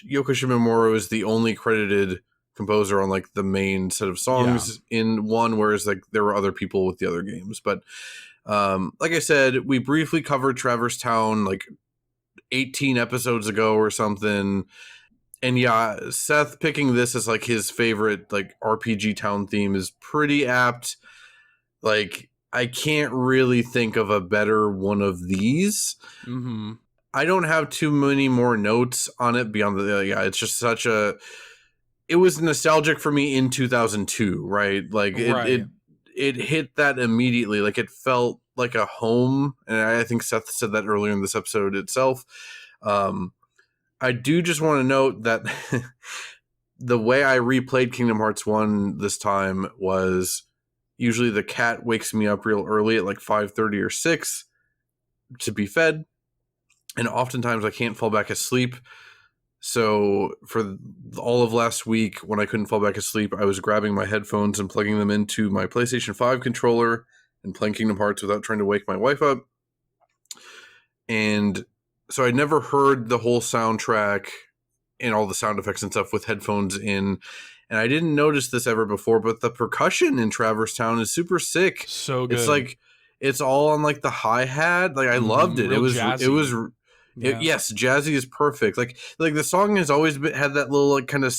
Yoko Shimomura is the only credited composer on like the main set of songs in 1, whereas like there were other people with the other games. But like I said, we briefly covered Traverse Town like 18 episodes ago or something. And yeah, Seth picking this as like his favorite like RPG town theme is pretty apt. Like, I can't really think of a better one of these. Mm-hmm. I don't have too many more notes on it beyond the it's just such a. It was nostalgic for me in 2002, right? Like it hit that immediately. Like it felt like a home, and I think Seth said that earlier in this episode itself. I do just want to note that the way I replayed Kingdom Hearts 1 this time was usually the cat wakes me up real early at like 5:30 or 6 to be fed. And oftentimes I can't fall back asleep. So for all of last week, when I couldn't fall back asleep, I was grabbing my headphones and plugging them into my PlayStation 5 controller and playing Kingdom Hearts without trying to wake my wife up. And so I never heard the whole soundtrack and all the sound effects and stuff with headphones in. And I didn't notice this ever before, but the percussion in Traverse Town is super sick. So good. It's like, it's all on like the hi-hat. Like I loved it. Yes, jazzy is perfect. Like the song has always had that little like kind of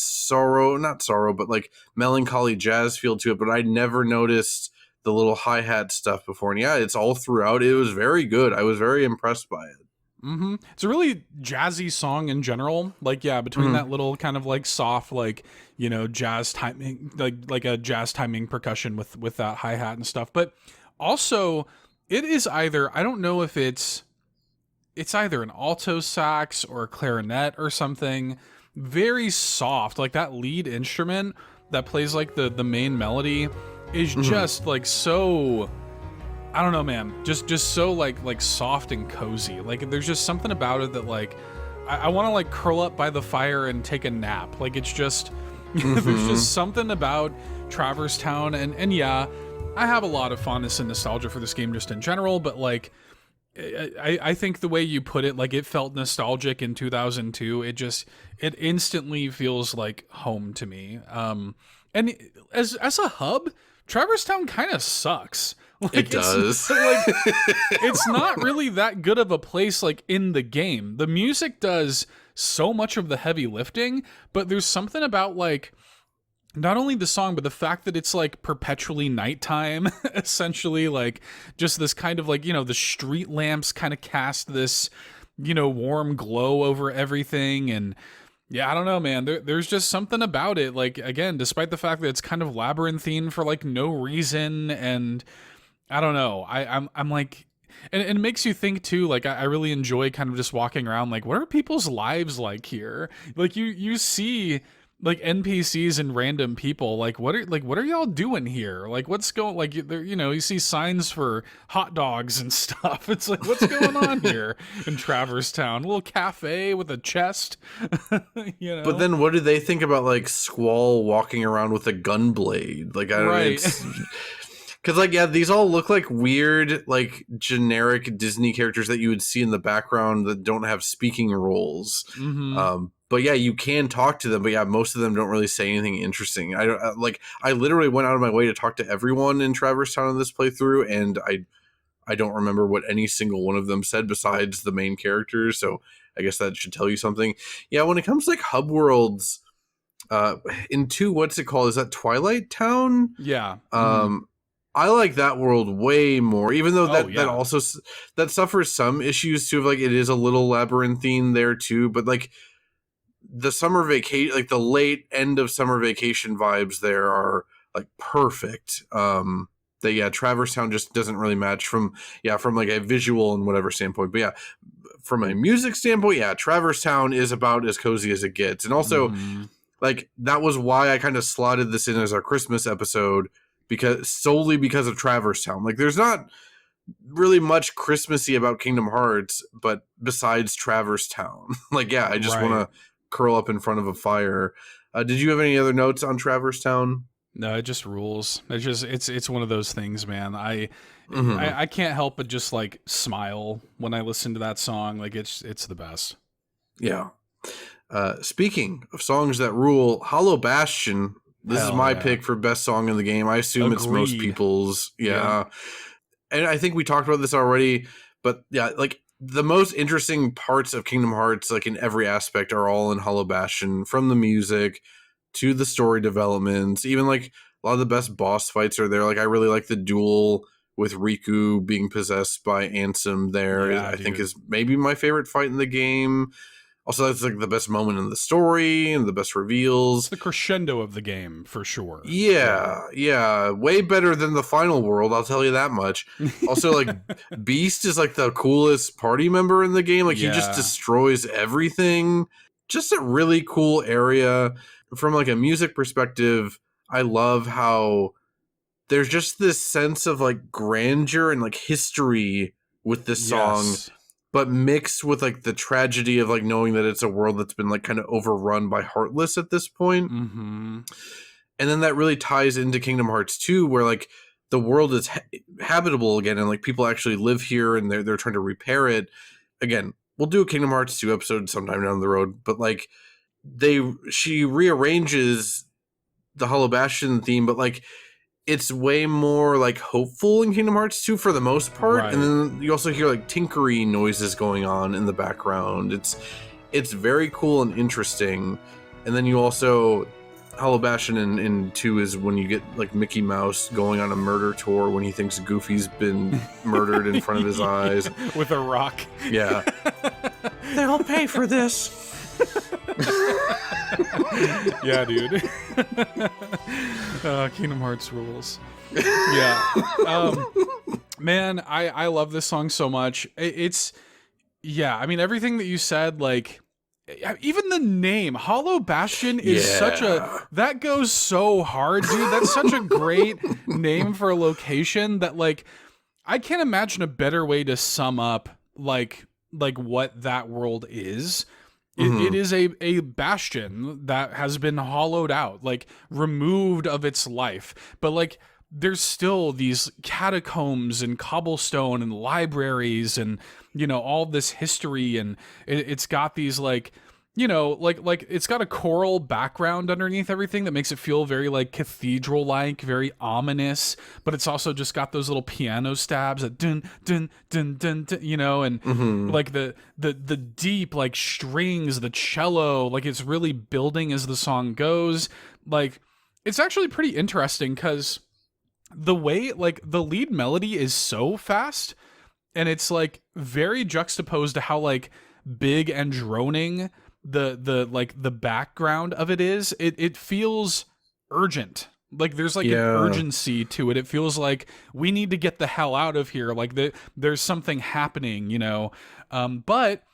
not sorrow, but like melancholy jazz feel to it. But I never noticed the little hi-hat stuff before. And yeah, it's all throughout. It was very good. I was very impressed by it. Mm-hmm. It's a really jazzy song in general. Like, yeah, between that little kind of like soft, like, you know, jazz timing, like a jazz timing percussion with that hi-hat and stuff. But also it is either, I don't know if it's either an alto sax or a clarinet or something, very soft. Like that lead instrument that plays like the main melody is just like so, I don't know, man, just so like soft and cozy. Like there's just something about it that like I want to like curl up by the fire and take a nap. Like it's just there's just something about Traverse Town, and yeah, I have a lot of fondness and nostalgia for this game just in general, but like I think the way you put it, like it felt nostalgic in 2002. It instantly feels like home to me. And as a hub, Traverse Town kind of sucks. Like, it does. It's not really that good of a place like in the game. The music does so much of the heavy lifting, but there's something about like not only the song, but the fact that it's like perpetually nighttime, essentially, like just this kind of like, you know, the street lamps kind of cast this, you know, warm glow over everything. And yeah, I don't know, man, there's just something about it. Like, again, despite the fact that it's kind of labyrinthine for like no reason. And I don't know, I'm like, and it makes you think too, like I really enjoy kind of just walking around, like, what are people's lives like here? Like you see like NPCs and random people, like what are y'all doing here? Like what's going, like there, you know, you see signs for hot dogs and stuff. It's like, what's going on here in Traverse Town? A little cafe with a chest, you know. But then what do they think about like Squall walking around with a gun blade? Like I don't know. Because, like, yeah, these all look like weird, like, generic Disney characters that you would see in the background that don't have speaking roles. But, yeah, you can talk to them. But, yeah, most of them don't really say anything interesting. I literally went out of my way to talk to everyone in Traverse Town in this playthrough, and I don't remember what any single one of them said besides the main characters. So I guess that should tell you something. Yeah, when it comes to, like, hub worlds, in 2, what's it called? Is that Twilight Town? Yeah. I like that world way more, even though that also that suffers some issues too. Of like it is a little labyrinthine there too, but like the summer vacation, like the late end of summer vacation vibes there are like perfect. Traverse Town just doesn't really match from like a visual and whatever standpoint, but yeah, from a music standpoint, yeah, Traverse Town is about as cozy as it gets, and also like that was why I kind of slotted this in as our Christmas episode. Solely because of Traverse Town. Like there's not really much Christmassy about Kingdom Hearts, but besides Traverse Town. Like, yeah, I just want to curl up in front of a fire. Did you have any other notes on Traverse Town? No, it just rules. It's one of those things, man. Mhm. I can't help but just like smile when I listen to that song. Like it's the best. Yeah. Speaking of songs that rule, Hollow Bastion. This is Hell my yeah. pick for best song in the game. I assume it's most Agreed. people's. Yeah. Yeah. And I think we talked about this already, but yeah, like the most interesting parts of Kingdom Hearts, like in every aspect, are all in Hollow Bastion, from the music to the story developments. Even like a lot of the best boss fights are there. Like I really like the duel with Riku being possessed by Ansem there. Yeah, I think dude. is maybe my favorite fight in the game. Also, that's like the best moment in the story and the best reveals. It's the crescendo of the game for sure. Yeah. Way better than the final world, I'll tell you that much. Also, like, Beast is like the coolest party member in the game. Like, he just Yeah. destroys everything. Just a really cool area. From like a music perspective, I love how there's just this sense of like grandeur and like history with this song, Yes. but mixed with like the tragedy of like knowing that it's a world that's been like kind of overrun by Heartless at this point. Mm-hmm. And then that really ties into Kingdom Hearts 2, where like the world is habitable again and like people actually live here and they're trying to repair it. Again, we'll do a Kingdom Hearts 2 episode sometime down the road, but like she rearranges the Hollow Bastion theme, but like it's way more like hopeful in Kingdom Hearts 2 for the most part. Right. And then you also hear like tinkering noises going on in the background. It's very cool and interesting. And then you also, Hollow Bastion in 2 is when you get like Mickey Mouse going on a murder tour when he thinks Goofy's been murdered in front of his eyes. With a rock. Yeah. They'll pay for this. Yeah, dude. Kingdom Hearts rules. Yeah. Man, I love this song so much. It's yeah, I mean everything that you said, like even the name Hollow Bastion is such a that goes so hard, dude. That's such a great name for a location that like I can't imagine a better way to sum up like what that world is. It is a bastion that has been hollowed out, like removed of its life. But like there's still these catacombs and cobblestone and libraries and, you know, all this history. And it's got these like, you know, like it's got a choral background underneath everything that makes it feel very like cathedral-like, very ominous, but it's also just got those little piano stabs that dun dun dun dun, dun you know, and like the deep like strings, the cello, like it's really building as the song goes. Like it's actually pretty interesting because the way like the lead melody is so fast and it's like very juxtaposed to how like big and droning the like the background of it is. It feels urgent. Like there's like an urgency to it. It feels like we need to get the hell out of here. Like there's something happening, you know. But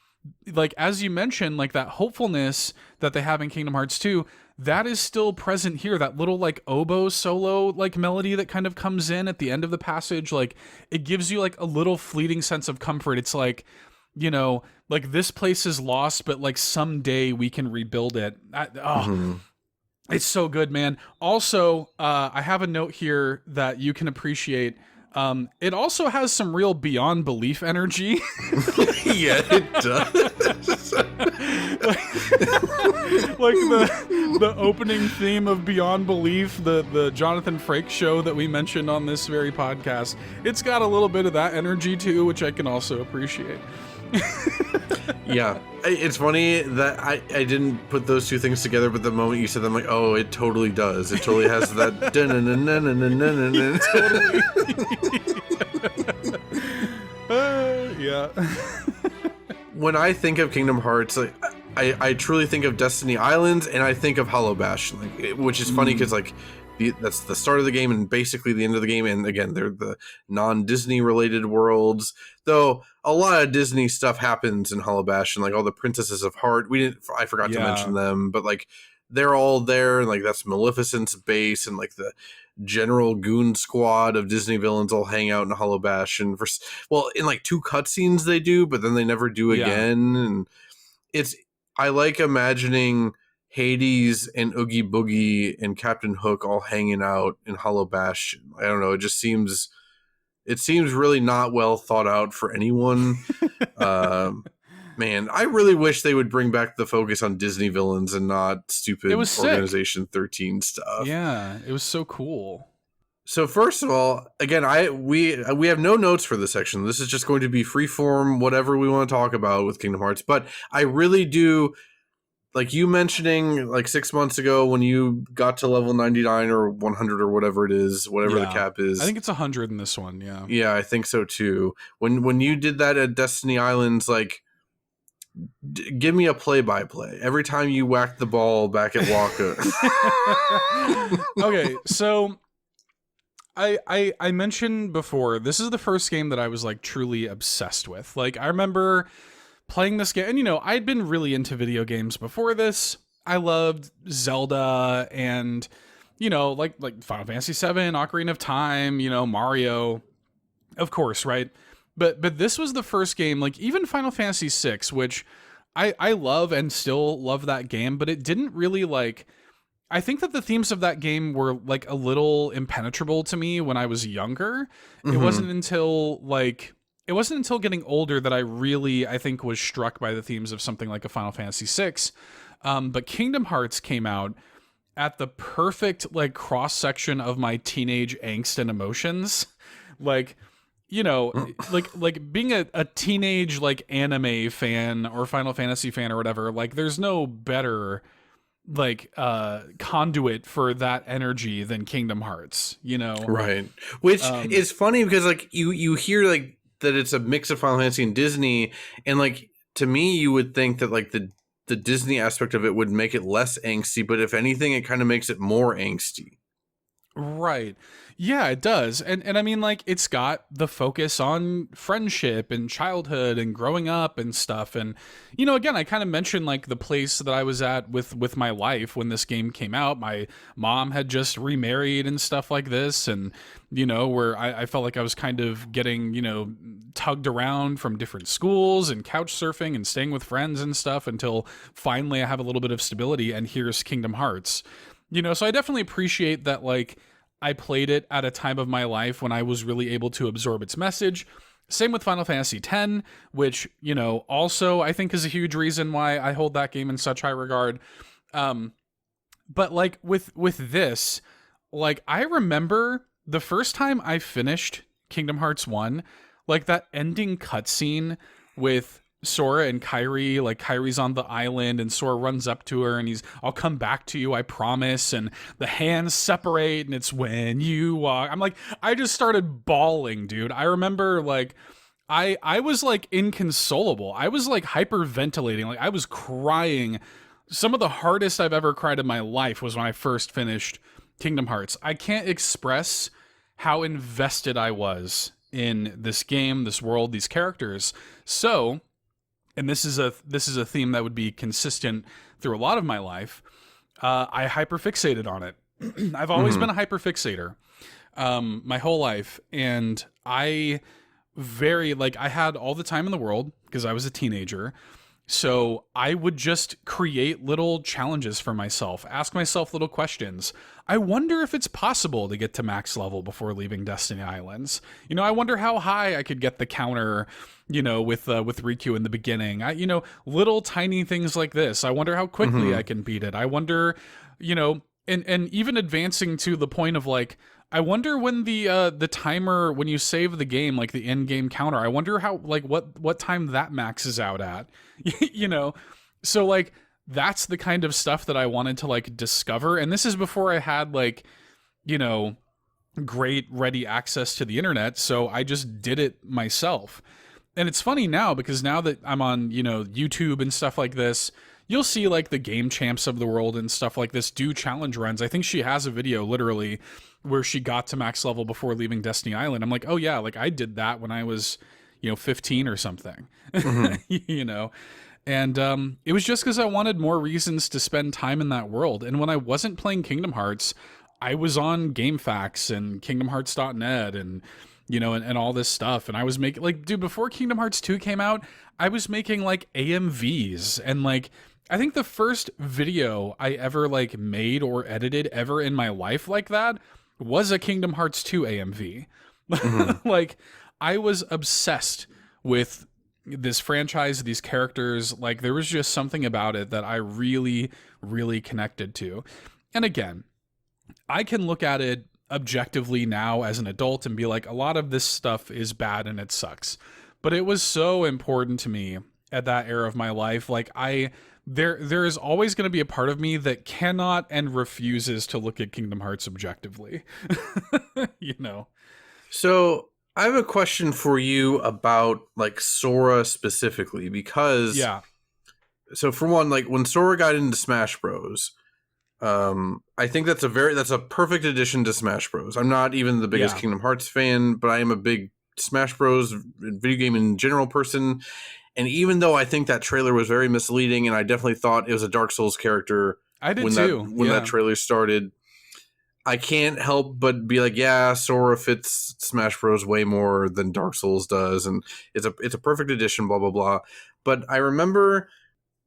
like as you mentioned, like that hopefulness that they have in Kingdom Hearts 2, that is still present here. That little like oboe solo like melody that kind of comes in at the end of the passage, like it gives you like a little fleeting sense of comfort. It's like, you know, like this place is lost, but like someday we can rebuild it. It's so good, man. Also, I have a note here that you can appreciate. It also has some real beyond belief energy. Yeah, it does. like the opening theme of Beyond Belief, the Jonathan Frakes show that we mentioned on this very podcast. It's got a little bit of that energy too, which I can also appreciate. Yeah, it's funny that I didn't put those two things together, but the moment you said them, I'm like, oh, it totally does. It totally has that. Yeah. When I think of Kingdom Hearts, like, I truly think of Destiny Islands, and I think of Hollow Bastion, like, which is funny because like that's the start of the game and basically the end of the game, and again they're the non-Disney related worlds. Though a lot of Disney stuff happens in Hollow Bastion, like all the Princesses of Heart. I forgot to mention them, but like they're all there, and like that's Maleficent's base, and like the general goon squad of Disney villains all hang out in Hollow Bastion. In like 2 cutscenes they do, but then they never do again. And I like imagining Hades and Oogie Boogie and Captain Hook all hanging out in Hollow Bastion. I don't know. It seems really not well thought out for anyone. Man, I really wish they would bring back the focus on Disney villains and not stupid It was sick. Organization 13 stuff. Yeah, it was so cool. So first of all, again, we have no notes for this section. This is just going to be freeform, whatever we want to talk about with Kingdom Hearts. But I really do, like you mentioning like 6 months ago when you got to level 99 or 100 or whatever it is, whatever the cap is. I think it's 100 in this one. Yeah. Yeah, I think so too. When you did that at Destiny Islands, like, give me a play-by-play every time you whacked the ball back at Waka. Okay, so I mentioned before, this is the first game that I was like truly obsessed with. Like, I remember playing this game, and you know, I'd been really into video games before this. I loved Zelda and, you know, like Final Fantasy VII, Ocarina of Time, you know, Mario, of course, right? But this was the first game, like even Final Fantasy VI, which I love and still love that game, but it didn't really like, I think that the themes of that game were like a little impenetrable to me when I was younger. Mm-hmm. It wasn't until getting older that I really, I think, was struck by the themes of something like a Final Fantasy VI. But Kingdom Hearts came out at the perfect like cross section of my teenage angst and emotions. Like, you know, like being a teenage like anime fan or Final Fantasy fan or whatever, like there's no better like conduit for that energy than Kingdom Hearts, you know? Right. Which is funny because like you hear like that it's a mix of Final Fantasy and Disney, and like to me you would think that like the Disney aspect of it would make it less angsty, but if anything it kind of makes it more angsty. Right. Yeah, it does. And I mean, like, it's got the focus on friendship and childhood and growing up and stuff. And, you know, again, I kind of mentioned like the place that I was at with my life when this game came out. My mom had just remarried and stuff like this. And, you know, where I felt like I was kind of getting, you know, tugged around from different schools and couch surfing and staying with friends and stuff until finally I have a little bit of stability. And here's Kingdom Hearts. You know, so I definitely appreciate that, like, I played it at a time of my life when I was really able to absorb its message. Same with Final Fantasy X, which, you know, also I think is a huge reason why I hold that game in such high regard. But, like, with this, like, I remember the first time I finished Kingdom Hearts 1, like, that ending cutscene with Sora and Kairi, like Kairi's on the island and Sora runs up to her and I'll come back to you, I promise. And the hands separate and it's when you walk. I'm like, I just started bawling, dude. I remember like, I was like inconsolable. I was like hyperventilating. Like I was crying. Some of the hardest I've ever cried in my life was when I first finished Kingdom Hearts. I can't express how invested I was in this game, this world, these characters. So, and this is a theme that would be consistent through a lot of my life, I hyperfixated on it. I've always been a hyperfixator my whole life, and I had all the time in the world because I was a teenager. So I would just create little challenges for myself, ask myself little questions. I wonder if it's possible to get to max level before leaving Destiny Islands. You know, I wonder how high I could get the counter, you know, with Riku in the beginning. You know, little tiny things like this. I wonder how quickly I can beat it. I wonder, you know, and even advancing to the point of like, I wonder when the timer, when you save the game, like the in-game counter, I wonder how, like, what time that maxes out at, you know? So, like, that's the kind of stuff that I wanted to, like, discover. And this is before I had, like, you know, great ready access to the internet. So I just did it myself. And it's funny now because now that I'm on, you know, YouTube and stuff like this, you'll see like the game champs of the world and stuff like this do challenge runs. I think she has a video literally where she got to max level before leaving Destiny Island. I'm like, oh yeah, like I did that when I was, you know, 15 or something, you know? And it was just because I wanted more reasons to spend time in that world. And when I wasn't playing Kingdom Hearts, I was on GameFAQs and KingdomHearts.net and, you know, and all this stuff. And I was making, like, dude, before Kingdom Hearts 2 came out, I was making, like, AMVs. And, like, I think the first video I ever like made or edited ever in my life like that was a Kingdom Hearts 2 AMV. Like, I was obsessed with this franchise, these characters. Like, there was just something about it that I really, really connected to. And again, I can look at it objectively now as an adult and be like, a lot of this stuff is bad and it sucks. But it was so important to me at that era of my life. Like, there is always going to be a part of me that cannot and refuses to look at Kingdom Hearts objectively. You know? So I have a question for you about like Sora specifically, because so for one, like when Sora got into Smash Bros, I think that's a perfect addition to Smash Bros. I'm not even the biggest Kingdom Hearts fan, but I am a big Smash Bros. Video game in general person. And even though I think that trailer was very misleading, and I definitely thought it was a Dark Souls character, I did when too. When that trailer started, I can't help but be like, yeah, Sora fits Smash Bros. Way more than Dark Souls does, and it's a perfect addition, blah blah blah. But I remember,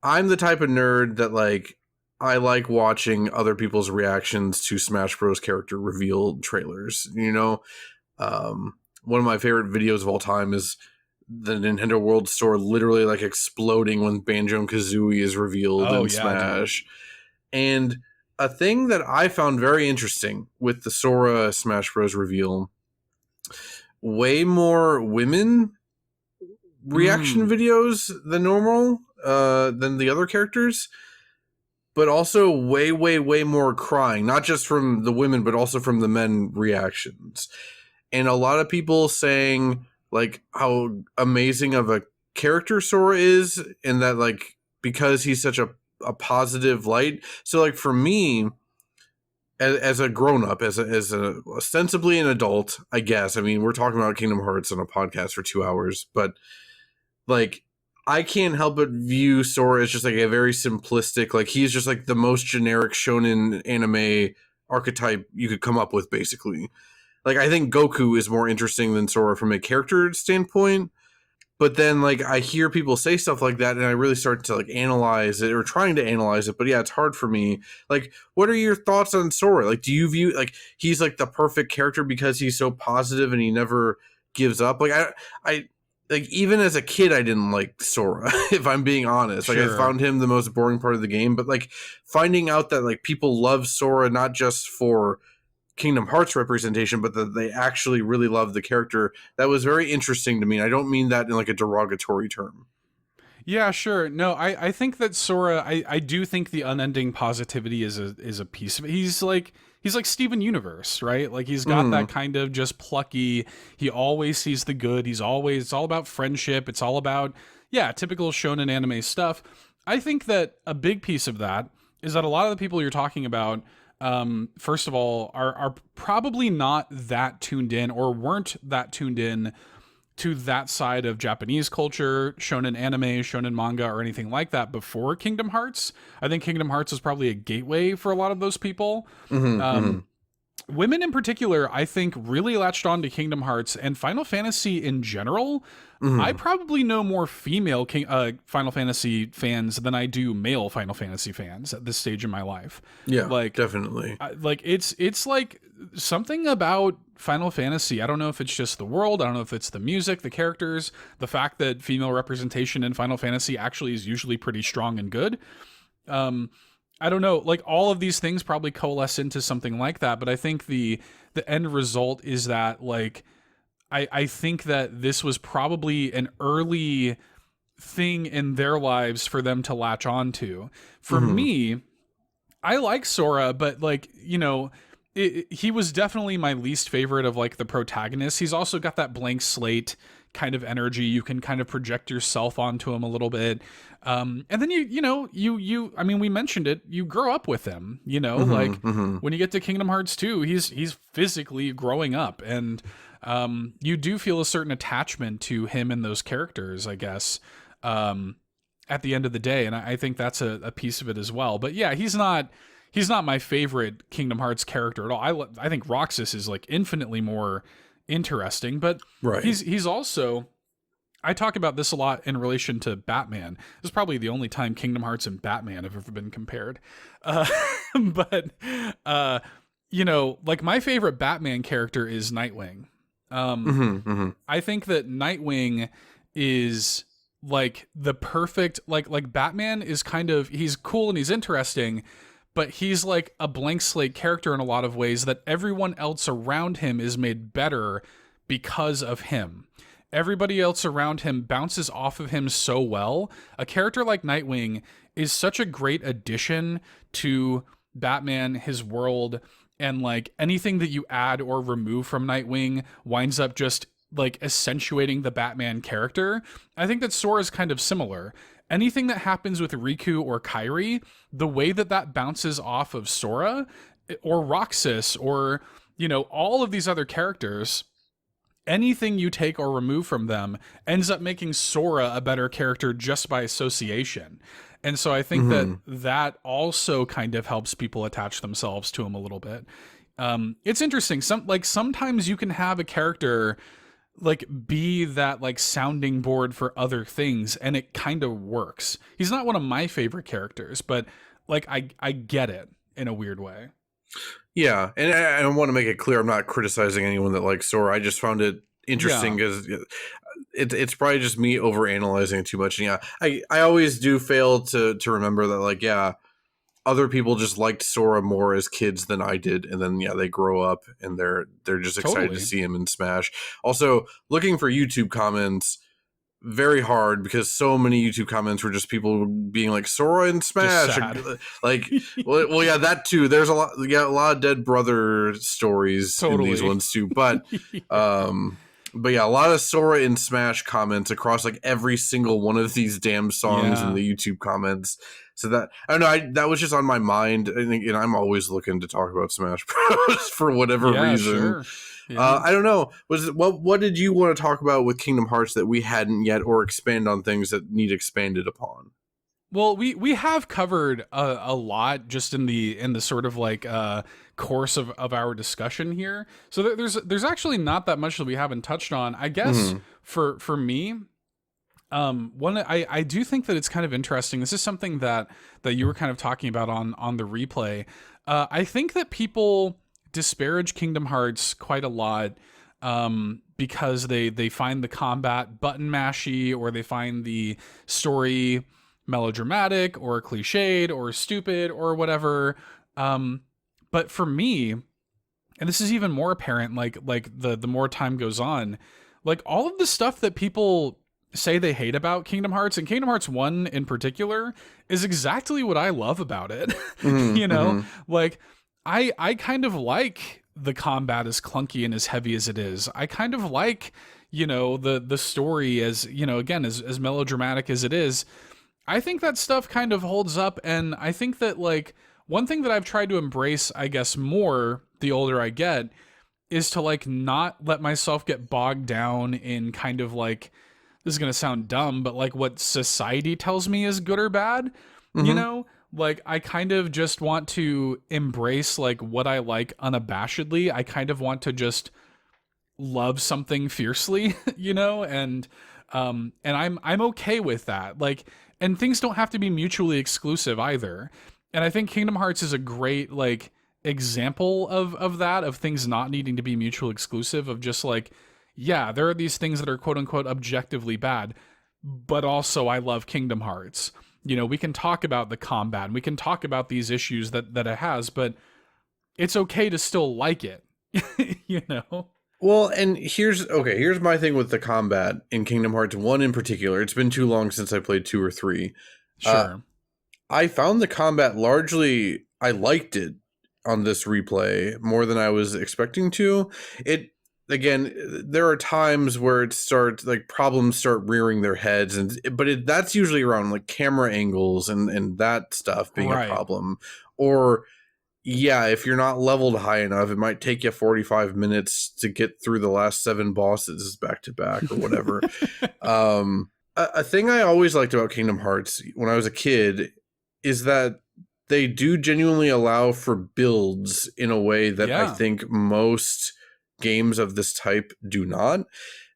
I'm the type of nerd that like I like watching other people's reactions to Smash Bros. Character reveal trailers. You know, one of my favorite videos of all time is the Nintendo World Store literally like exploding when Banjo and Kazooie is revealed in Smash. Dude. And a thing that I found very interesting with the Sora Smash Bros. Reveal, way more women reaction videos than normal, than the other characters, but also way more crying, not just from the women, but also from the men reactions. And a lot of people saying like how amazing of a character Sora is, and that like because he's such a positive light. So like for me, as a grown-up, as a ostensibly an adult, I guess, I mean, we're talking about Kingdom Hearts on a podcast for 2 hours, but like I can't help but view Sora as just like a very simplistic, like he's just like the most generic shonen anime archetype you could come up with, basically. Like, I think Goku is more interesting than Sora from a character standpoint. But then, like, I hear people say stuff like that, and I really start to, like, analyze it, or trying to analyze it. But, yeah, it's hard for me. Like, what are your thoughts on Sora? Like, do you view, like, he's, like, the perfect character because he's so positive and he never gives up? Like, I like, even as a kid, I didn't like Sora, if I'm being honest. Like, I found him the most boring part of the game. But, like, finding out that, like, people love Sora not just for Kingdom Hearts representation, but that they actually really love the character, that was very interesting to me. I don't mean that in like a derogatory term. Yeah, sure. No, I think that Sora, I do think the unending positivity is a piece of it. He's like Steven Universe, right? Like he's got that kind of just plucky, he always sees the good, it's all about friendship, it's all about typical shonen anime stuff. I think that a big piece of that is that a lot of the people you're talking about, first of all, are probably not that tuned in, or weren't that tuned in to that side of Japanese culture, shonen anime, shonen manga, or anything like that before Kingdom Hearts. I think Kingdom Hearts was probably a gateway for a lot of those people. Women in particular, I think, really latched on to Kingdom Hearts and Final Fantasy in general. I probably know more female Final Fantasy fans than I do male Final Fantasy fans at this stage in my life. Yeah, like definitely. Like it's like something about Final Fantasy. I don't know if it's just the world. I don't know if it's the music, the characters, the fact that female representation in Final Fantasy actually is usually pretty strong and good. I don't know, like all of these things probably coalesce into something like that, but I think the end result is that like I think that this was probably an early thing in their lives for them to latch on to. For me, I like Sora, but like, you know, he was definitely my least favorite of like the protagonists. He's also got that blank slate kind of energy. You can kind of project yourself onto him a little bit. And then you I mean, we mentioned it, you grow up with him, you know, when you get to Kingdom Hearts 2, he's physically growing up, and you do feel a certain attachment to him and those characters, I guess, at the end of the day. And I think that's a piece of it as well. But yeah, he's not my favorite Kingdom Hearts character at all. I think Roxas is like infinitely more interesting, but he's also, I talk about this a lot in relation to Batman. This is probably the only time Kingdom Hearts and Batman have ever been compared. Uh, but, like my favorite Batman character is Nightwing. I think that Nightwing is like the perfect, like Batman is kind of, he's cool and he's interesting, but he's like a blank slate character in a lot of ways that everyone else around him is made better because of him. Everybody else around him bounces off of him so well. A character like Nightwing is such a great addition to Batman, his world, and like anything that you add or remove from Nightwing winds up just like accentuating the Batman character. I think that Sora is kind of similar. Anything that happens with Riku or Kairi, the way that bounces off of Sora or Roxas or, all of these other characters, anything you take or remove from them ends up making Sora a better character just by association. And so I think that also kind of helps people attach themselves to him a little bit. It's interesting. Sometimes you can have a character like be that like sounding board for other things, and it kind of works. He's not one of my favorite characters, but like I get it in a weird way. Yeah, and I want to make it clear I'm not criticizing anyone that likes Sora. I just found it interesting because it's probably just me overanalyzing it too much. And yeah, I always do fail to remember that, like, yeah, other people just liked Sora more as kids than I did, and then they grow up and they're just excited to see him in Smash. Also, looking for YouTube comments, very hard because so many YouTube comments were just people being like Sora in Smash, like well yeah, that too. There's a lot of dead brother stories in these ones too, but but yeah, a lot of Sora in Smash comments across like every single one of these damn songs in the YouTube comments. So that, I don't know, that was just on my mind. I think, I'm always looking to talk about Smash Bros. For whatever reason. Sure. Yeah. I don't know. What did you want to talk about with Kingdom Hearts that we hadn't yet, or expand on things that need expanded upon? Well, we have covered a lot just in the sort of like course of our discussion here. So there's actually not that much that we haven't touched on. I guess for me, I do think that it's kind of interesting. This is something that you were kind of talking about on the replay. I think that people disparage Kingdom Hearts quite a lot because they find the combat button mashy, or they find the story melodramatic or cliched or stupid or whatever. But for me, and this is even more apparent, like the more time goes on, like all of the stuff that people say they hate about Kingdom Hearts, and Kingdom Hearts 1 in particular, is exactly what I love about it. Like I kind of like the combat as clunky and as heavy as it is. I kind of like, the story as, again, as melodramatic as it is. I think that stuff kind of holds up, and I think that, like, one thing that I've tried to embrace, I guess, more the older I get, is to, like, not let myself get bogged down in kind of, like, this is going to sound dumb, but, like, what society tells me is good or bad, Like, I kind of just want to embrace, like, what I like unabashedly. I kind of want to just love something fiercely, and I'm okay with that. Like, and things don't have to be mutually exclusive either. And I think Kingdom Hearts is a great, like, example of that, of things not needing to be mutually exclusive, of just like, yeah, there are these things that are quote unquote objectively bad, but also I love Kingdom Hearts. We can talk about the combat and we can talk about these issues that it has, but it's okay to still like it, Well, and here's my thing with the combat in Kingdom Hearts 1 in particular. It's been too long since I played 2 or 3. Sure. I found the combat largely, I liked it on this replay more than I was expecting to. Again, there are times where it starts, like, problems start rearing their heads, but that's usually around like camera angles and that stuff being a problem. Or if you're not leveled high enough, it might take you 45 minutes to get through the last 7 bosses back to back or whatever. A thing I always liked about Kingdom Hearts when I was a kid is that they do genuinely allow for builds in a way that I think most games of this type do not.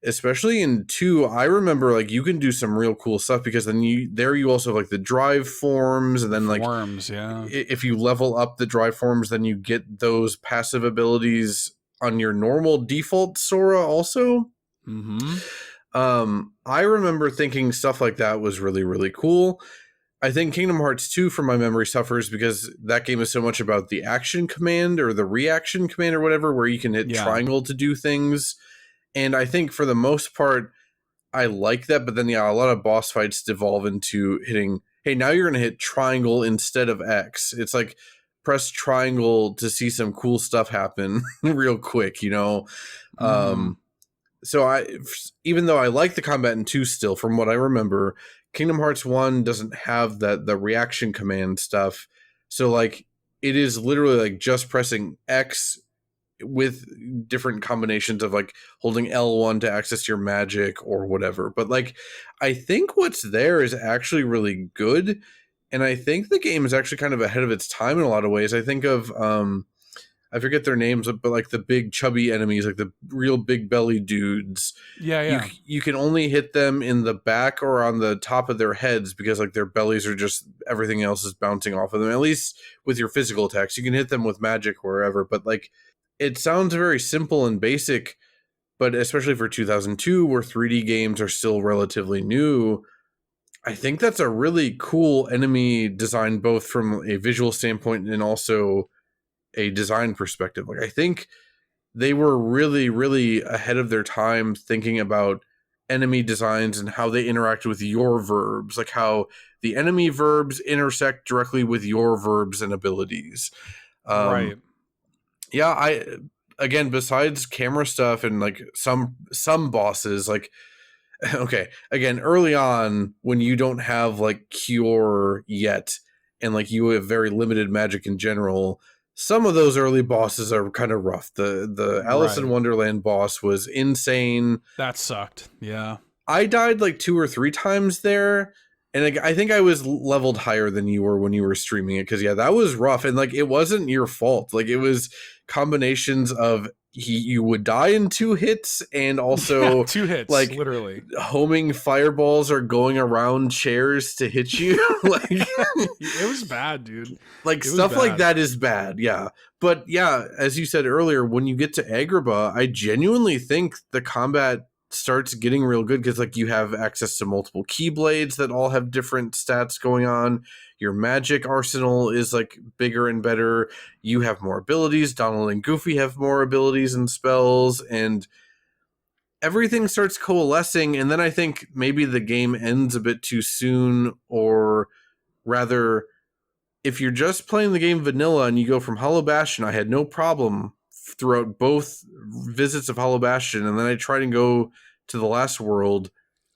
especially in 2, I remember like you can do some real cool stuff because then you also have like the drive forms, and then like Forms, yeah. if you level up the drive forms, then you get those passive abilities on your normal default Sora also. Mm-hmm. I remember thinking stuff like that was really, really cool. I think Kingdom Hearts 2, from my memory, suffers because that game is so much about the action command or the reaction command or whatever, where you can hit triangle to do things. And I think for the most part, I like that. But then, a lot of boss fights devolve into hitting, hey, now you're going to hit triangle instead of X. It's like press triangle to see some cool stuff happen real quick, Mm-hmm. So even though I like the combat in 2 still, from what I remember, Kingdom Hearts 1 doesn't have the reaction command stuff. So like it is literally like just pressing X with different combinations of like holding L1 to access your magic or whatever. But like I think what's there is actually really good. And I think the game is actually kind of ahead of its time in a lot of ways. I think of I forget their names, but like the big chubby enemies, like the real big belly dudes. Yeah. You can only hit them in the back or on the top of their heads because like their bellies are just, everything else is bouncing off of them. At least with your physical attacks, you can hit them with magic wherever. But like, it sounds very simple and basic, but especially for 2002, where 3D games are still relatively new, I think that's a really cool enemy design, both from a visual standpoint and also a design perspective. Like I think they were really, really ahead of their time thinking about enemy designs and how they interact with your verbs, like how the enemy verbs intersect directly with your verbs and abilities. Right. Yeah, again, besides camera stuff and like some bosses, like okay, again, early on when you don't have like cure yet and like you have very limited magic in general, some of those early bosses are kind of rough. The Alice in Wonderland boss was insane. That sucked. Yeah. I died like 2 or 3 times there, and I think I was leveled higher than you were when you were streaming it, because that was rough, and like it wasn't your fault. Like it was combinations of you would die in 2 hits, and also 2 hits, like literally homing fireballs are going around chairs to hit you. Like it was bad, dude. Like stuff like that is bad, yeah. But yeah, as you said earlier, when you get to Agrabah, I genuinely think the combat starts getting real good because like you have access to multiple keyblades that all have different stats going on. Your magic arsenal is like bigger and better. You have more abilities. Donald and Goofy have more abilities and spells, and everything starts coalescing. And then I think maybe the game ends a bit too soon, or rather, if you're just playing the game vanilla and you go from Hollow Bastion, I had no problem throughout both visits of Hollow Bastion, and then I tried and go to the last world,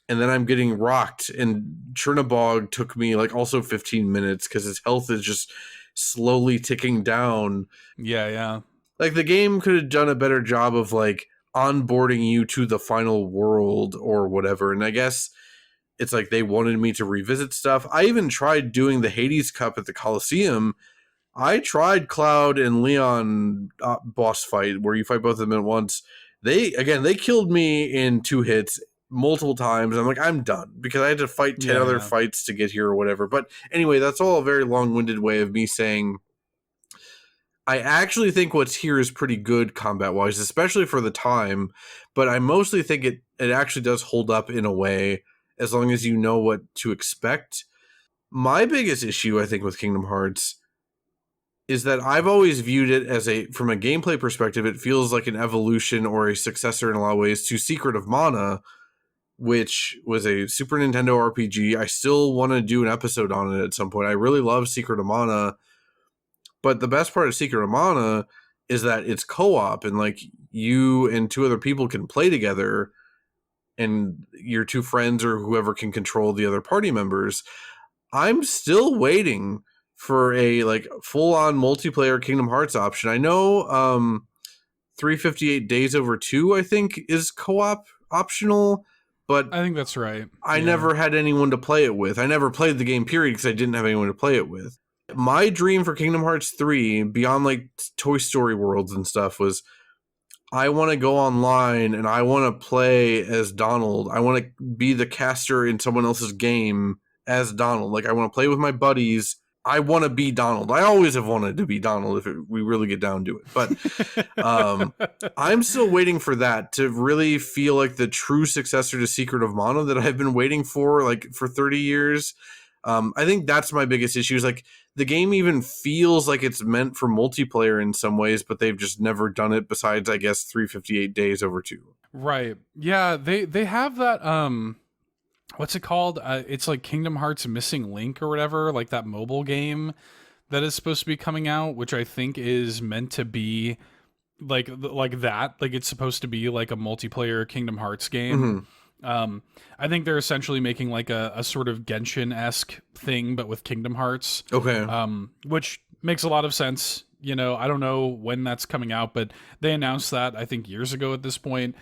and then I'm getting rocked, and Chernobog took me like also 15 minutes because his health is just slowly ticking down. Yeah. Like the game could have done a better job of like onboarding you to the final world or whatever, and I guess it's like they wanted me to revisit stuff. I even tried doing the Hades Cup at the Coliseum. I tried Cloud and Leon boss fight where you fight both of them at once. They killed me in 2 hits multiple times. I'm like, I'm done because I had to fight 10 other fights to get here or whatever. But anyway, that's all a very long-winded way of me saying I actually think what's here is pretty good combat-wise, especially for the time. But I mostly think it actually does hold up in a way, as long as you know what to expect. My biggest issue, I think, with Kingdom Hearts is that I've always viewed it as from a gameplay perspective, it feels like an evolution or a successor in a lot of ways to Secret of Mana, which was a Super Nintendo RPG. I still want to do an episode on it at some point. I really love Secret of Mana, but the best part of Secret of Mana is that it's co-op, and like you and 2 other people can play together, and your 2 friends or whoever can control the other party members. I'm still waiting for a like full-on multiplayer Kingdom Hearts option. I know 358 Days Over 2, I think, is co-op optional, but I think that's right. I never had anyone to play it with. I never played the game, period, because I didn't have anyone to play it with. My dream for Kingdom Hearts 3, beyond like Toy Story worlds and stuff, was I want to go online and I want to play as Donald. I want to be the caster in someone else's game as Donald. Like, I want to play with my buddies. I want to be Donald. I always have wanted to be Donald if we really get down to it. But I'm still waiting for that to really feel like the true successor to Secret of Mana that I've been waiting for, like, for 30 years. I think that's my biggest issue is, like, the game even feels like it's meant for multiplayer in some ways, but they've just never done it besides, I guess, 358 days over 2. Right. Yeah, they have that what's it called? It's like Kingdom Hearts Missing Link or whatever, like that mobile game that is supposed to be coming out, which I think is meant to be like that. Like, it's supposed to be like a multiplayer Kingdom Hearts game. I think they're essentially making like a sort of Genshin-esque thing, but with Kingdom Hearts. Okay. Which makes a lot of sense. You know, I don't know when that's coming out, but they announced that, I think, years ago at this point.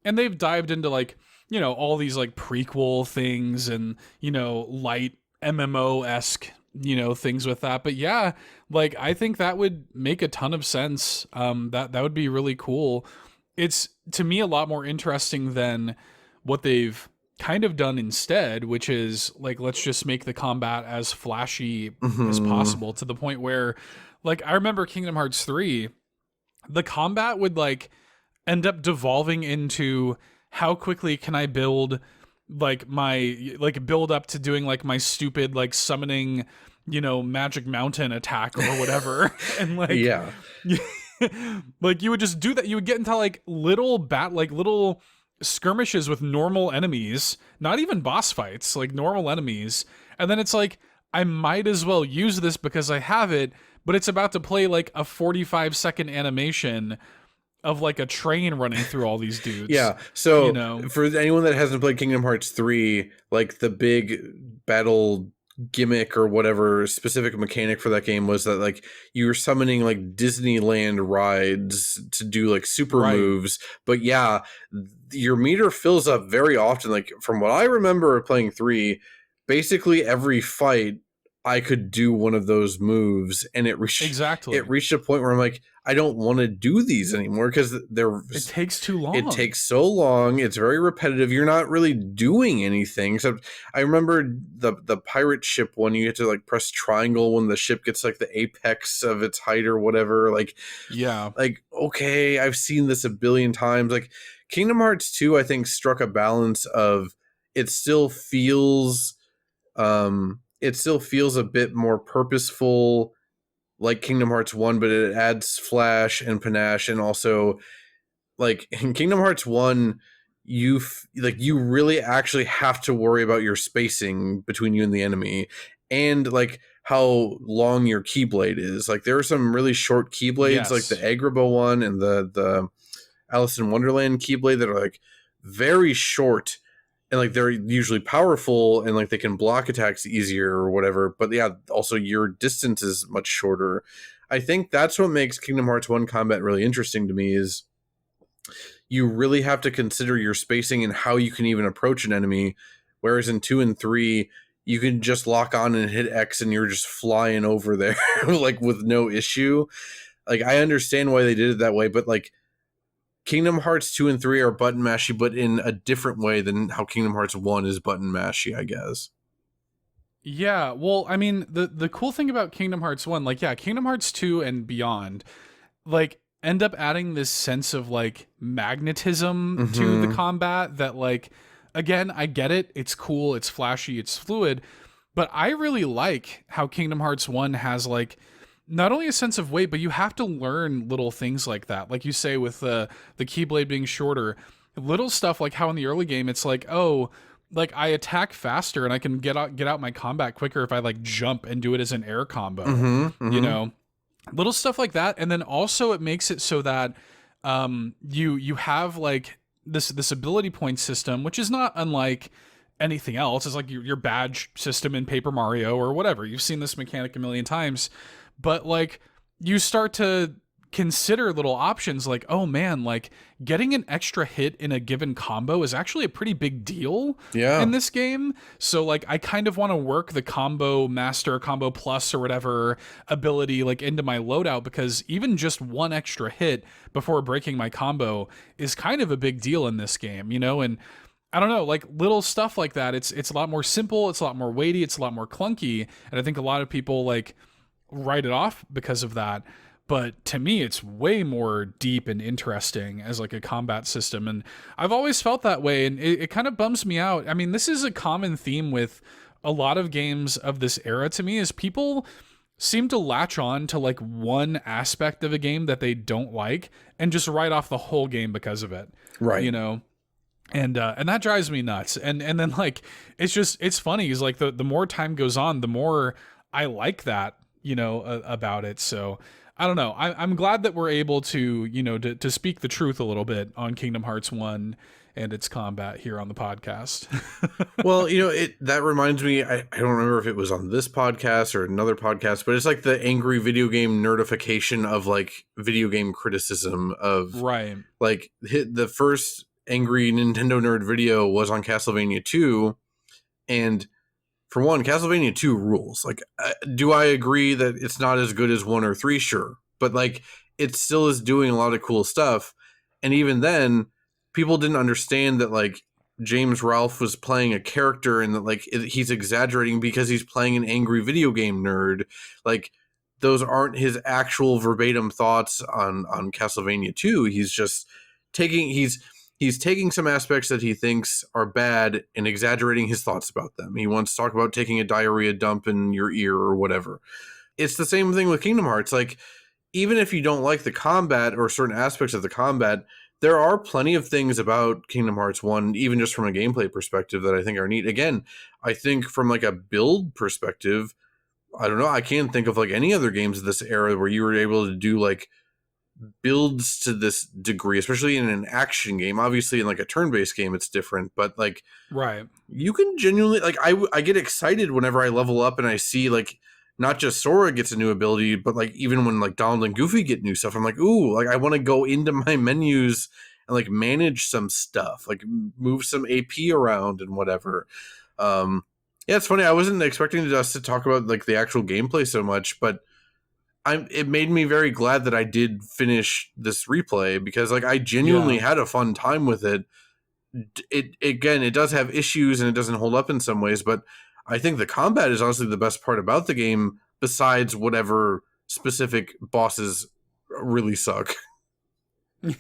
And they've dived into, like, you know, all these like prequel things and, you know, light MMO-esque, you know, things with that. But yeah, like, I think that would make a ton of sense. That would be really cool. It's, to me, a lot more interesting than what they've kind of done instead, which is like, let's just make the combat as flashy as possible, to the point where, like, I remember Kingdom Hearts 3, the combat would like end up devolving into how quickly can I build like my, like, build up to doing like my stupid like summoning, you know, magic mountain attack or whatever. And like, Yeah. like, you would just do that. You would get into like little skirmishes with normal enemies, not even boss fights, like normal enemies. And then it's like, I might as well use this because I have it, but it's about to play like a 45-second animation of like a train running through all these dudes. Yeah. So, you know, for anyone that hasn't played Kingdom Hearts 3, like, the big battle gimmick or whatever specific mechanic for that game was that, like, you were summoning like Disneyland rides to do like super moves. But yeah, your meter fills up very often. Like, from what I remember of playing 3, basically every fight I could do one of those moves, and it reached a point where I'm like, I don't want to do these anymore because it takes too long. It takes so long. It's very repetitive. You're not really doing anything. So I remember the pirate ship one. You get to like press triangle when the ship gets like the apex of its height or whatever. Like, yeah, like, okay, I've seen this a billion times. Like, Kingdom Hearts 2, I think, struck a balance of it still feels a bit more purposeful, like Kingdom Hearts 1, but it adds flash and panache. And also, like, in Kingdom Hearts 1, you really actually have to worry about your spacing between you and the enemy, and like how long your keyblade is. Like, there are some really short keyblades, like the Agrabah one and the Alice in Wonderland keyblade, that are like very short. And like, they're usually powerful and like they can block attacks easier or whatever. But yeah, also your distance is much shorter. I think that's what makes Kingdom Hearts 1 combat really interesting to me, is you really have to consider your spacing and how you can even approach an enemy. Whereas in 2 and 3, you can just lock on and hit X and you're just flying over there like with no issue. Like, I understand why they did it that way, but like, Kingdom Hearts 2 and 3 are button mashy, but in a different way than how Kingdom Hearts 1 is button mashy, I guess. Yeah, well, I mean, the cool thing about Kingdom Hearts 1, like, yeah, Kingdom Hearts 2 and beyond, like, end up adding this sense of, like, magnetism to the combat that, like, again, I get it. It's cool. It's flashy. It's fluid. But I really like how Kingdom Hearts 1 has, like, not only a sense of weight, but you have to learn little things like that. Like you say, with the Keyblade being shorter, little stuff like how in the early game, it's like, oh, like, I attack faster and I can get out my combat quicker if I like jump and do it as an air combo, you know, little stuff like that. And then also it makes it so that you have like this ability point system, which is not unlike anything else. It's like your badge system in Paper Mario or whatever. You've seen this mechanic a million times. But like, you start to consider little options like, oh man, like getting an extra hit in a given combo is actually a pretty big deal in this game. So like I kind of want to work the combo master, combo plus or whatever ability like into my loadout, because even just one extra hit before breaking my combo is kind of a big deal in this game, you know? And I don't know, like little stuff like that. It's a lot more simple, it's a lot more weighty, it's a lot more clunky, and I think a lot of people like write it off because of that. But to me, it's way more deep and interesting as like a combat system. And I've always felt that way. And it kind of bums me out. I mean, this is a common theme with a lot of games of this era to me, is people seem to latch on to like one aspect of a game that they don't like and just write off the whole game because of it. Right. You know? And that drives me nuts. And then like, it's funny. Is like the more time goes on, the more I like that, you know, about it. So I don't know. I'm glad that we're able to, you know, to speak the truth a little bit on Kingdom Hearts 1 and its combat here on the podcast. Well, you know, that reminds me, I don't remember if it was on this podcast or another podcast, but it's like the angry video game nerdification of like video game criticism of right. Like the first angry Nintendo nerd video was on Castlevania 2, and for one, Castlevania 2 rules. Like, do I agree that it's not as good as 1 or 3? Sure. But, like, it still is doing a lot of cool stuff. And even then, people didn't understand that, like, James Ralph was playing a character and that, like, he's exaggerating because he's playing an angry video game nerd. Like, those aren't his actual verbatim thoughts on Castlevania 2. He's just He's taking some aspects that he thinks are bad and exaggerating his thoughts about them. He wants to talk about taking a diarrhea dump in your ear or whatever. It's the same thing with Kingdom Hearts. Like, even if you don't like the combat or certain aspects of the combat, there are plenty of things about Kingdom Hearts 1, even just from a gameplay perspective, that I think are neat. Again, I think from like a build perspective, I don't know, I can't think of like any other games of this era where you were able to do like builds to this degree, especially in an action game. Obviously in like a turn-based game it's different, but like right, you can genuinely like I get excited whenever I level up and I see like not just Sora gets a new ability, but like even when like Donald and Goofy get new stuff, I'm like, ooh, like I want to go into my menus and like manage some stuff, like move some AP around and whatever. Yeah, it's funny, I wasn't expecting us to talk about like the actual gameplay so much, but it made me very glad that I did finish this replay, because like I genuinely had a fun time with it. It does have issues and it doesn't hold up in some ways, but I think the combat is honestly the best part about the game, besides whatever specific bosses really suck.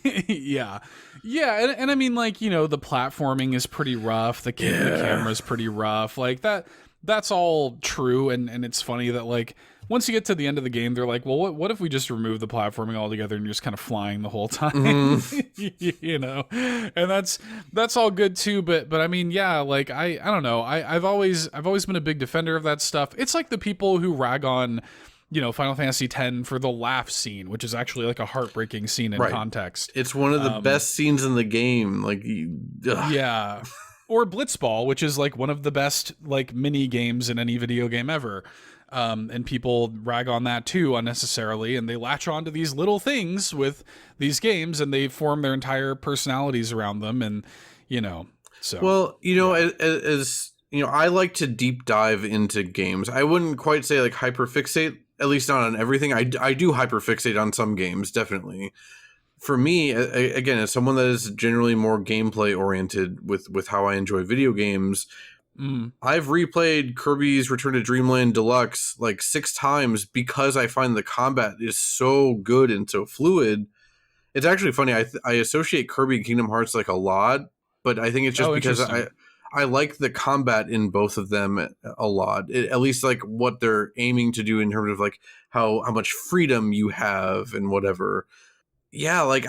yeah. And I mean, like, you know, the platforming is pretty rough. The camera's pretty rough. Like that's all true. And it's funny that like, once you get to the end of the game, they're like, well, what if we just remove the platforming altogether and you're just kind of flying the whole time? You know, and that's all good too. But I mean, yeah, like I don't know. I've always been a big defender of that stuff. It's like the people who rag on, you know, Final Fantasy X for the laugh scene, which is actually like a heartbreaking scene in context. It's one of the best scenes in the game. Like, yeah. Or Blitzball, which is like one of the best like mini games in any video game ever. And people rag on that too unnecessarily, and they latch on to these little things with these games and they form their entire personalities around them. And, you know, so. Well, you know, as you know, I like to deep dive into games. I wouldn't quite say like hyperfixate, at least not on everything. I do hyperfixate on some games, definitely. For me, again, as someone that is generally more gameplay oriented with how I enjoy video games, I've replayed Kirby's Return to Dreamland Deluxe like 6 times because I find the combat is so good and so fluid. It's actually funny. I associate Kirby and Kingdom Hearts like a lot, but I think it's just because I like the combat in both of them a lot. At least like what they're aiming to do in terms of like how much freedom you have and whatever. Yeah, like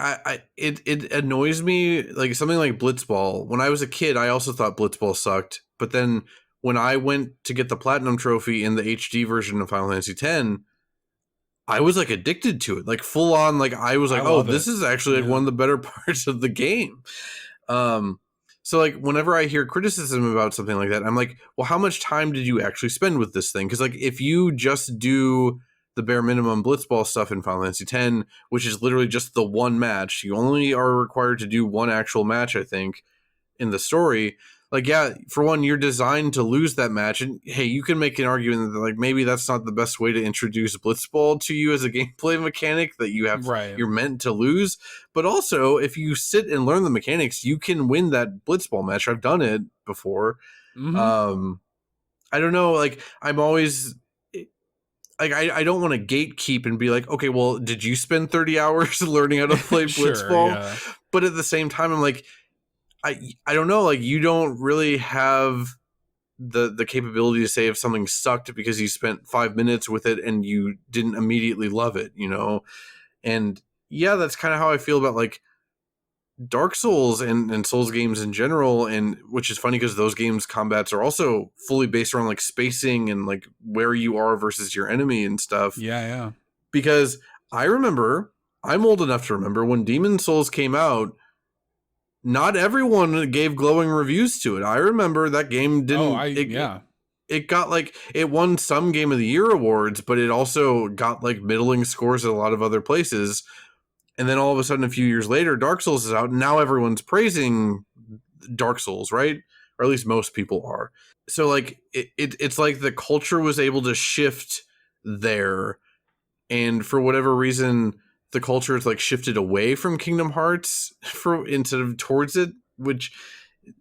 it annoys me, like something like Blitzball. When I was a kid, I also thought Blitzball sucked. But then when I went to get the Platinum Trophy in the HD version of Final Fantasy X, I was like addicted to it, like full on. Like I was like, oh, this is actually like one of the better parts of the game. So like whenever I hear criticism about something like that, I'm like, well, how much time did you actually spend with this thing? Because like if you just do the bare minimum blitzball stuff in Final Fantasy X, which is literally just the one match. You only are required to do one actual match, I think, in the story. Like, yeah, for one, you're designed to lose that match. And hey, you can make an argument that like maybe that's not the best way to introduce blitzball to you as a gameplay mechanic that you're meant to lose. But also, if you sit and learn the mechanics, you can win that blitzball match. I've done it before. I don't know, like I'm always like I don't want to gatekeep and be like, okay, well, did you spend 30 hours learning how to play blitzball? Yeah. But at the same time, I'm like, I don't know, like you don't really have the capability to say if something sucked because you spent 5 minutes with it and you didn't immediately love it, you know? And yeah, that's kind of how I feel about like Dark Souls and Souls games in general, and which is funny because those games combats are also fully based around like spacing and like where you are versus your enemy and stuff. Yeah. Because I'm old enough to remember when Demon Souls came out, not everyone gave glowing reviews to it. I remember that game didn't. It got like it won some Game of the Year awards, but it also got like middling scores at a lot of other places. And then all of a sudden, a few years later, Dark Souls is out, and now everyone's praising Dark Souls, right? Or at least most people are. So like it's like the culture was able to shift there, and for whatever reason, the culture is like shifted away from Kingdom Hearts instead of towards it, which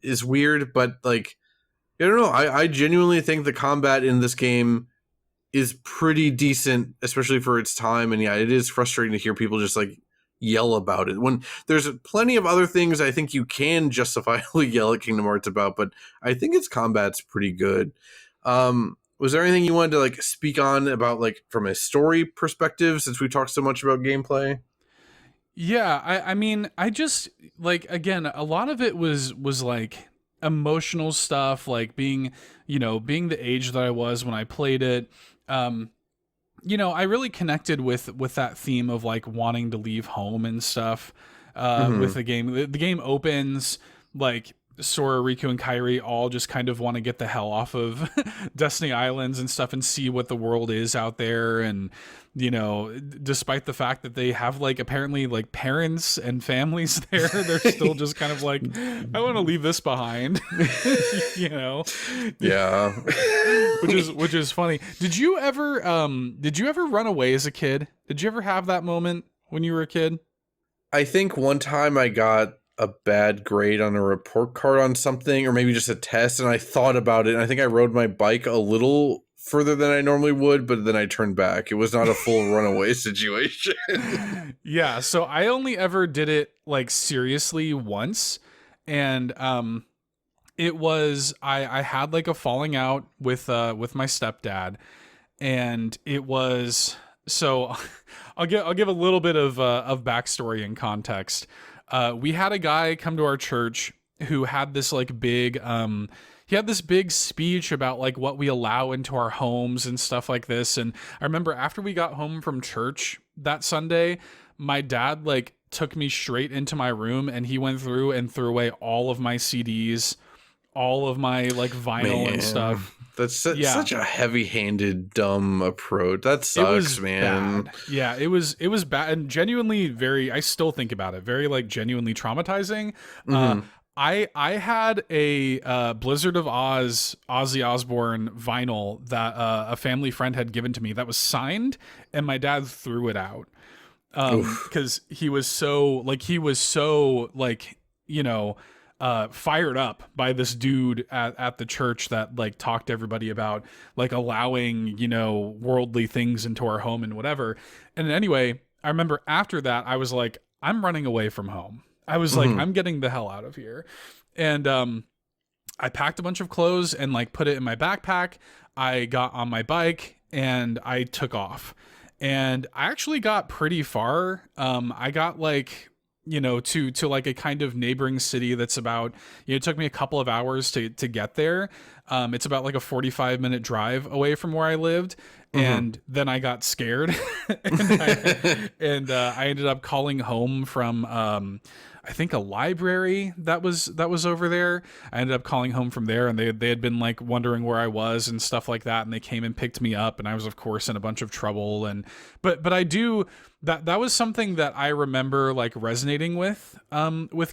is weird. But like, I don't know. I genuinely think the combat in this game is pretty decent, especially for its time. And yeah, it is frustrating to hear people just like yell about it when there's plenty of other things I think you can justifiably yell at Kingdom Hearts about. But I think its combat's pretty good. Was there anything you wanted to like speak on about like from a story perspective, since we talked so much about gameplay? Yeah, I mean, I just like, again, a lot of it was like emotional stuff, like being the age that I was when I played it. I really connected with that theme of like wanting to leave home and stuff with the game. The game opens like Sora, Riku, and Kairi all just kind of want to get the hell off of Destiny Islands and stuff and see what the world is out there. And, despite the fact that they have like apparently like parents and families there, they're still just kind of like, I want to leave this behind, Yeah. which is funny. Did you ever run away as a kid? Did you ever have that moment when you were a kid? I think one time I got a bad grade on a report card on something, or maybe just a test, and I thought about it, and I think I rode my bike a little further than I normally would, but then I turned back. It was not a full runaway situation. Yeah, so I only ever did it like seriously once, and it was I had like a falling out with my stepdad, and it was so I'll give a little bit of backstory and context. We had a guy come to our church who had this like big he had this big speech about like what we allow into our homes and stuff like this. And I remember after we got home from church that Sunday, my dad like took me straight into my room and he went through and threw away all of my CDs, all of my like vinyl and stuff. That's such a heavy-handed, dumb approach. That sucks, man. Bad. Yeah, it was bad and genuinely very. I still think about it. Very like genuinely traumatizing. I had a Blizzard of Oz Ozzy Osbourne vinyl that a family friend had given to me that was signed, and my dad threw it out because he was so fired up by this dude at the church that like talked to everybody about like allowing worldly things into our home and whatever. And anyway, I remember after that I was like, I'm running away from home. I was like, I'm getting the hell out of here. And I packed a bunch of clothes and like put it in my backpack. I got on my bike and I took off. And I actually got pretty far. I got like, to like a kind of neighboring city that's about, it took me a couple of hours to get there. It's about like a 45-minute drive away from where I lived. And then I got scared, and I ended up calling home from I think a library that was over there. I ended up calling home from there, and they had been like wondering where I was and stuff like that, and they came and picked me up, and I was of course in a bunch of trouble. And but I do that was something that I remember like resonating with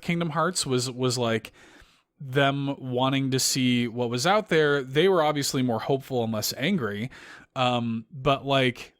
Kingdom Hearts was like them wanting to see what was out there. They were obviously more hopeful and less angry. But like,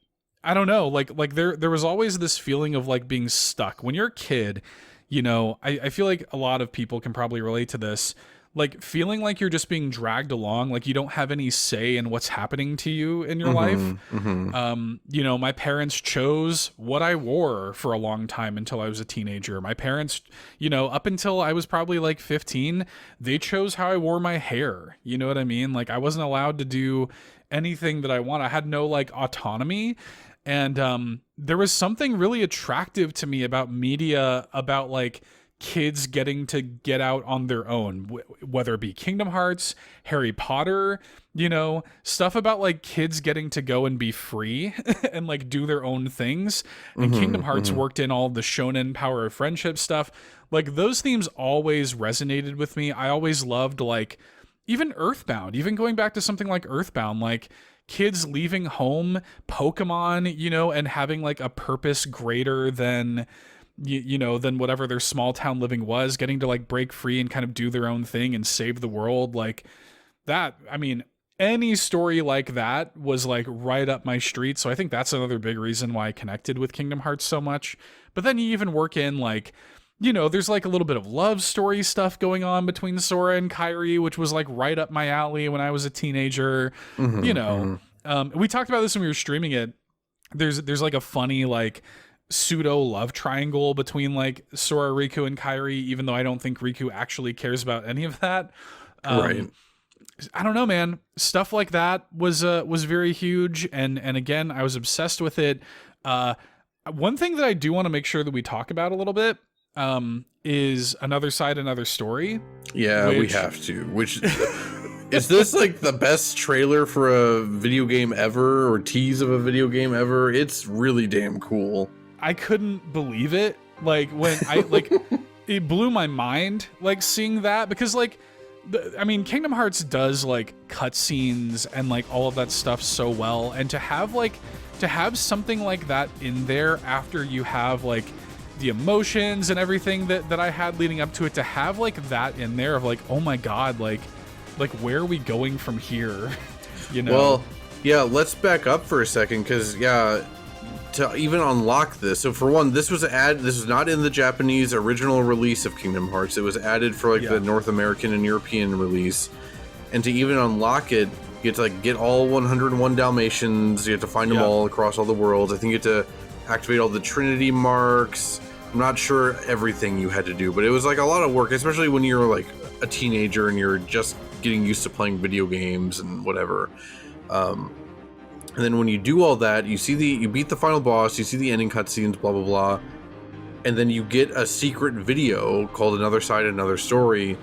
I don't know, like there was always this feeling of like being stuck when you're a kid, you know. I feel like a lot of people can probably relate to this, like feeling like you're just being dragged along, like you don't have any say in what's happening to you in your life. You know, my parents chose what I wore for a long time until I was a teenager. My parents, you know, up until I was probably like 15, they chose how I wore my hair. You know what I mean? Like I wasn't allowed to do anything that I want. I had no like autonomy. And there was something really attractive to me about media, about like kids getting to get out on their own, whether it be Kingdom Hearts, Harry Potter, you know, stuff about like kids getting to go and be free and like do their own things. And Kingdom Hearts worked in all the shonen power of friendship stuff. Like those themes always resonated with me. I always loved like even Earthbound, even going back to something like Earthbound, like kids leaving home, Pokemon, you know, and having like a purpose greater than, you know, than whatever their small town living was, getting to like break free and kind of do their own thing and save the world. Like that, I mean, any story like that was like right up my street. So I think that's another big reason why I connected with Kingdom Hearts so much. But then you even work in like, you know, there's like a little bit of love story stuff going on between Sora and Kairi, which was like right up my alley when I was a teenager. You know, we talked about this when we were streaming it. There's like a funny like pseudo love triangle between like Sora, Riku, and Kairi, even though I don't think Riku actually cares about any of that. Right. I don't know, man. Stuff like that was very huge, and again, I was obsessed with it. One thing that I do want to make sure that we talk about a little bit is Another Side, Another Story. Yeah, we have to. Which is this like the best trailer for a video game ever, or tease of a video game ever? It's really damn cool. I couldn't believe it. Like when I like, it blew my mind. Like seeing that, because like, I mean, Kingdom Hearts does like cutscenes and like all of that stuff so well, and to have something like that in there after you have like the emotions and everything that I had leading up to it, to have like that in there of like, oh my god, like where are we going from here? You know? Well, yeah, let's back up for a second, because yeah, to even unlock this. So for one, this was not in the Japanese original release of Kingdom Hearts. It was added for like the North American and European release. And to even unlock it, you have to like get all 101 Dalmatians. You have to find them all across all the worlds. I think you have to activate all the Trinity marks. I'm not sure everything you had to do, but it was like a lot of work, especially when you're like a teenager and you're just getting used to playing video games and whatever. And then when you do all that, you beat the final boss, you see the ending cutscenes, blah, blah, blah. And then you get a secret video called Another Side, Another Story.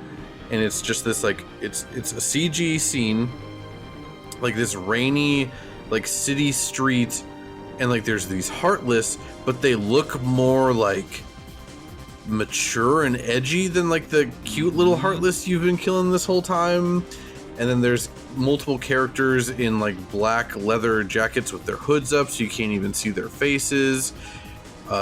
And it's just this like, it's a CG scene, like this rainy, like city street. And like there's these Heartless, but they look more like mature and edgy than like the cute little Heartless you've been killing this whole time. And then there's multiple characters in like black leather jackets with their hoods up, so you can't even see their faces.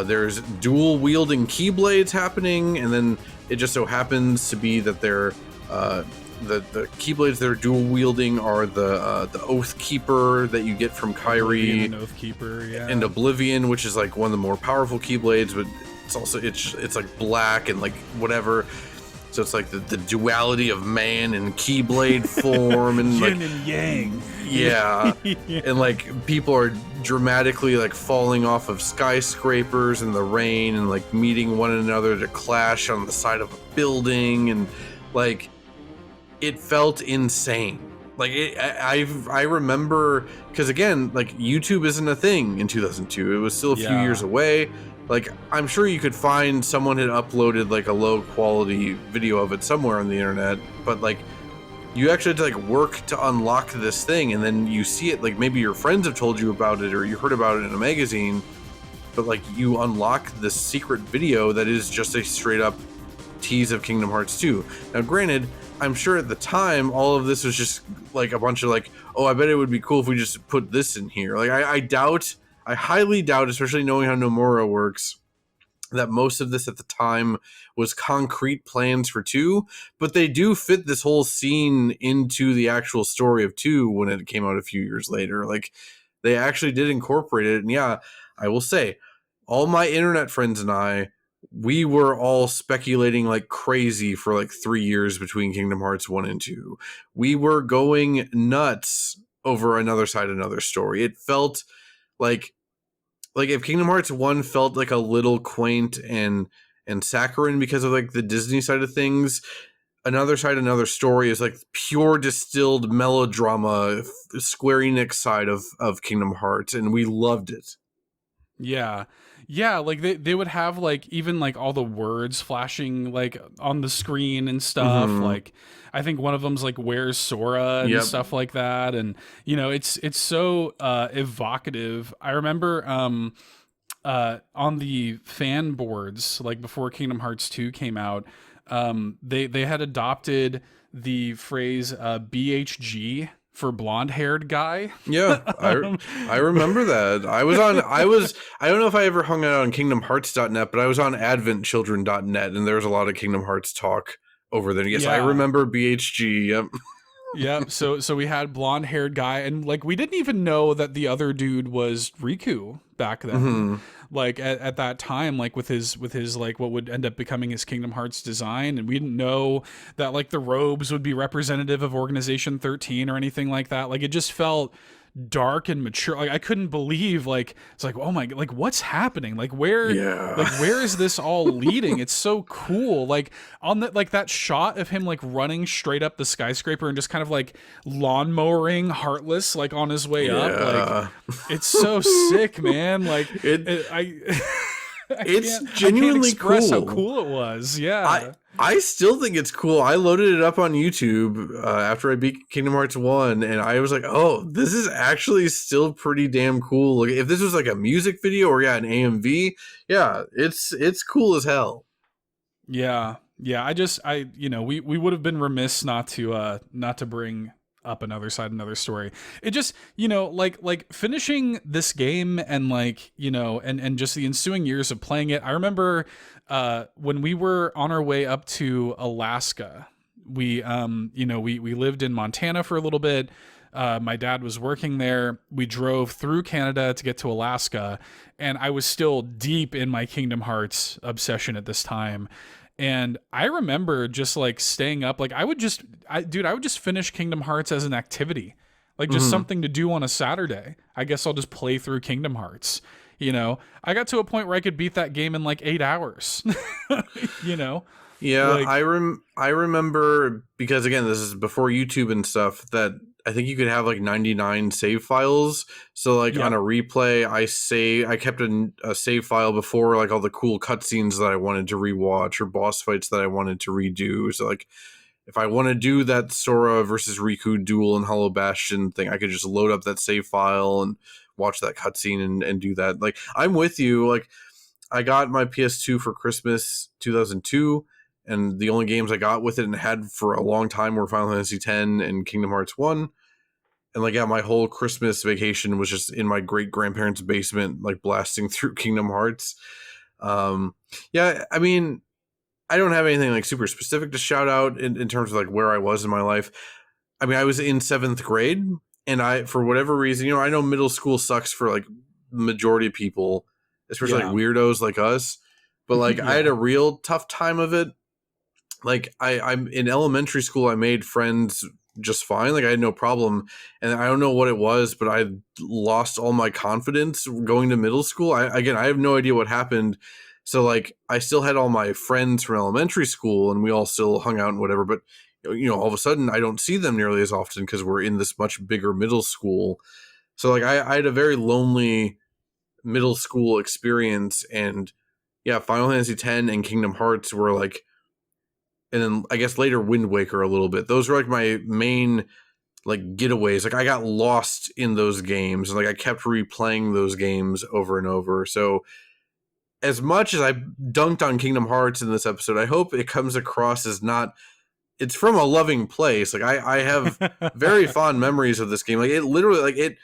There's dual wielding keyblades happening, and then it just so happens to be that they're the keyblades they're dual wielding are the Oath Keeper that you get from Kairi, Oath Keeper, and Oblivion, which is like one of the more powerful keyblades, but it's also it's like black and like whatever. So it's like the duality of man and keyblade form, and yin like, and yang. Yeah. And like people are dramatically like falling off of skyscrapers in the rain and like meeting one another to clash on the side of a building, and like it felt insane. Like I remember, because again, like YouTube isn't a thing in 2002. It was still a few years away. Like, I'm sure you could find someone had uploaded like a low quality video of it somewhere on the internet, but like you actually had to like work to unlock this thing, and then you see it, like maybe your friends have told you about it or you heard about it in a magazine, but like you unlock this secret video that is just a straight up tease of Kingdom Hearts 2. Now granted, I'm sure at the time all of this was just like a bunch of like, oh, I bet it would be cool if we just put this in here. Like I highly doubt, especially knowing how Nomura works, that most of this at the time was concrete plans for 2, but they do fit this whole scene into the actual story of 2 when it came out a few years later. Like, they actually did incorporate it. And yeah, I will say, all my internet friends and I, we were all speculating like crazy for like 3 years between Kingdom Hearts 1 and 2. We were going nuts over Another Side, Another Story. It felt like if Kingdom Hearts 1 felt like a little quaint and saccharine because of like the Disney side of things, Another Side, Another Story is like pure distilled melodrama, Square Enix side of Kingdom Hearts, and we loved it. Yeah. Yeah, like they would have like even like all the words flashing like on the screen and stuff. Mm-hmm. Like I think one of them's like "Where's Sora" and stuff like that. And you know, it's so evocative. I remember on the fan boards, like before Kingdom Hearts 2 came out, they had adopted the phrase BHG for blonde-haired guy. Yeah, I remember that. I don't know if I ever hung out on kingdomhearts.net, but I was on adventchildren.net, and there was a lot of Kingdom Hearts talk over there. Yes, yeah. I remember BHG. Yep. Yeah, so we had blonde-haired guy, and like we didn't even know that the other dude was Riku back then. Mm-hmm. Like at that time, like with his like what would end up becoming his Kingdom Hearts design, and we didn't know that like the robes would be representative of Organization 13 or anything like that. Like it just felt dark and mature. Like I couldn't believe, like it's like, oh my, like what's happening? Like where is this all leading? It's so cool. Like on that, like that shot of him like running straight up the skyscraper and just kind of like lawnmowering Heartless like on his way up. Like it's so sick, man. Like it's genuinely express cool. How cool it was. Yeah. I still think it's cool. I loaded it up on YouTube after I beat Kingdom Hearts 1, and I was like, oh, this is actually still pretty damn cool. Like, if this was like a music video or an AMV, yeah, it's cool as hell. Yeah. Yeah, we would have been remiss not to bring up Another Side, Another Story. It just, like finishing this game and like, and just the ensuing years of playing it. I remember when we were on our way up to Alaska, we lived in Montana for a little bit. My dad was working there. We drove through Canada to get to Alaska, and I was still deep in my Kingdom Hearts obsession at this time. And I remember just like staying up, like I would just finish Kingdom Hearts as an activity, like just something to do on a Saturday. I guess I'll just play through Kingdom Hearts. I got to a point where I could beat that game in like 8 hours. Yeah, like, I remember, because again, this is before YouTube and stuff, that I think you could have like 99 save files. So like on a replay, I kept a save file before like all the cool cutscenes that I wanted to rewatch or boss fights that I wanted to redo. So like if I want to do that Sora versus Riku duel and Hollow Bastion thing, I could just load up that save file and watch that cutscene and do that. Like I'm with you. Like I got my PS2 for Christmas 2002. And the only games I got with it and had for a long time were Final Fantasy X and Kingdom Hearts 1. And like, yeah, my whole Christmas vacation was just in my great grandparents' basement, like blasting through Kingdom Hearts. Yeah, I mean, I don't have anything like super specific to shout out in terms of like where I was in my life. I mean, I was in 7th grade, and for whatever reason, I know middle school sucks for like the majority of people, especially like weirdos like us. But like, I had a real tough time of it. Like I'm in elementary school, I made friends just fine. Like I had no problem. And I don't know what it was, but I lost all my confidence going to middle school. I have no idea what happened. So like I still had all my friends from elementary school and we all still hung out and whatever. But all of a sudden I don't see them nearly as often because we're in this much bigger middle school. So like I had a very lonely middle school experience. And yeah, Final Fantasy X and Kingdom Hearts were like and then I guess later Wind Waker a little bit. Those were like my main like getaways. Like I got lost in those games, and like I kept replaying those games over and over. So as much as I dunked on Kingdom Hearts in this episode, I hope it comes across as not, it's from a loving place. Like I have very fond memories of this game. Like it literally, like it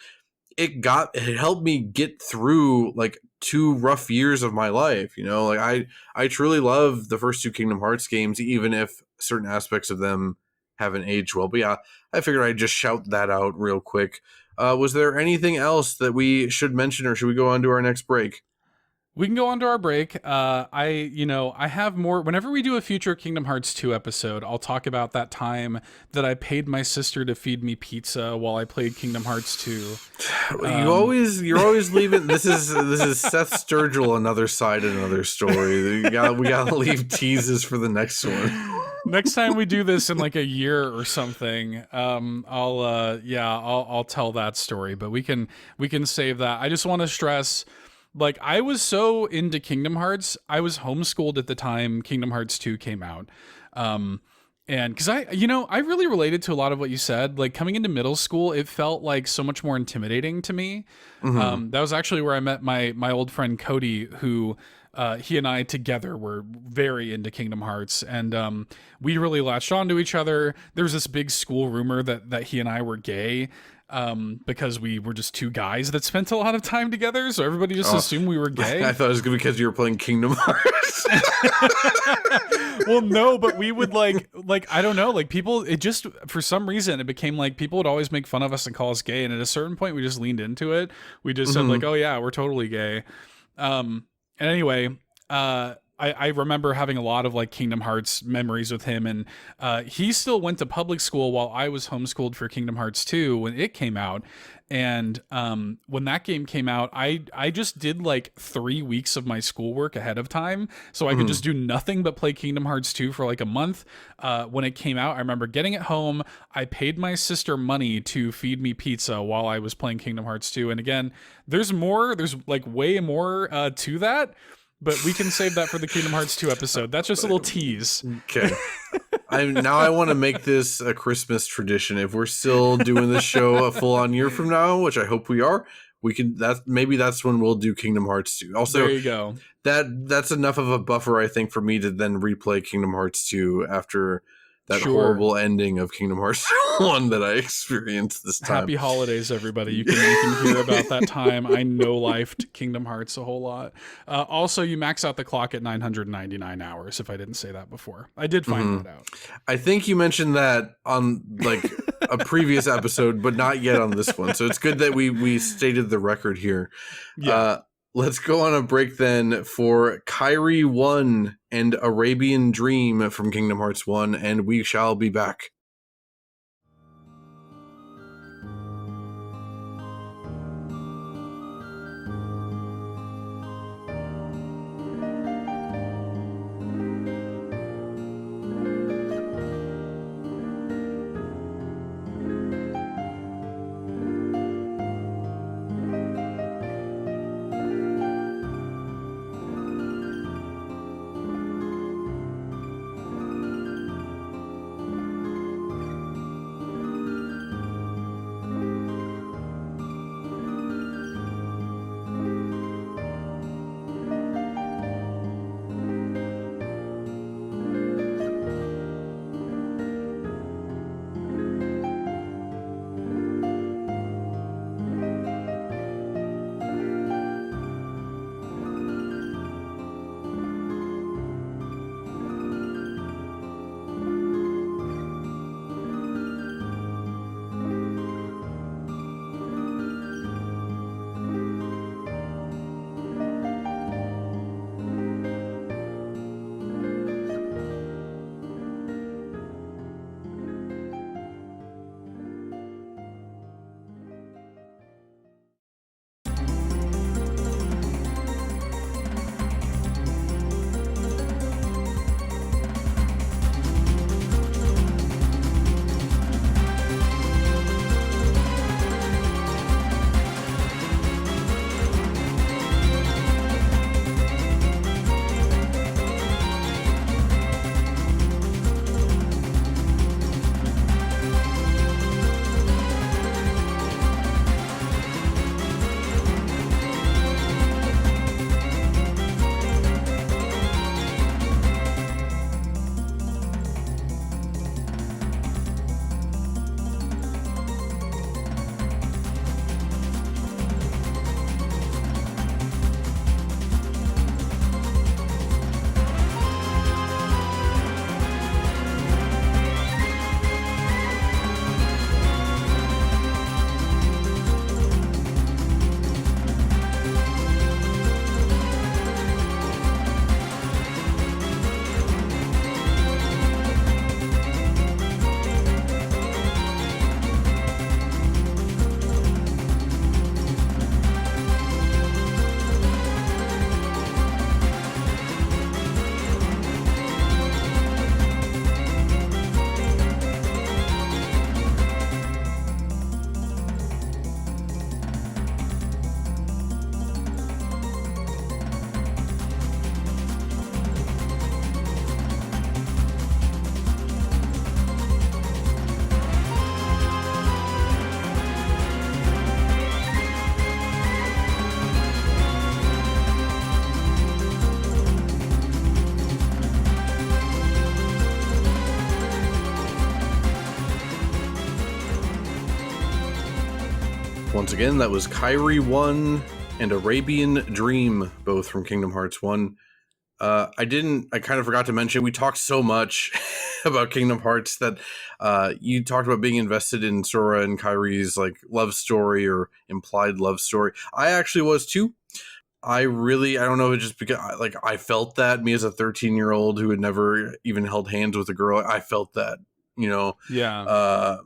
helped me get through like 2 rough years of my life. You know, like I truly love the first 2 Kingdom Hearts games, even if certain aspects of them haven't aged well. But yeah, I figured I'd just shout that out real quick. Was there anything else that we should mention, or should we go on to our next break? We can go on to our break. I have more. Whenever we do a future Kingdom Hearts 2 episode, I'll talk about that time that I paid my sister to feed me pizza while I played Kingdom Hearts 2. You're always leaving. This is Seth Sturgill, another side, another story. We gotta leave teases for the next one. Next time we do this in like a year or something, I'll tell that story. But we can save that. I just want to stress. Like, I was so into Kingdom Hearts, I was homeschooled at the time Kingdom Hearts 2 came out. And because I really related to a lot of what you said. Like, coming into middle school, it felt like so much more intimidating to me. That was actually where I met my old friend Cody, who he and I together were very into Kingdom Hearts. And we really latched onto each other. There was this big school rumor that he and I were gay. Because we were just 2 guys that spent a lot of time together, so everybody just assumed we were gay. I thought it was because you were playing Kingdom Hearts. Well, no, but we would like I don't know, like people. It just for some reason it became like people would always make fun of us and call us gay, and at a certain point we just leaned into it. We just said like, oh yeah, we're totally gay. And anyway, I remember having a lot of like Kingdom Hearts memories with him, and he still went to public school while I was homeschooled for Kingdom Hearts 2 when it came out. And when that game came out, I just did like 3 weeks of my schoolwork ahead of time, so I could just do nothing but play Kingdom Hearts 2 for like a month. When it came out, I remember getting it home. I paid my sister money to feed me pizza while I was playing Kingdom Hearts 2. And again, there's like way more to that. But we can save that for the Kingdom Hearts 2 episode. That's just a little tease. Okay. I want to make this a Christmas tradition. If we're still doing this show a full-on year from now, which I hope we are, maybe that's when we'll do Kingdom Hearts 2. Also, there you go. That's enough of a buffer, I think, for me to then replay Kingdom Hearts 2 after that horrible ending of Kingdom Hearts 1 that I experienced this time. Happy holidays, everybody. You can hear about that time. I no-lifed Kingdom Hearts a whole lot. Also, you max out the clock at 999 hours, if I didn't say that before. I did find that out. I think you mentioned that on like a previous episode, but not yet on this one. So it's good that we stated the record here. Yeah. Let's go on a break then for Kairi 1 and Arabian Dream from Kingdom Hearts 1, and we shall be back. Once again, that was Kairi 1 and Arabian Dream, both from Kingdom Hearts 1. I kind of forgot to mention, we talked so much about Kingdom Hearts that you talked about being invested in Sora and Kairi's like love story or implied love story. I actually was too. I don't know, just because I felt that, me as a 13-year-old who had never even held hands with a girl, I felt that, Yeah.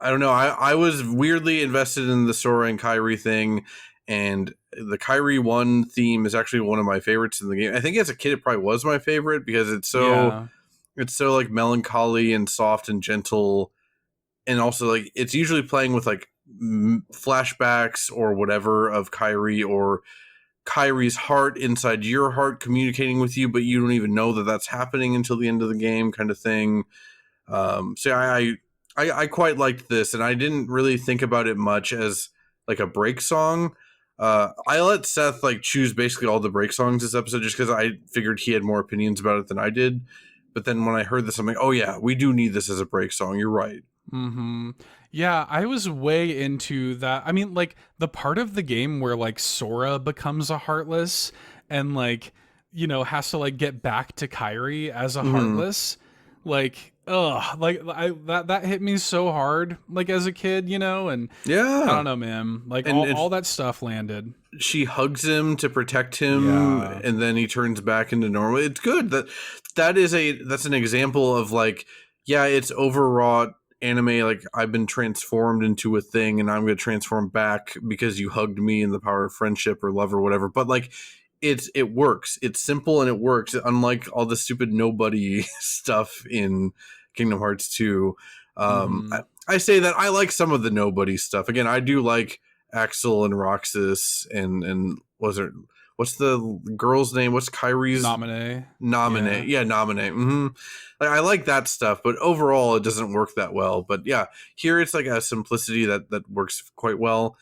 I don't know. I was weirdly invested in the Sora and Kairi thing, and the Kairi 1 theme is actually one of my favorites in the game. I think as a kid it probably was my favorite because it's so like melancholy and soft and gentle, and also like it's usually playing with like flashbacks or whatever of Kairi or Kairi's heart inside your heart communicating with you, but you don't even know that that's happening until the end of the game, kind of thing. So I quite liked this, and I didn't really think about it much as like a break song. I let Seth like choose basically all the break songs this episode just because I figured he had more opinions about it than I did. But then when I heard this, I'm like, oh yeah, we do need this as a break song. You're right. Mm-hmm. Yeah, I was way into that. I mean, like the part of the game where like Sora becomes a Heartless and like, has to like get back to Kairi as a Heartless. Like, that hit me so hard, like as a kid, and Yeah, I don't know, man. Like all that stuff landed. She hugs him to protect him, and then he turns back into normal. It's good. That's an example of like, yeah, it's overwrought anime. Like I've been transformed into a thing, and I'm going to transform back because you hugged me in the power of friendship or love or whatever. But like, it works. It's simple and it works. Unlike all the stupid nobody stuff in Kingdom Hearts 2. I say that I like some of the nobody stuff. Again, I do like Axel and Roxas and what's the girl's name? What's Kairi's Naminé? Yeah, Naminé. Like, I like that stuff, but overall it doesn't work that well. But yeah, here it's like a simplicity that works quite well.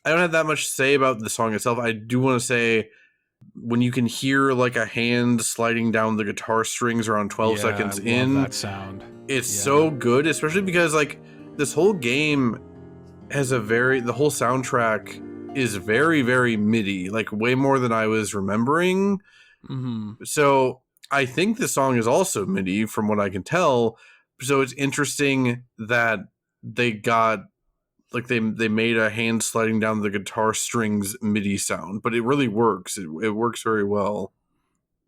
I don't have that much to say about the song itself. I do want to say when you can hear like a hand sliding down the guitar strings around 12 seconds in, that sound. It's so good, especially because like this whole game has the whole soundtrack is very, very MIDI, like way more than I was remembering. So I think the song is also MIDI from what I can tell. So it's interesting that they got like they made a hand sliding down the guitar strings MIDI sound, but it really works. It works very well.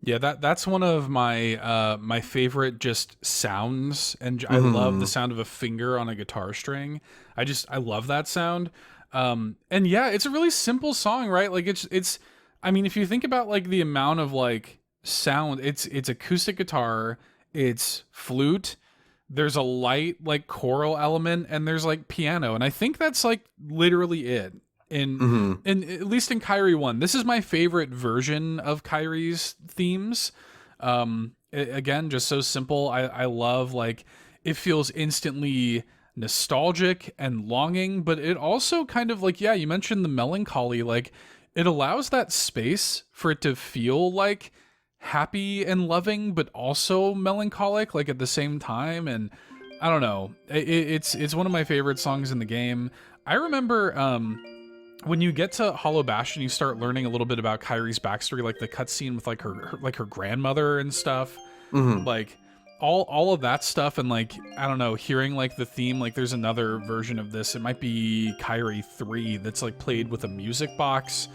Yeah, that's one of my my favorite just sounds, and I love the sound of a finger on a guitar string. I love that sound. And yeah, it's a really simple song, right? Like it's I mean, if you think about like the amount of like sound, it's acoustic guitar, it's flute, there's a light like choral element, and there's like piano, and I think that's like literally it. In at least in Kairi 1, this is my favorite version of Kairi's themes. Again, just so simple. I love like it feels instantly nostalgic and longing, but it also kind of like, yeah, you mentioned the melancholy, like it allows that space for it to feel like happy and loving, but also melancholic, like at the same time. And I don't know, it's one of my favorite songs in the game. I remember when you get to Hollow Bastion, you start learning a little bit about Kairi's backstory, like the cutscene with like her grandmother and stuff, like all of that stuff. And like, I don't know, hearing like the theme, like there's another version of this, it might be Kairi 3 that's like played with a music box.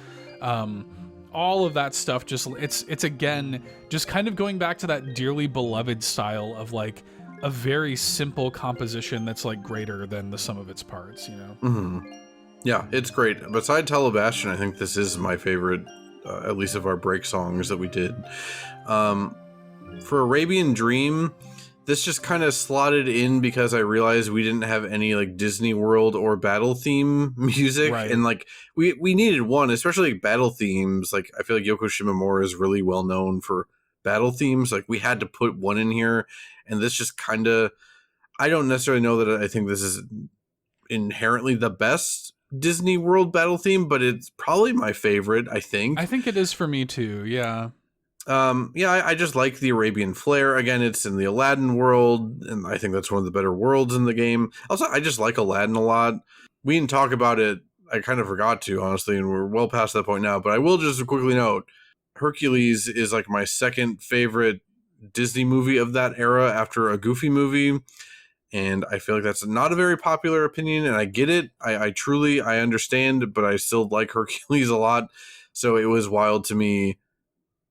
All of that stuff, just it's again just kind of going back to that dearly beloved style of like a very simple composition that's like greater than the sum of its parts, Yeah, it's great. Besides Hollow Bastion, I think this is my favorite, at least of our break songs that we did. For Arabian Dream, this just kind of slotted in because I realized we didn't have any like Disney World or battle theme music, right. And like we needed one, especially like battle themes. Like I feel like Yoko Shimomura is really well known for battle themes. Like we had to put one in here, and this just kind of, I don't necessarily know that I think this is inherently the best Disney World battle theme, but it's probably my favorite. I think it is for me too. Yeah. I just like the Arabian flair. Again, it's in the Aladdin world, and I think that's one of the better worlds in the game. Also, I just like Aladdin a lot. we didn't talk about it. I kind of forgot to, honestly, and we're well past that point now. But I will just quickly note, Hercules is like my second favorite Disney movie of that era after a Goofy movie. And I feel like that's not a very popular opinion, and I get it. I truly understand, but I still like Hercules a lot. So it was wild to me.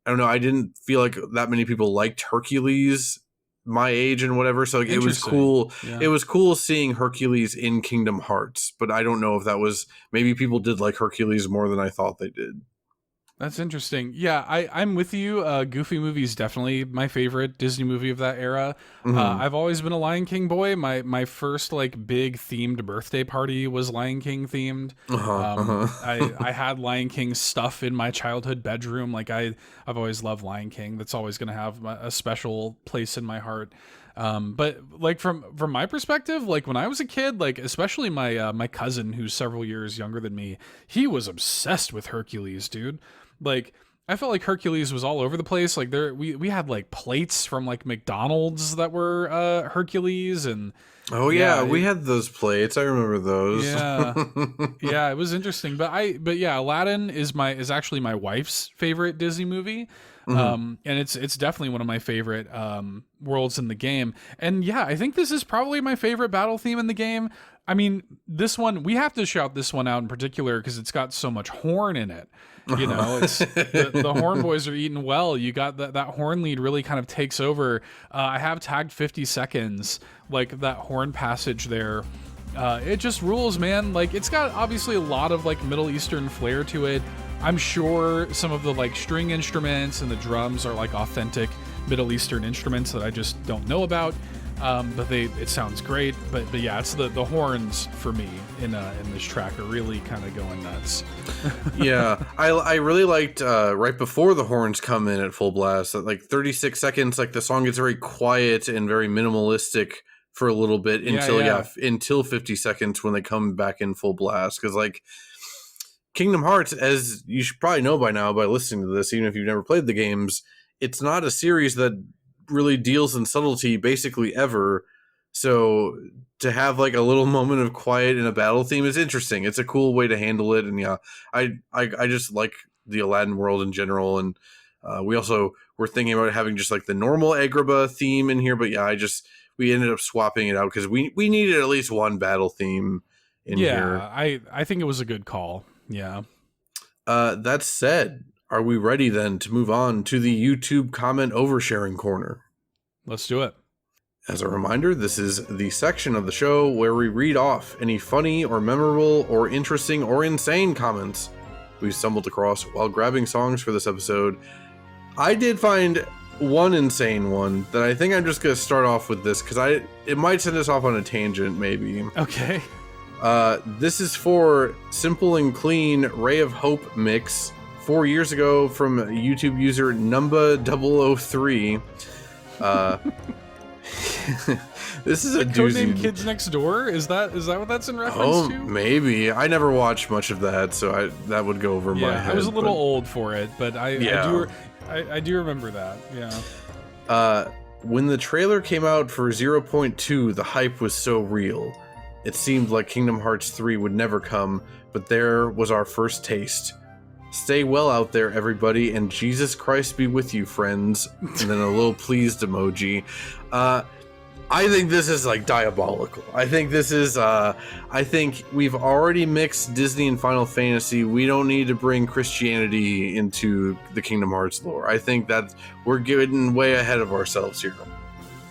I don't know. I didn't feel like that many people liked Hercules my age and whatever. So like, it was cool. Yeah. It was cool seeing Hercules in Kingdom Hearts, but I don't know if that was, maybe people did like Hercules more than I thought they did. That's interesting. Yeah, I'm with you. Goofy movie is definitely my favorite Disney movie of that era. Mm-hmm. I've always been a Lion King boy. My first like big themed birthday party was Lion King themed. I had Lion King stuff in my childhood bedroom. Like I've always loved Lion King. That's always going to have a special place in my heart. But like from my perspective, like when I was a kid, like especially my cousin who's several years younger than me, he was obsessed with Hercules, dude. Like I felt like Hercules was all over the place. Like we had like plates from like McDonald's that were Hercules, and we had those plates. I remember those. Yeah, it was interesting. But yeah, Aladdin is actually my wife's favorite Disney movie. And it's definitely one of my favorite worlds in the game. And yeah, I think this is probably my favorite battle theme in the game. I mean, this one, we have to shout this one out in particular because it's got so much horn in it. You know, it's the horn boys are eating well. You got that horn lead really kind of takes over. I have tagged 50 seconds, like that horn passage there. It just rules, man. Like it's got obviously a lot of like Middle Eastern flair to it. I'm sure some of the like string instruments and the drums are like authentic Middle Eastern instruments that I just don't know about. But it sounds great. But yeah, it's the horns for me in this track are really kind of going nuts. Yeah, I really liked right before the horns come in at full blast, at like 36 seconds, like the song gets very quiet and very minimalistic for a little bit until 50 seconds when they come back in full blast. Because like Kingdom Hearts, as you should probably know by now by listening to this, even if you've never played the games, it's not a series that really deals in subtlety basically ever. So to have like a little moment of quiet in a battle theme is interesting. It's a cool way to handle it. And yeah, I just like the Aladdin world in general. And we also were thinking about having just like the normal Agrabah theme in here. But yeah, we ended up swapping it out because we needed at least one battle theme in here. Yeah, I think it was a good call. Yeah. That said, are we ready then to move on to the YouTube comment oversharing corner? Let's do it. As a reminder, this is the section of the show where we read off any funny or memorable or interesting or insane comments we stumbled across while grabbing songs for this episode. I did find one insane one that I think I'm just going to start off with this because it might send us off on a tangent maybe. Okay. This is for Simple and Clean Ray of Hope Mix 4 years ago from YouTube user Numba003. This is a doozy. Codename Kids Next Door? Is that what that's in reference to? Maybe. I never watched much of that, so that would go over my head. I was a little old for it, but I do remember that. Yeah. When the trailer came out for 0.2, the hype was so real. It seemed like Kingdom Hearts 3 would never come, but there was our first taste. Stay well out there, everybody, and Jesus Christ be with you, friends. And then a little pleased emoji. I think this is like diabolical. I think this is, I think we've already mixed Disney and Final Fantasy. We don't need to bring Christianity into the Kingdom Hearts lore. I think that we're getting way ahead of ourselves here.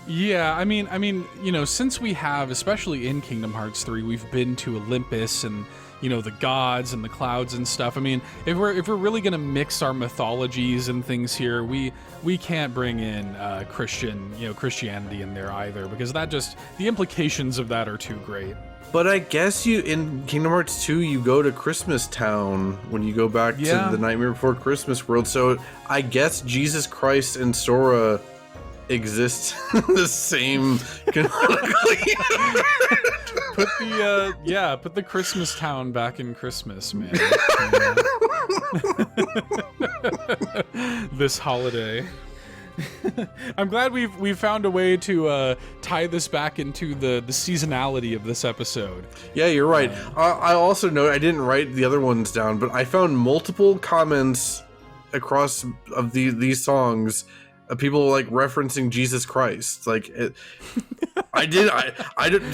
Yeah, I mean, you know, since we have, especially in Kingdom Hearts 3, we've been to Olympus and, you know, the gods and the clouds and stuff. I mean, if we're really gonna mix our mythologies and things here, we can't bring in Christianity in there either, because that just, the implications of that are too great. But I guess in Kingdom Hearts 2, you go to Christmas Town when you go back to the Nightmare Before Christmas world. So I guess Jesus Christ and Sora exist the same canonically. Put the Christmas Town back in Christmas, man. Yeah. This holiday. I'm glad we've found a way to tie this back into the seasonality of this episode. Yeah, you're right. I also know I didn't write the other ones down, but I found multiple comments across of these songs of people like referencing Jesus Christ. Like, I did.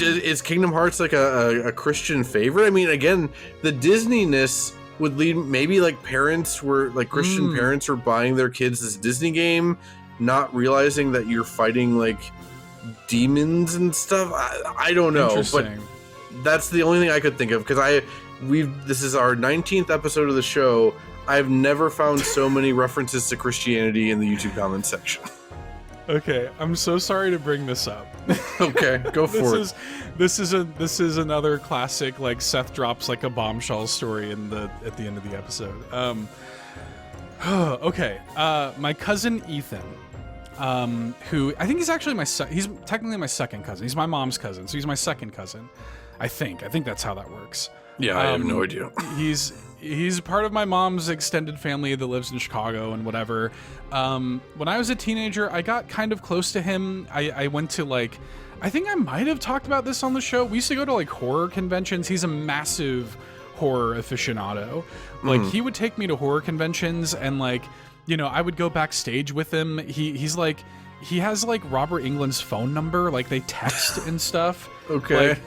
Is Kingdom Hearts like a Christian favorite? I mean, again, the Disney-ness would lead maybe like parents were like Christian parents were buying their kids this Disney game, not realizing that you're fighting like demons and stuff. I don't know, but that's the only thing I could think of because this is our 19th episode of the show. I've never found so many references to Christianity in the YouTube comments section. Okay, I'm so sorry to bring this up. Okay, go for it. This is another classic like Seth drops like a bombshell story at the end of the episode. Okay, my cousin Ethan, who I think he's actually he's technically my second cousin. He's my mom's cousin, so he's my second cousin. I think that's how that works. Yeah, I have no idea. He's part of my mom's extended family that lives in Chicago and whatever. When I was a teenager, I got kind of close to him. I went to like, I think I might have talked about this on the show. We used to go to like horror conventions. He's a massive horror aficionado. Like he would take me to horror conventions and like, you know, I would go backstage with him. He's like, he has like Robert Englund's phone number. Like they text and stuff. Okay. Like,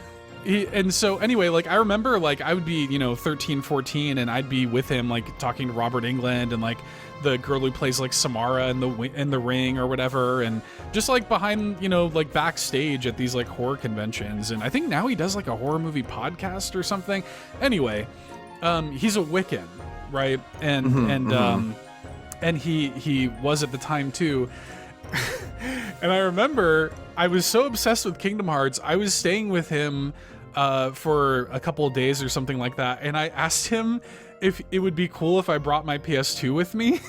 and so anyway, like I remember like I would be, you know, 13, 14 and I'd be with him like talking to Robert Englund and like the girl who plays like Samara in the Ring or whatever, and just like behind, you know, like backstage at these like horror conventions. And I think now he does like a horror movie podcast or something. Anyway, he's a Wiccan, right? And he was at the time too. And I remember I was so obsessed with Kingdom Hearts, I was staying with him for a couple of days or something like that, and I asked him if it would be cool if I brought my PS2 with me.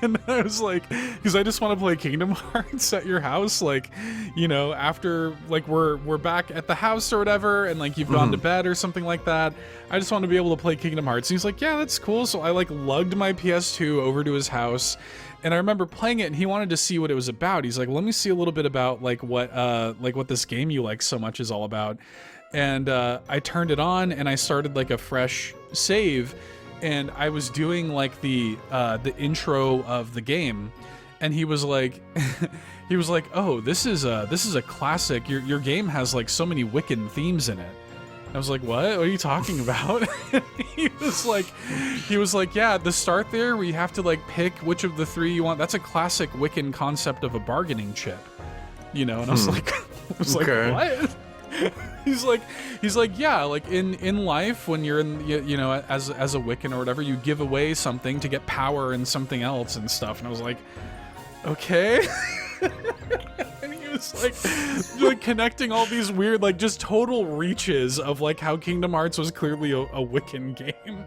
And I was like, because I just want to play Kingdom Hearts at your house, like, you know, after like we're back at the house or whatever, and like you've gone to bed or something like that. I just want to be able to play Kingdom Hearts. And he's like, yeah, that's cool. So I like lugged my PS2 over to his house, and I remember playing it, and he wanted to see what it was about. He's like, let me see a little bit about like what this game you like so much is all about. And I turned it on and I started like a fresh save, and I was doing like the intro of the game, and he was like, oh, this is a classic. Your game has like so many Wiccan themes in it. I was like, what are you talking about? he was like, yeah, the start there where you have to like pick which of the three you want. That's a classic Wiccan concept of a bargaining chip, you know? And I was like, what? He's like, yeah, like in life when you're in, you know, as a Wiccan or whatever, you give away something to get power in something else and stuff. And I was like, okay. And he was like connecting all these weird, like just total reaches of like how Kingdom Hearts was clearly a Wiccan game.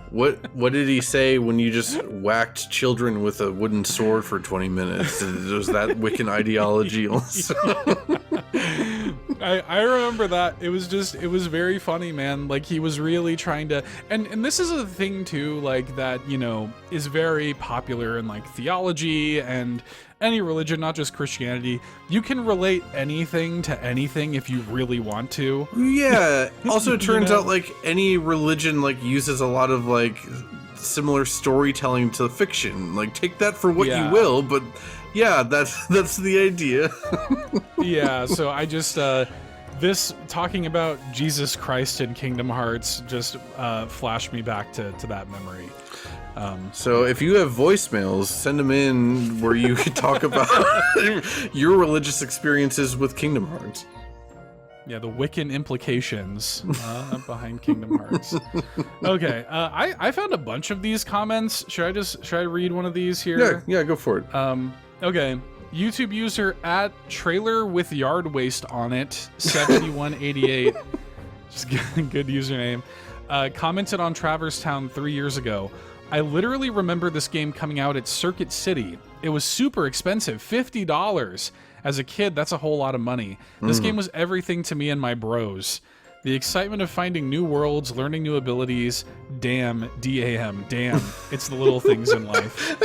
What did he say when you just whacked children with a wooden sword for 20 minutes? Was that Wiccan ideology also? I remember that. It was very funny, man. Like he was really trying to, and this is a thing too, like that, you know, is very popular in like theology and any religion, not just Christianity. You can relate anything to anything if you really want to. Yeah. Also, it turns out like any religion like uses a lot of like similar storytelling to fiction. Like take that for what you will, but yeah, that's the idea. Yeah, so I just this talking about Jesus Christ in Kingdom Hearts just flashed me back to that memory. So if you have voicemails, send them in where you can talk about your religious experiences with Kingdom Hearts. Yeah, the Wiccan implications behind Kingdom Hearts. Okay, I found a bunch of these comments. Should I read one of these here? Yeah, go for it. Okay. YouTube user at trailer with yard waste on it 7188. Just good username. Commented on Traverse Town 3 years ago. I literally remember this game coming out at Circuit City. It was super expensive, $50. As a kid, that's a whole lot of money. This game was everything to me and my bros. The excitement of finding new worlds, learning new abilities. Damn, D-A-M, damn. It's the little things in life.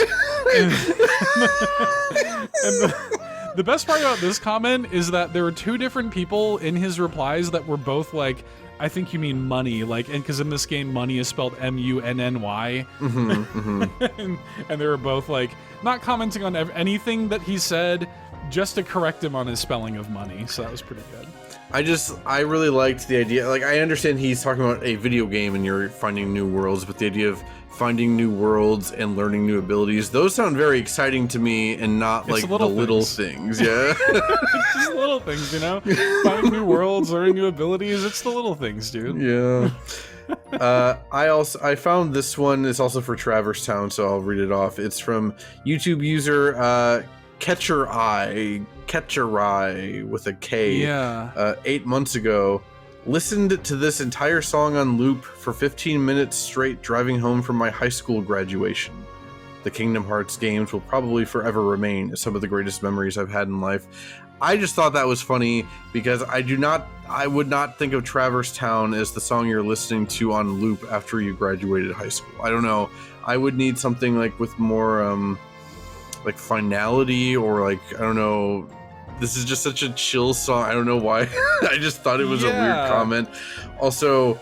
The best part about this comment is that there were two different people in his replies that were both like, I think you mean money, like, and because in this game money is spelled M-U-N-N-Y. And they were both like not commenting on anything that he said, just to correct him on his spelling of money. So that was pretty good. I really liked the idea. Like, I understand he's talking about a video game and you're finding new worlds, but the idea of finding new worlds and learning new abilities, those sound very exciting to me, and not like the little things. Yeah. It's just little things, you know? Finding new worlds, learning new abilities, it's the little things, dude. Yeah. I found this one. It's also for Traverse Town, so I'll read it off. It's from YouTube user Catcher Eye with a K. Yeah. 8 months ago, listened to this entire song on loop for 15 minutes straight driving home from my high school graduation. The Kingdom Hearts games will probably forever remain as some of the greatest memories I've had in life. I just thought that was funny because I would not think of Traverse Town as the song you're listening to on loop after you graduated high school. I don't know. I would need something like with more like finality, or like, I don't know. This is just such a chill song. I don't know why. I just thought it was a weird comment. Also,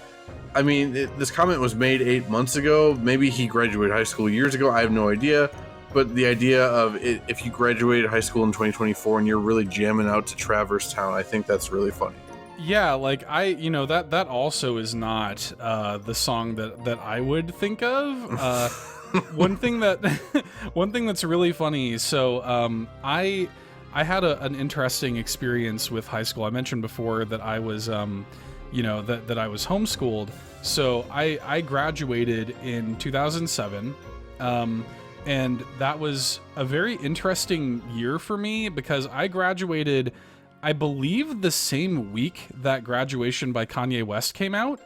I mean, this comment was made 8 months ago. Maybe he graduated high school years ago. I have no idea. But the idea of it, if you graduated high school in 2024 and you're really jamming out to Traverse Town, I think that's really funny. Yeah, like that also is not the song that I would think of. One thing that's really funny. So I had an interesting experience with high school. I mentioned before that I was, that I was homeschooled. So I graduated in 2007, and that was a very interesting year for me because I graduated, I believe, the same week that Graduation by Kanye West came out.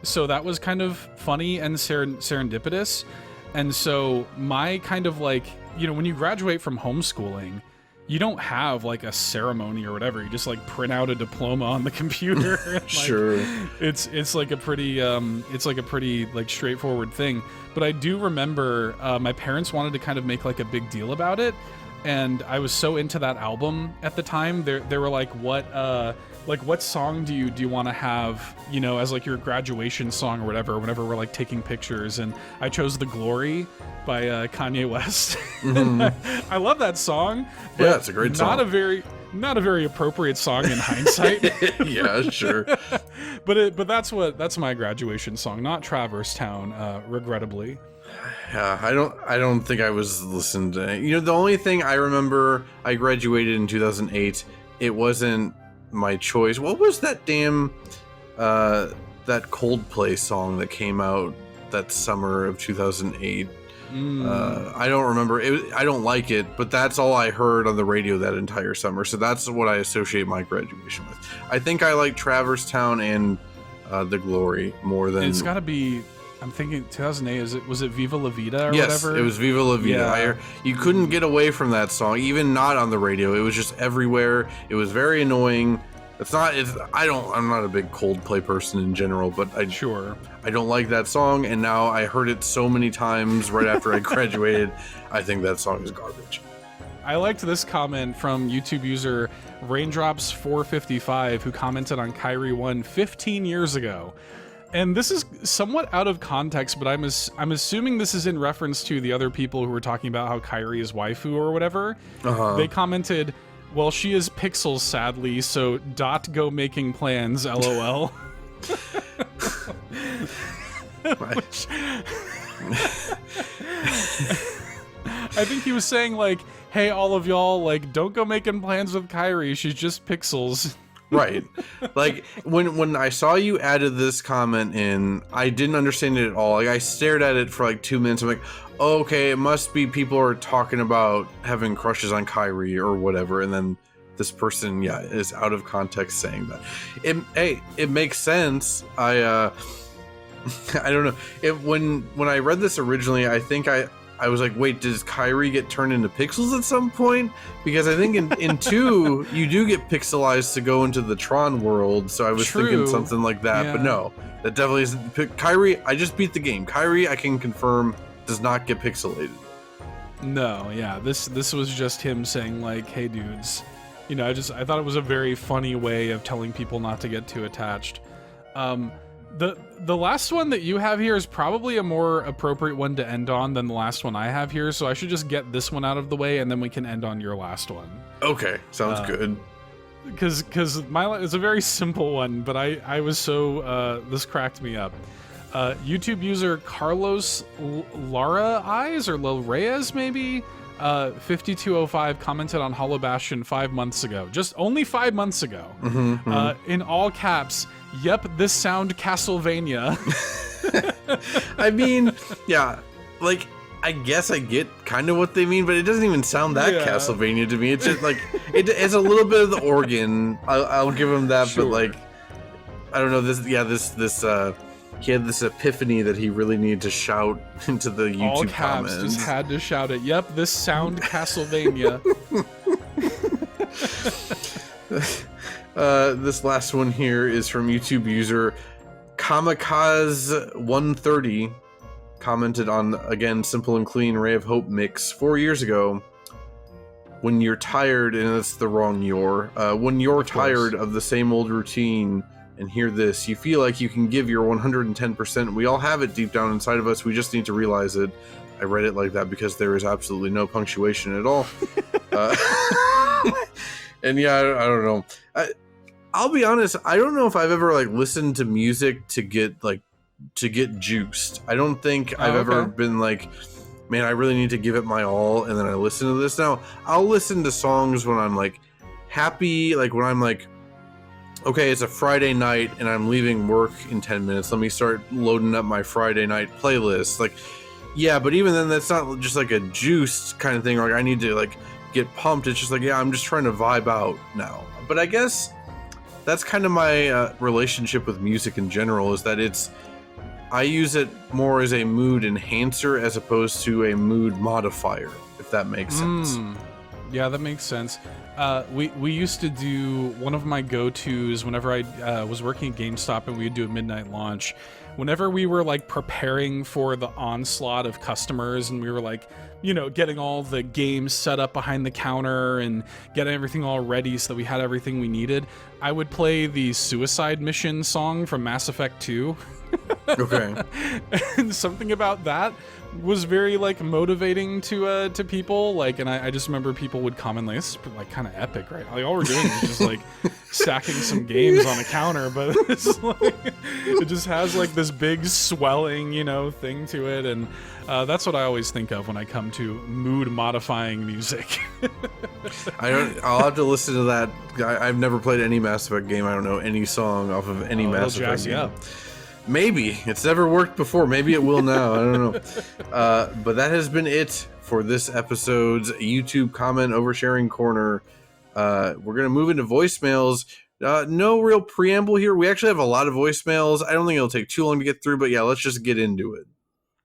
So that was kind of funny and serendipitous. And so my kind of like, when you graduate from homeschooling, you don't have like a ceremony or whatever. You just like print out a diploma on the computer. And, like, sure. It's like a pretty like straightforward thing. But I do remember my parents wanted to kind of make like a big deal about it, and I was so into that album at the time. They were like, what song do you want to have, as like your graduation song or whatever, whenever we're like taking pictures. And I chose The Glory by Kanye West. I love that song. Yeah, it's a great song. Not a very appropriate song in hindsight. Yeah, sure. But that's my graduation song, not Traverse Town, regrettably. Yeah, I don't think I was listening to. The only thing I remember, I graduated in 2008. It wasn't my choice. What was that damn that Coldplay song that came out that summer of 2008? I don't remember. I don't like it, but that's all I heard on the radio that entire summer. So that's what I associate my graduation with. I think I like Traverse Town and The Glory more than. It's got to be. I'm thinking 2008. Was it Viva La Vida or whatever? Yes, it was Viva La Vida. Yeah. You couldn't get away from that song, even not on the radio. It was just everywhere. It was very annoying. I'm not a big Coldplay person in general, but I don't like that song, and now I heard it so many times right after I graduated. I think that song is garbage. I liked this comment from YouTube user Raindrops455, who commented on Kairi 1 15 years ago. And this is somewhat out of context, but I'm assuming this is in reference to the other people who were talking about how Kairi is waifu or whatever. They commented, well, she is pixels, sadly, so dot go making plans, lol. Which, I think he was saying, like, hey, all of y'all, like, don't go making plans with Kairi, she's just pixels. Right. Like, when I saw you added this comment in, I didn't understand it at all. Like, I stared at it for like 2 minutes. I'm like, oh, okay, it must be people are talking about having crushes on Kairi or whatever. And then this person, is out of context saying that. It makes sense. I don't know. When I read this originally, I think I was like, wait, does Kairi get turned into pixels at some point? Because I think in 2, you do get pixelized to go into the Tron world. So I was thinking something like that. Yeah. But no, that definitely isn't. Kairi, I just beat the game. Kairi, I can confirm, does not get pixelated. No, yeah, this was just him saying like, "Hey, dudes," you know. I thought it was a very funny way of telling people not to get too attached. The last one that you have here is probably a more appropriate one to end on than the last one I have here, so I should just get this one out of the way, and then we can end on your last one. Okay, sounds good. Because my it's a very simple one, but I was so this cracked me up. YouTube user Carlos Lara Eyes or Lil Reyes maybe 5205 commented on Hollow Bastion 5 months ago, just only 5 months ago. In all caps, "Yep, this sound Castlevania." I mean, yeah, like, I guess I get kind of what they mean, but it doesn't even sound that Castlevania to me. It's just like it's a little bit of the organ. I'll give him that, sure. But like, I don't know, this he had this epiphany that he really needed to shout into the YouTube all caps, comments. Just had to shout it. Yep, this sound Castlevania. This last one here is from YouTube user Kamikaze130. Commented on, again, Simple and Clean Ray of Hope mix 4 years ago. When you're tired, and that's the wrong "you're," when you're tired of the same old routine and hear this, you feel like you can give your 110%. We all have it deep down inside of us. We just need to realize it. I read it like that because there is absolutely no punctuation at all. And yeah, I don't know. I'll be honest. I don't know if I've ever like listened to music to get juiced. I don't think I've ever been like, man, I really need to give it my all, and then I listen to this. Now, I'll listen to songs when I'm like happy, like when I'm like, okay, it's a Friday night and I'm leaving work in 10 minutes. Let me start loading up my Friday night playlist. Like, yeah, but even then, that's not just like a juiced kind of thing. Like, I need to like get pumped. It's just like, yeah, I'm just trying to vibe out now. But I guess that's kind of my relationship with music in general, is that I use it more as a mood enhancer as opposed to a mood modifier, if that makes sense. Yeah, that makes sense. We used to do, one of my go-tos whenever I was working at GameStop and we would do a midnight launch. Whenever we were like preparing for the onslaught of customers and we were like, you know, getting all the games set up behind the counter and getting everything all ready so that we had everything we needed, I would play the Suicide Mission song from Mass Effect 2. Okay. And something about that was very like motivating to people, like, and I just remember people would comment like, this is like kind of epic, right? Like all we're doing is just like stacking some games on a counter, but it's like, it just has like this big swelling, you know, thing to it, and that's what I always think of when I come to mood modifying music. I'll have to listen to that. I've never played any Mass Effect game. I don't know any song off of any Mass Effect game. Maybe. It's never worked before. Maybe it will now. I don't know. But that has been it for this episode's YouTube comment oversharing corner. We're going to move into voicemails. No real preamble here. We actually have a lot of voicemails. I don't think it'll take too long to get through, but yeah, let's just get into it.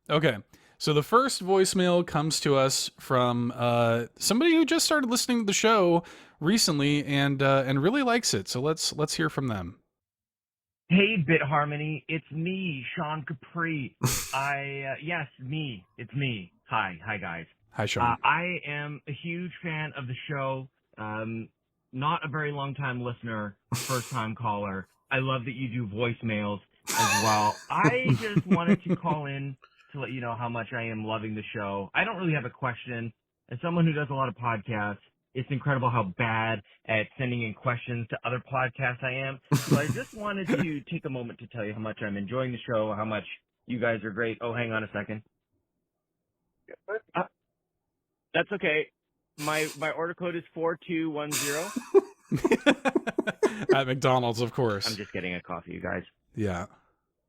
Okay. So the first voicemail comes to us from somebody who just started listening to the show recently and really likes it. So let's hear from them. Hey, Bit Harmony, it's me, Sean Capri. Yes, me. It's me. Hi guys. Hi, Sean. I am a huge fan of the show. Not a very long time listener, first time caller. I love that you do voicemails as well. I just wanted to call in to let you know how much I am loving the show. I don't really have a question. As someone who does a lot of podcasts, it's incredible how bad at sending in questions to other podcasts I am. So I just wanted to take a moment to tell you how much I'm enjoying the show, how much you guys are great. Oh, hang on a second. That's okay. My order code is 4210. At McDonald's, of course. I'm just getting a coffee, you guys. Yeah.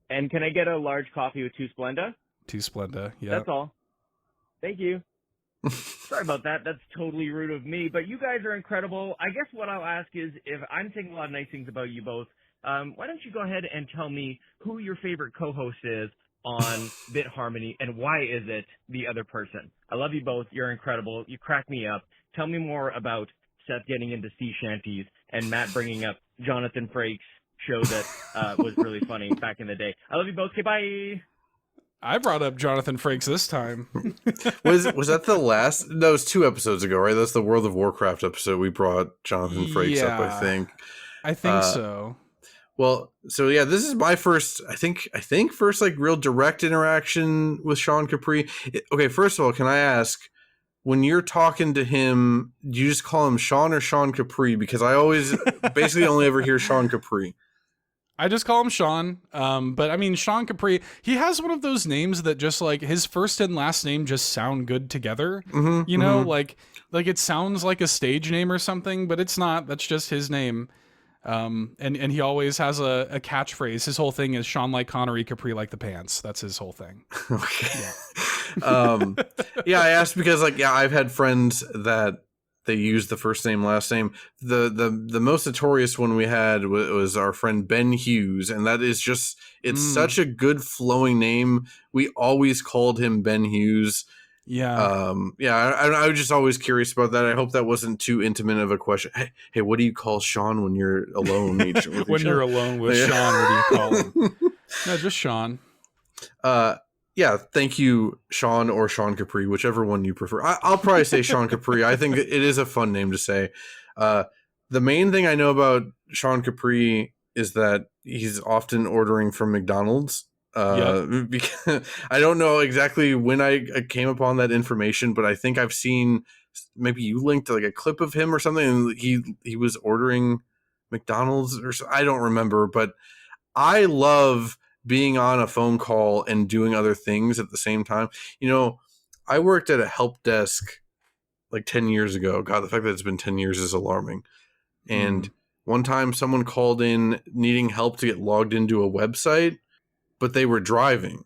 And can I get a large coffee with 2 Splenda? 2 Splenda, yeah. That's all. Thank you. Sorry about that. That's totally rude of me, but you guys are incredible. I guess what I'll ask is, if I'm saying a lot of nice things about you both, why don't you go ahead and tell me who your favorite co-host is on Bit Harmony, and why is it the other person? I love you both. You're incredible. You crack me up. Tell me more about Seth getting into sea shanties and Matt bringing up Jonathan Frakes' show that was really funny back in the day. I love you both. Okay, bye. I brought up Jonathan Frakes this time. Was that the last? No, it was 2 episodes ago, right? That's the World of Warcraft episode. We brought Jonathan Frakes up, I think. I think so. Well, so yeah, this is my first, I think first like real direct interaction with Sean Capri. Okay, first of all, can I ask, when you're talking to him, do you just call him Sean or Sean Capri? Because I always basically only ever hear Sean Capri. I just call him Sean. But I mean, Sean Capri, he has one of those names that just like his first and last name just sound good together. You know, like it sounds like a stage name or something, but it's not. That's just his name. And he always has a catchphrase. His whole thing is Sean like Connery, Capri like the pants. That's his whole thing. Okay. Yeah. I asked because I've had friends that they use the first name, last name. The most notorious one we had was our friend Ben Hughes, and that is just, it's such a good flowing name. We always called him Ben Hughes. Yeah. I was just always curious about that. I hope that wasn't too intimate of a question. Hey, what do you call Sean when you're alone? When you're alone with Sean, what do you call him? No, just Sean. Yeah, thank you, Sean or Sean Capri, whichever one you prefer. I'll probably say Sean Capri. I think it is a fun name to say. The main thing I know about Sean Capri is that he's often ordering from McDonald's. Because I don't know exactly when I came upon that information, but I think I've seen, maybe you linked like a clip of him or something, and he was ordering McDonald's or so. I don't remember, but I love being on a phone call and doing other things at the same time. You know, I worked at a help desk like 10 years ago. God, the fact that it's been 10 years is alarming. And one time someone called in needing help to get logged into a website, but they were driving.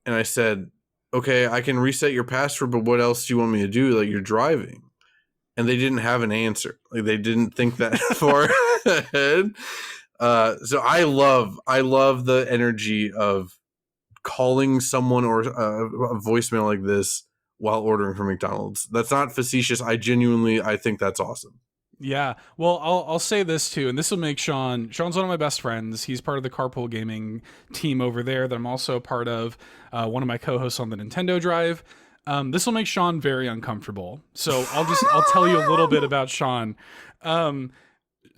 And I said, okay, I can reset your password, but what else do you want me to do? Like, you're driving. And they didn't have an answer. Like, they didn't think that far ahead. So I love the energy of calling someone or a voicemail like this while ordering from McDonald's. That's not facetious. I think that's awesome. Yeah. Well, I'll say this too, and this will make Sean's one of my best friends. He's part of the Carpool Gaming team over there that I'm also a part of, one of my co-hosts on the Nintendo Drive. This will make Sean very uncomfortable. So I'll tell you a little bit about Sean.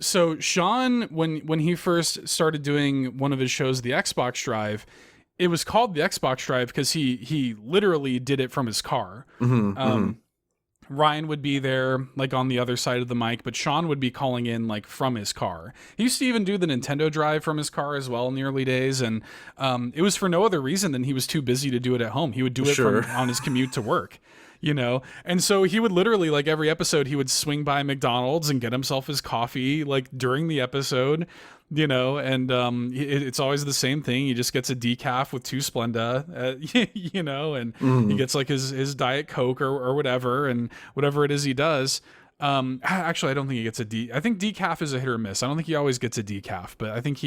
So Sean, when he first started doing one of his shows, the Xbox Drive, it was called the Xbox Drive because he literally did it from his car. Ryan would be there, like, on the other side of the mic, but Sean would be calling in, like, from his car. He used to even do the Nintendo Drive from his car as well in the early days, and it was for no other reason than he was too busy to do it at home. He would do it on his commute to work, you know? And so he would literally, like, every episode, he would swing by McDonald's and get himself his coffee, like, during the episode, you know, and it's always the same thing. He just gets a decaf with 2 Splenda, you know, and he gets like his Diet Coke or whatever, and whatever it is he does. Actually, I don't think he gets I think decaf is a hit or miss. I don't think he always gets a decaf, but I think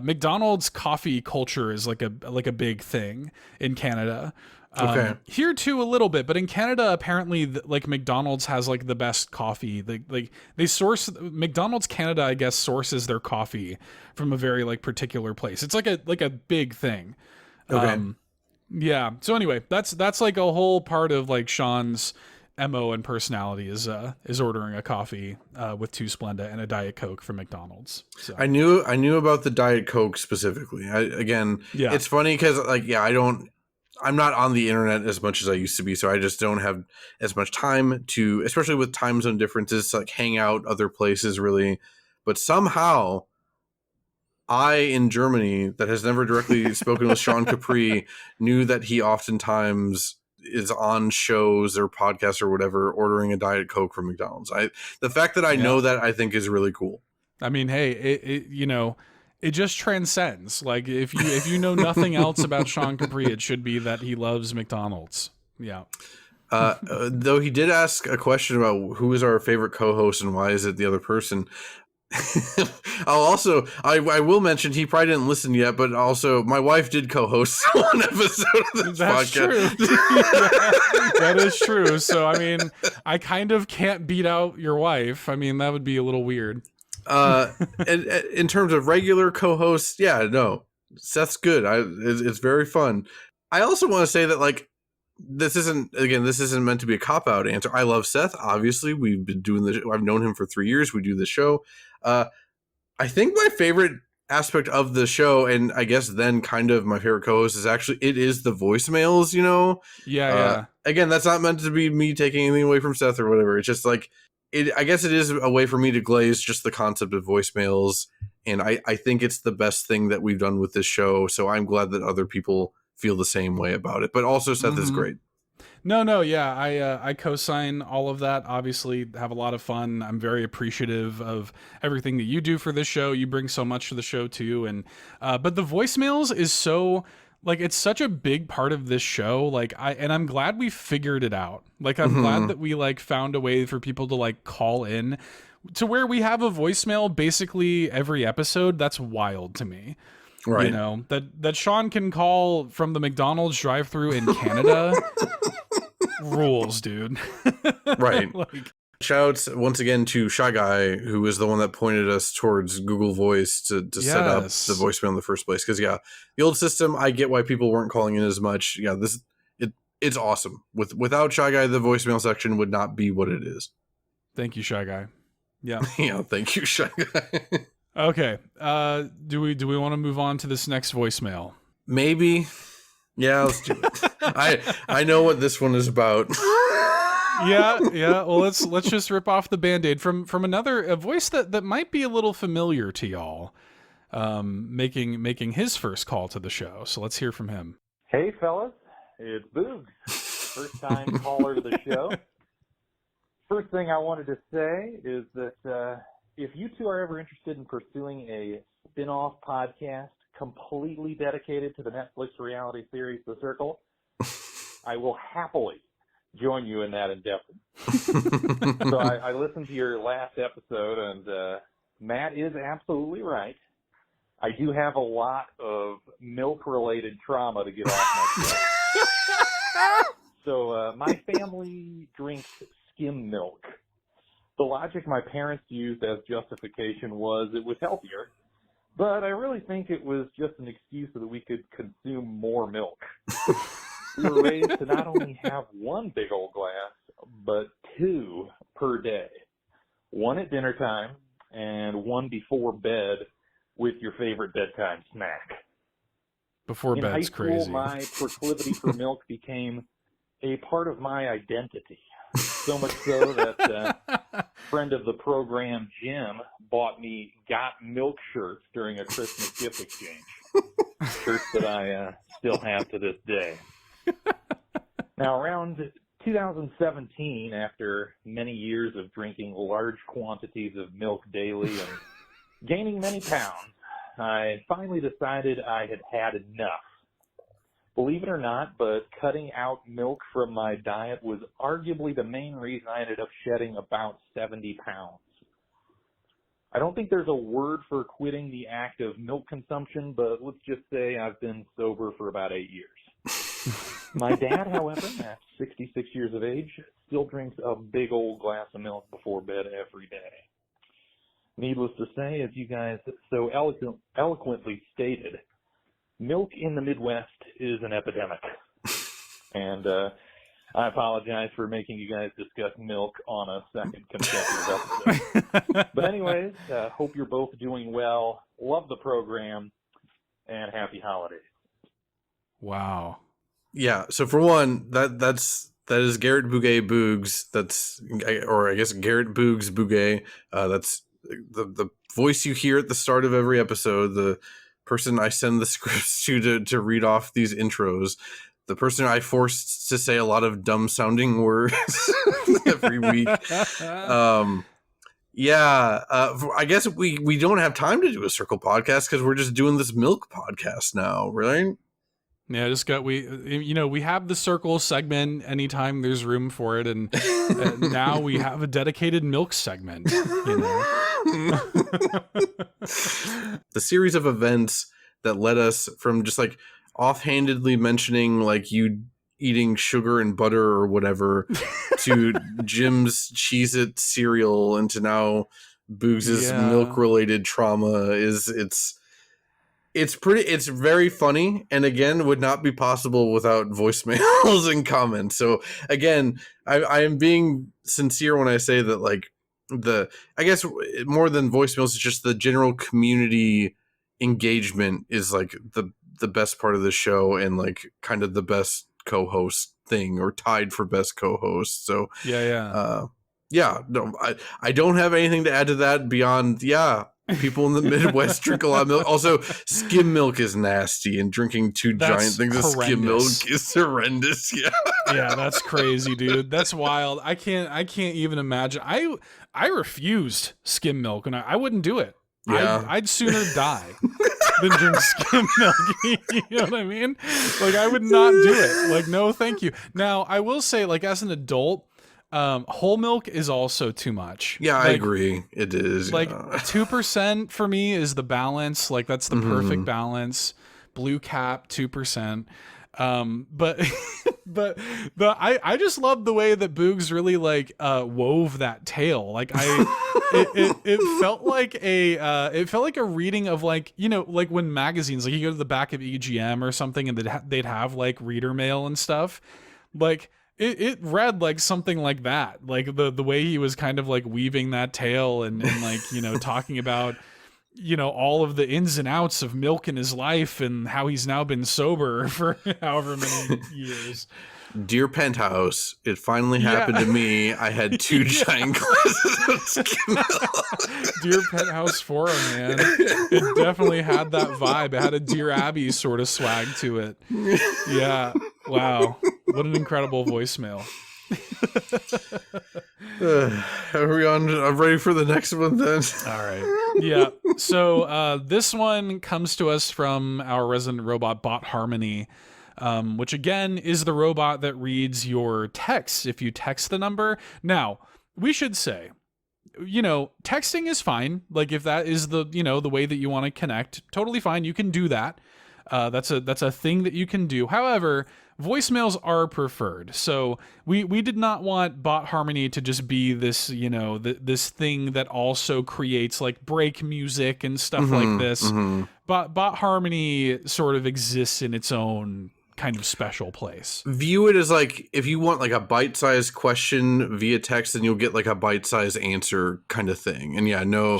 McDonald's coffee culture is like a big thing in Canada. Okay. Here too a little bit, but in Canada apparently like McDonald's has like the best coffee. They source McDonald's Canada, I guess, sources their coffee from a very like particular place. It's like a big thing. Okay. Yeah. So anyway, that's like a whole part of like Sean's MO and personality is ordering a coffee with 2 Splenda and a Diet Coke from McDonald's. So. I knew about the Diet Coke specifically. It's funny because I'm not on the internet as much as I used to be, so I just don't have as much time to, especially with time zone differences, to like hang out other places really. But somehow I, in Germany, that has never directly spoken with Sean Capri, knew that he oftentimes is on shows or podcasts or whatever, ordering a Diet Coke from McDonald's. The fact that I know that, I think, is really cool. I mean, hey, it you know, it just transcends. Like if you know nothing else about Sean Capri, it should be that he loves McDonald's. Yeah. Though he did ask a question about who is our favorite co-host and why is it the other person. I will mention he probably didn't listen yet, but also my wife did co-host one episode of this That's podcast. True. Yeah, that is true. So I mean, I kind of can't beat out your wife. I mean, that would be a little weird. And in terms of regular co-hosts, yeah, no, Seth's good. It's very fun. I also want to say that, like, this isn't meant to be a cop-out answer. I love Seth. Obviously, we've been doing this. I've known him for 3 years. We do the show. I think my favorite aspect of the show, and I guess then kind of my favorite co-host, is actually it is the voicemails. Yeah. Again, that's not meant to be me taking anything away from Seth or whatever. It's just like I guess it is a way for me to glaze just the concept of voicemails, and I think it's the best thing that we've done with this show. So I'm glad that other people feel the same way about it. But also, Seth is great. No, yeah, I co-sign all of that. Obviously, have a lot of fun. I'm very appreciative of everything that you do for this show. You bring so much to the show too, and but the voicemails is so, like, it's such a big part of this show. Like, I'm glad we figured it out. Like, I'm glad that we like found a way for people to like call in to where we have a voicemail basically every episode. That's wild to me. Right. That Sean can call from the McDonald's drive-thru in Canada. Rules, dude. Right. Shouts once again to Shy Guy, who is the one that pointed us towards Google Voice to set up the voicemail in the first place. Because the old system, I get why people weren't calling in as much. Yeah, it's awesome. Without Shy Guy, the voicemail section would not be what it is. Thank you, Shy Guy. Yeah. Yeah, thank you, Shy Guy. Okay. Do we want to move on to this next voicemail? Maybe. Yeah, let's do it. I know what this one is about. Yeah. Well, let's just rip off the Band-Aid from a voice that might be a little familiar to y'all. Making his first call to the show. So let's hear from him. Hey, fellas, it's Boogs, first time caller to the show. First thing I wanted to say is that if you two are ever interested in pursuing a spin-off podcast completely dedicated to the Netflix reality series The Circle, I will happily join you in that endeavor. So I listened to your last episode, and Matt is absolutely right. I do have a lot of milk-related trauma to get off my chest. So my family drinks skim milk. The logic my parents used as justification was it was healthier, but I really think it was just an excuse so that we could consume more milk. We were raised to not only have one big old glass, but 2 per day. One at dinner time and one before bed with your favorite bedtime snack. Before bed's In high school, crazy. my proclivity for milk became a part of my identity. So much so that a friend of the program, Jim, bought me Got Milk shirts during a Christmas gift exchange. Shirts that I still have to this day. Now, around 2017, after many years of drinking large quantities of milk daily and gaining many pounds, I finally decided I had had enough. Believe it or not, but cutting out milk from my diet was arguably the main reason I ended up shedding about 70 pounds. I don't think there's a word for quitting the act of milk consumption, but let's just say I've been sober for about 8 years. My dad, however, at 66 years of age, still drinks a big old glass of milk before bed every day. Needless to say, as you guys so eloquently stated, milk in the Midwest is an epidemic. And I apologize for making you guys discuss milk on a second consecutive episode. But anyways, hope you're both doing well. Love the program, and happy holidays. Wow. Yeah, so for one, that is Garrett Bugay Boogs. Or I guess Garrett Boogs Bugay. That's the voice you hear at the start of every episode, the person I send the scripts to read off these intros, the person I forced to say a lot of dumb sounding words every week. I guess we don't have time to do a circle podcast because we're just doing this milk podcast now, right? Yeah, we have the circle segment anytime there's room for it, and now we have a dedicated milk segment. The series of events that led us from just like offhandedly mentioning like you eating sugar and butter or whatever to Jim's Cheez-It cereal and to now Boogs' milk related trauma it's It's very funny, and again, would not be possible without voicemails and comments. So again, I am being sincere when I say that, like, I guess more than voicemails, it's just the general community engagement is like the best part of the show, and like kind of the best co-host thing, or tied for best co-host. So no, I don't have anything to add to that beyond people in the Midwest drink a lot of milk. Also, skim milk is nasty, and drinking giant things of skim milk is horrendous. Yeah, that's crazy, dude. That's wild. I can't even imagine. I refused skim milk, and I wouldn't do it. Yeah. I'd sooner die than drink skim milk. You know what I mean? Like, I would not do it. Like, no, thank you. Now, I will say, like, as an adult, whole milk is also too much. Yeah, like, I agree. It is. Like 2% for me is the balance. Like, that's the perfect balance. Blue cap, 2%. But I just love the way that Boogs really like wove that tale. Like it felt like a reading of, like, you know, like when magazines, like you go to the back of EGM or something, and they'd have like reader mail and stuff. Like it read like something like that. Like the way he was kind of like weaving that tale and like, you know, talking about, you know, all of the ins and outs of milk in his life and how he's now been sober for however many years. Dear Penthouse, it finally happened to me. I had 2 giant glasses of skim milk. Dear Penthouse Forum, man. It definitely had that vibe. It had a Dear Abby sort of swag to it. Yeah. Wow. What an incredible voicemail. Are we on? I'm ready for the next one then. All right. Yeah. So this one comes to us from our resident robot, Bot Harmony, which again is the robot that reads your texts if you text the number. Now, we should say, you know, texting is fine. Like, if that is the, you know, the way that you want to connect, totally fine. You can do that. That's a thing that you can do. However, voicemails are preferred. So we did not want Bot Harmony to just be this, you know, this thing that also creates like break music and stuff like this. But Bot Harmony sort of exists in its own kind of special place. View it as like, if you want like a bite-sized question via text, then you'll get like a bite-sized answer kind of thing. And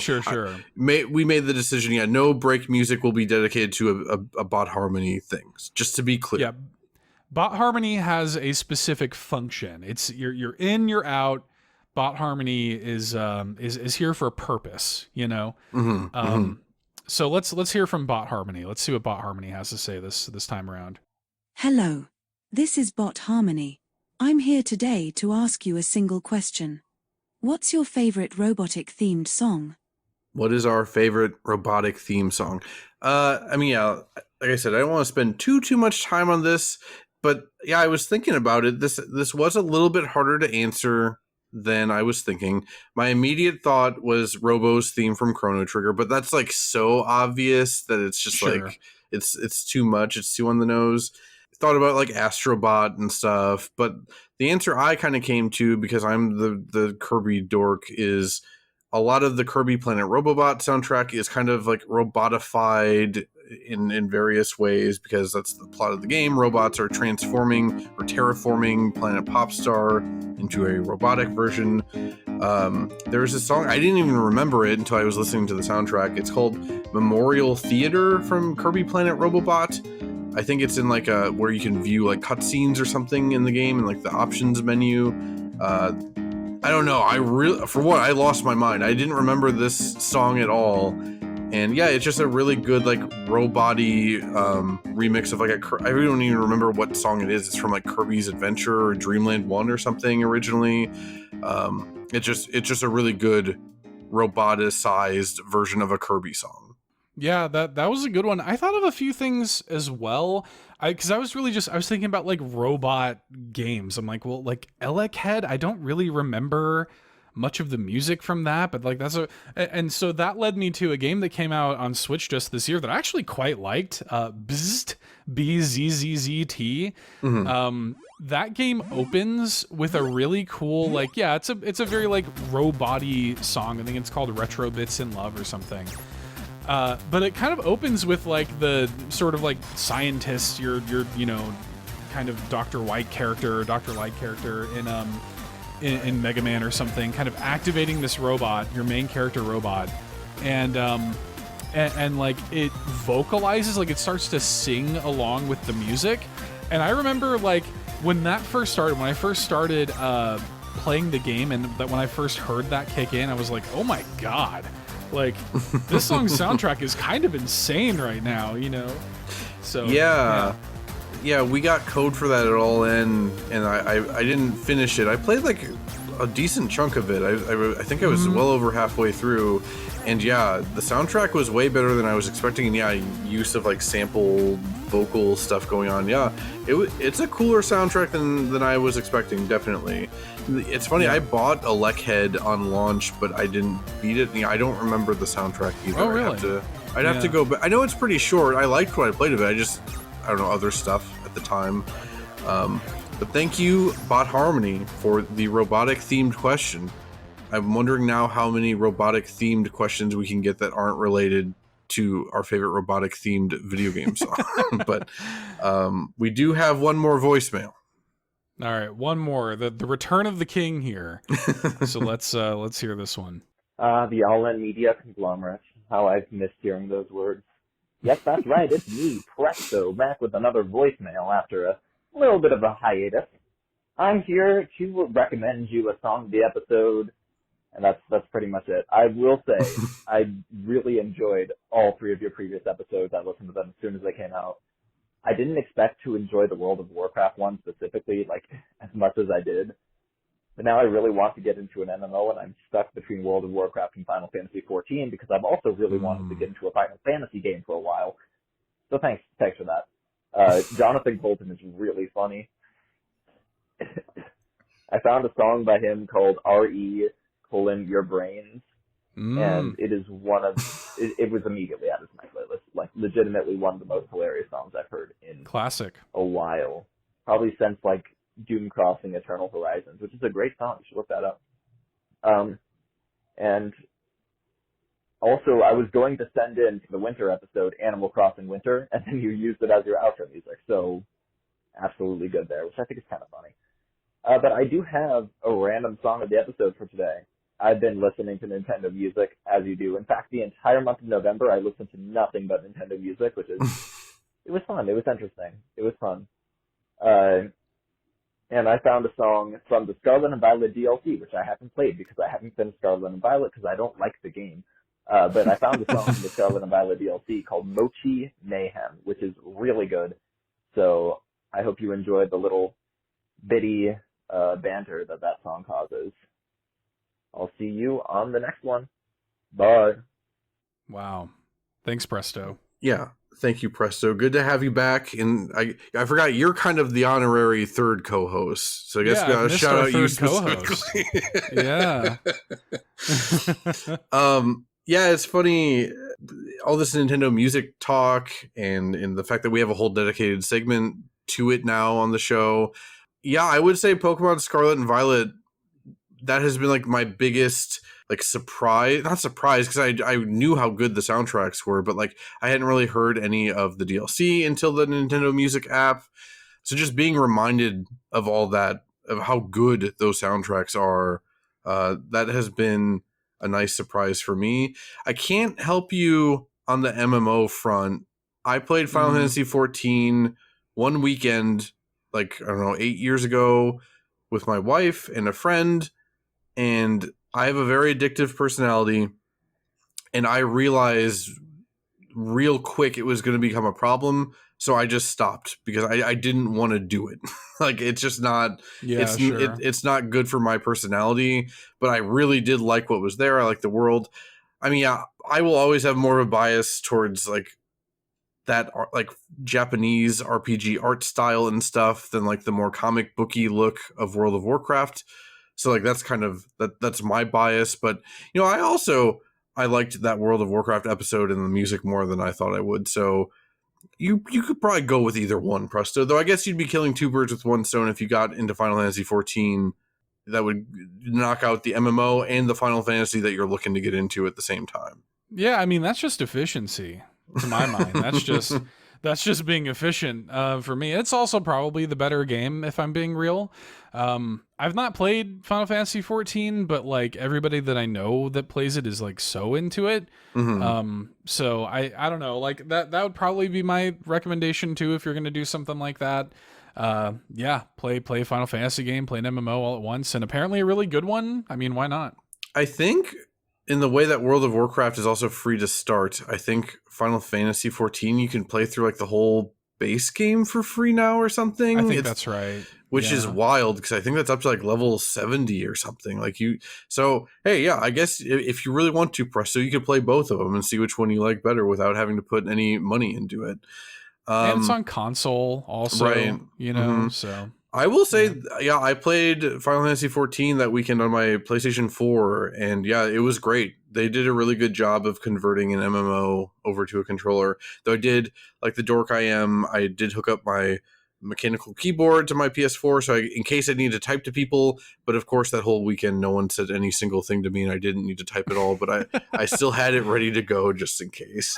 Sure. We made the decision. No break music will be dedicated to a Bot Harmony thing. Just to be clear. Yeah. Bot Harmony has a specific function. It's you're in, you're out. Bot Harmony is here for a purpose, you know. So let's hear from Bot Harmony. Let's see what Bot Harmony has to say this time around. Hello. This is Bot Harmony. I'm here today to ask you a single question. What's your favorite robotic themed song? What is our favorite robotic theme song? I mean, like I said, I don't want to spend too much time on this, but yeah, I was thinking about it. This was a little bit harder to answer than I was thinking. My immediate thought was Robo's theme from Chrono Trigger, but that's like so obvious that it's just like it's too much. It's too on the nose. Thought about like Astrobot and stuff, but the answer I kind of came to, because I'm the Kirby dork, is a lot of the Kirby Planet Robobot soundtrack is kind of like robotified in various ways, because that's the plot of the game. Robots are transforming or terraforming Planet Popstar into a robotic version. There's a song, I didn't even remember it until I was listening to the soundtrack. It's called Memorial Theater from Kirby Planet Robobot. I think it's in like where you can view like cutscenes or something in the game, and like the options menu. I don't know. I lost my mind. I didn't remember this song at all. And yeah, it's just a really good like robot-y remix of like I don't even remember what song it is. It's from like Kirby's Adventure or Dreamland 1 or something originally. It's just a really good roboticized version of a Kirby song. Yeah, that was a good one. I thought of a few things as well. Because I was thinking about like robot games. I'm like, well, like Elec Head, I don't really remember much of the music from that, but like and so that led me to a game that came out on Switch just this year that I actually quite liked. Bzzzt, BZZZT. That game opens with a really cool, like, yeah, it's a very like robot-y song. I think it's called Retro Bits in Love or something. But it kind of opens with like the sort of like scientist, your kind of Dr. White character or Dr. Light character in Mega Man or something, kind of activating this robot, your main character robot, and like it vocalizes, like it starts to sing along with the music. And I remember like when I first started playing the game, and that when I first heard that kick in, I was like, oh my god, like this song's soundtrack is kind of insane right now, So yeah, we got code for that at all in, and I didn't finish it. I played like a decent chunk of it. I think I was well over halfway through, and yeah, the soundtrack was way better than I was expecting. And yeah, use of like sample vocal stuff going on. Yeah, it's a cooler soundtrack than I was expecting. Definitely. It's funny. I bought a Lek Head on launch, but I didn't beat it. I don't remember the soundtrack either. Oh really? I'd have to go. But I know it's pretty short. I liked what I played of it. I don't know, other stuff at the time. But thank you, Bot Harmony, for the robotic themed question. I'm wondering now how many robotic themed questions we can get that aren't related to our favorite robotic themed video game song. But we do have one more voicemail. All right, one more. The return of the king here. So let's hear this one. The all-in media conglomerate. How I've missed hearing those words. Yes, that's right. It's me, Presto, back with another voicemail after a little bit of a hiatus. I'm here to recommend you a song of the episode, and that's pretty much it. I will say, I really enjoyed all three of your previous episodes. I listened to them as soon as they came out. I didn't expect to enjoy the World of Warcraft one specifically, like, as much as I did. But now I really want to get into an MMO, and I'm stuck between World of Warcraft and Final Fantasy XIV because I've also really wanted to get into a Final Fantasy game for a while. So thanks for that. Jonathan Colton is really funny. I found a song by him called RE:your brains, and it is it was immediately added to my playlist. Like, legitimately one of the most hilarious songs I've heard in classic a while. Probably since, like, Doom Crossing Eternal Horizons, which is a great song. You should look that up. And also, I was going to send in for the winter episode Animal Crossing Winter, and then you used it as your outro music. So, absolutely good there, which I think is kind of funny. But I do have a random song of the episode for today. I've been listening to Nintendo music, as you do. In fact, the entire month of November, I listened to nothing but Nintendo music, which is, it was fun. It was interesting. It was fun. And I found a song from the Scarlet and Violet DLC, which I haven't played because I haven't finished Scarlet and Violet because I don't like the game. But I found a song from the Scarlet and Violet DLC called Mochi Mayhem, which is really good. So I hope you enjoyed the little bitty banter that song causes. I'll see you on the next one. Bye. Wow. Thanks, Presto. Yeah. Thank you, Presto. Good to have you back. And I forgot you're kind of the honorary third co-host. So I guess we got to shout out you specifically. Yeah. Yeah, it's funny. All this Nintendo music talk and the fact that we have a whole dedicated segment to it now on the show. Yeah, I would say Pokemon Scarlet and Violet, that has been like my biggest like not surprise because I knew how good the soundtracks were, but like I hadn't really heard any of the DLC until the Nintendo Music app. So just being reminded of all that, of how good those soundtracks are, that has been a nice surprise for me. I can't help you on the MMO front. I played Final Fantasy XIV one weekend, like, I don't know, 8 years ago with my wife and a friend, and I have a very addictive personality, and I realized real quick it was going to become a problem, so I just stopped because I didn't want to do it. Like, it's just not, it's not good for my personality, but I really did like what was there. I like the world. I mean, yeah, I will always have more of a bias towards like that, like Japanese RPG art style and stuff than like the more comic booky look of World of Warcraft. So like that's kind of that's my bias, but you know, I liked that World of Warcraft episode and the music more than I thought I would. So you could probably go with either one, Presto. Though I guess you'd be killing two birds with one stone if you got into Final Fantasy XIV. That would knock out the MMO and the Final Fantasy that you're looking to get into at the same time. Yeah, I mean, that's just efficiency to my mind. That's just being efficient for me. It's also probably the better game, if I'm being real. I've not played Final Fantasy 14, but like everybody that I know that plays it is like so into it. So I don't know, like that would probably be my recommendation too if you're going to do something like that. Yeah, play a Final Fantasy game, play an MMO all at once, and apparently a really good one. I mean, why not? I think in the way that World of Warcraft is also free to start, I think Final Fantasy 14 you can play through like the whole base game for free now or something. I think that's right. Which is wild because I think that's up to like level 70 or something. Like so hey, yeah, I guess if you really want to, Presto, you could play both of them and see which one you like better without having to put any money into it. And it's on console also, right. You know, so. I will say, yeah, I played Final Fantasy 14 that weekend on my PlayStation 4, and yeah, it was great. They did a really good job of converting an MMO over to a controller. Though I did, like the dork I am, I did hook up my mechanical keyboard to my PS4, so in case I need to type to people. But of course, that whole weekend, no one said any single thing to me, and I didn't need to type at all. But I still had it ready to go just in case.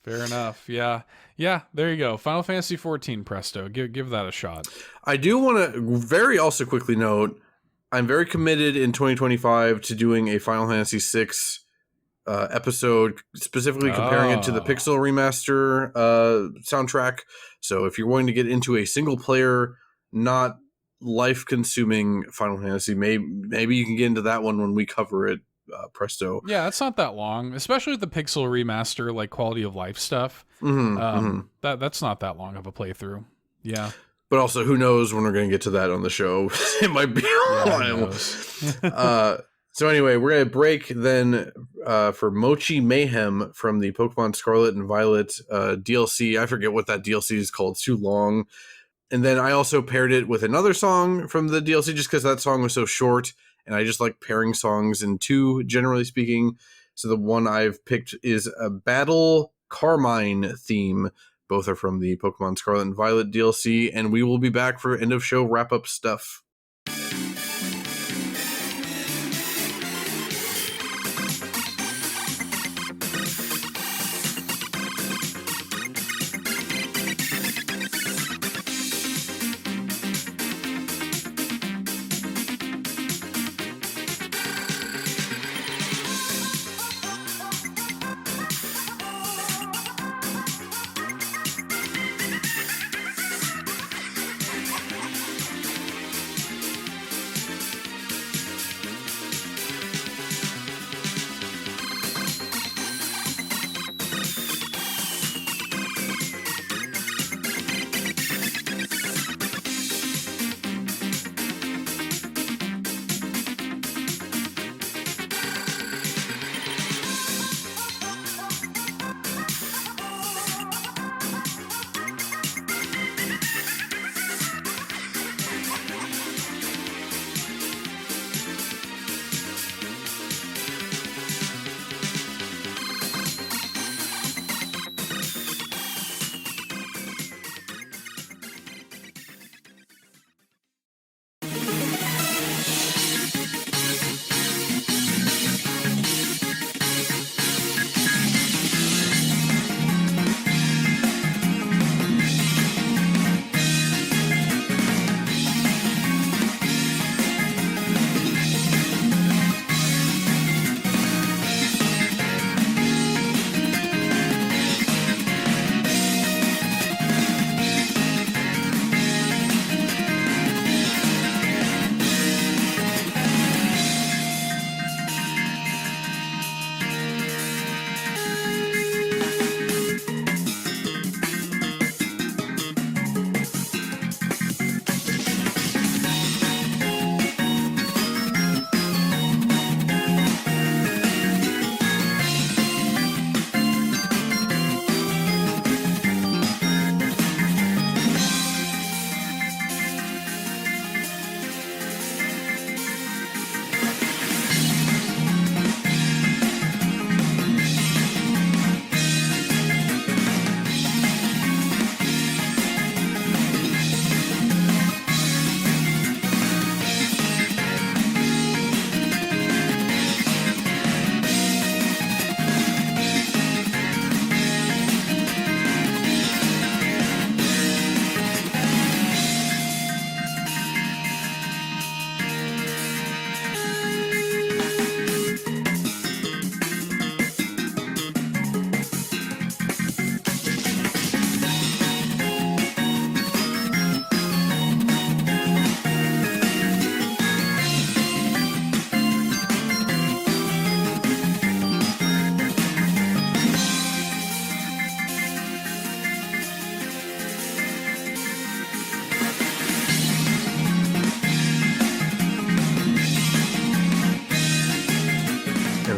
Fair enough. Yeah. Yeah, there you go. Final Fantasy 14, Presto. Give that a shot. I do want to very also quickly note, I'm very committed in 2025 to doing a Final Fantasy 6 episode, specifically comparing it to the Pixel Remaster soundtrack. So if you're wanting to get into a single player, not life-consuming Final Fantasy, maybe you can get into that one when we cover it. Presto. Yeah, it's not that long, especially with the Pixel Remaster, like quality of life stuff. That's not that long of a playthrough. Yeah. But also, who knows when we're going to get to that on the show? It might be a while. So anyway, we're going to break then for Mochi Mayhem from the Pokemon Scarlet and Violet DLC. I forget what that DLC is called. It's too long. And then I also paired it with another song from the DLC just because that song was so short. And I just like pairing songs in two, generally speaking. So the one I've picked is a Battle Carmine theme. Both are from the Pokemon Scarlet and Violet DLC. And we will be back for end of show wrap-up stuff.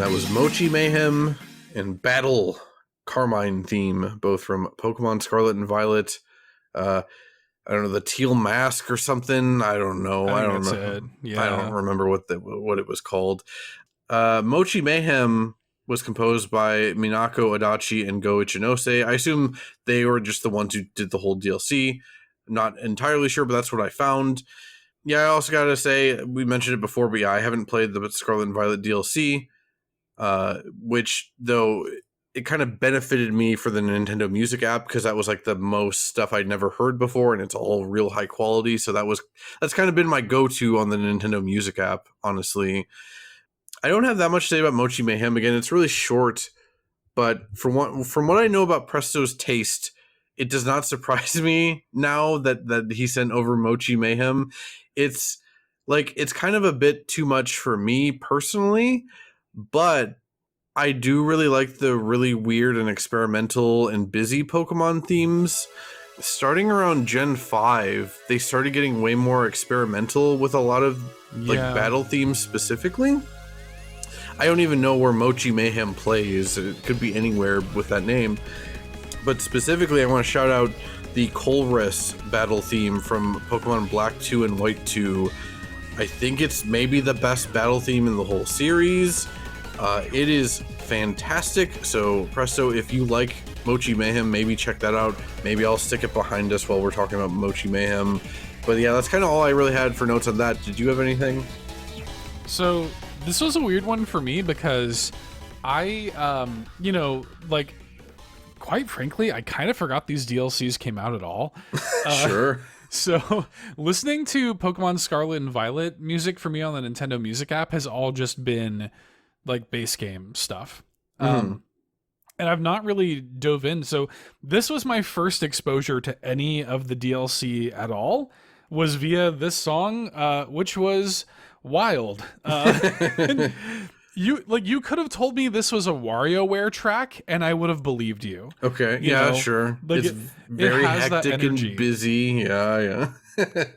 That was Mochi Mayhem and Battle Carmine theme, both from Pokemon Scarlet and Violet. I don't know, the Teal Mask or something. I don't know. I don't know. Yeah. I don't remember what it was called. Mochi Mayhem was composed by Minako Adachi and Go Ichinose. I assume they were just the ones who did the whole DLC. Not entirely sure, but that's what I found. Yeah, I also gotta say, we mentioned it before, but yeah, I haven't played the Scarlet and Violet DLC, which, though, it kind of benefited me for the Nintendo Music app, because that was like the most stuff I'd never heard before, and it's all real high quality, so that's kind of been my go-to on the Nintendo Music app, honestly. I don't have that much to say about Mochi Mayhem. Again, it's really short, but from what I know about Presto's taste, it does not surprise me now that he sent over Mochi Mayhem. It's kind of a bit too much for me personally, but I do really like the really weird and experimental and busy Pokemon themes. Starting around Gen 5, they started getting way more experimental with a lot of battle themes specifically. I don't even know where Mochi Mayhem plays. It could be anywhere with that name. But specifically, I want to shout out the Colress battle theme from Pokemon Black 2 and White 2. I think it's maybe the best battle theme in the whole series. It is fantastic. So, Presto, if you like Mochi Mayhem, maybe check that out. Maybe I'll stick it behind us while we're talking about Mochi Mayhem. But yeah, that's kind of all I really had for notes on that. Did you have anything? So, this was a weird one for me because I, quite frankly, I kind of forgot these DLCs came out at all. Sure. So listening to Pokemon Scarlet and Violet music for me on the Nintendo Music app has all just been like base game stuff. And I've not really dove in. So this was my first exposure to any of the DLC at all, was via this song, which was Wild. You could have told me this was a WarioWare track, and I would have believed you. Okay, you yeah, know? sure. Like it's very hectic and busy. Yeah.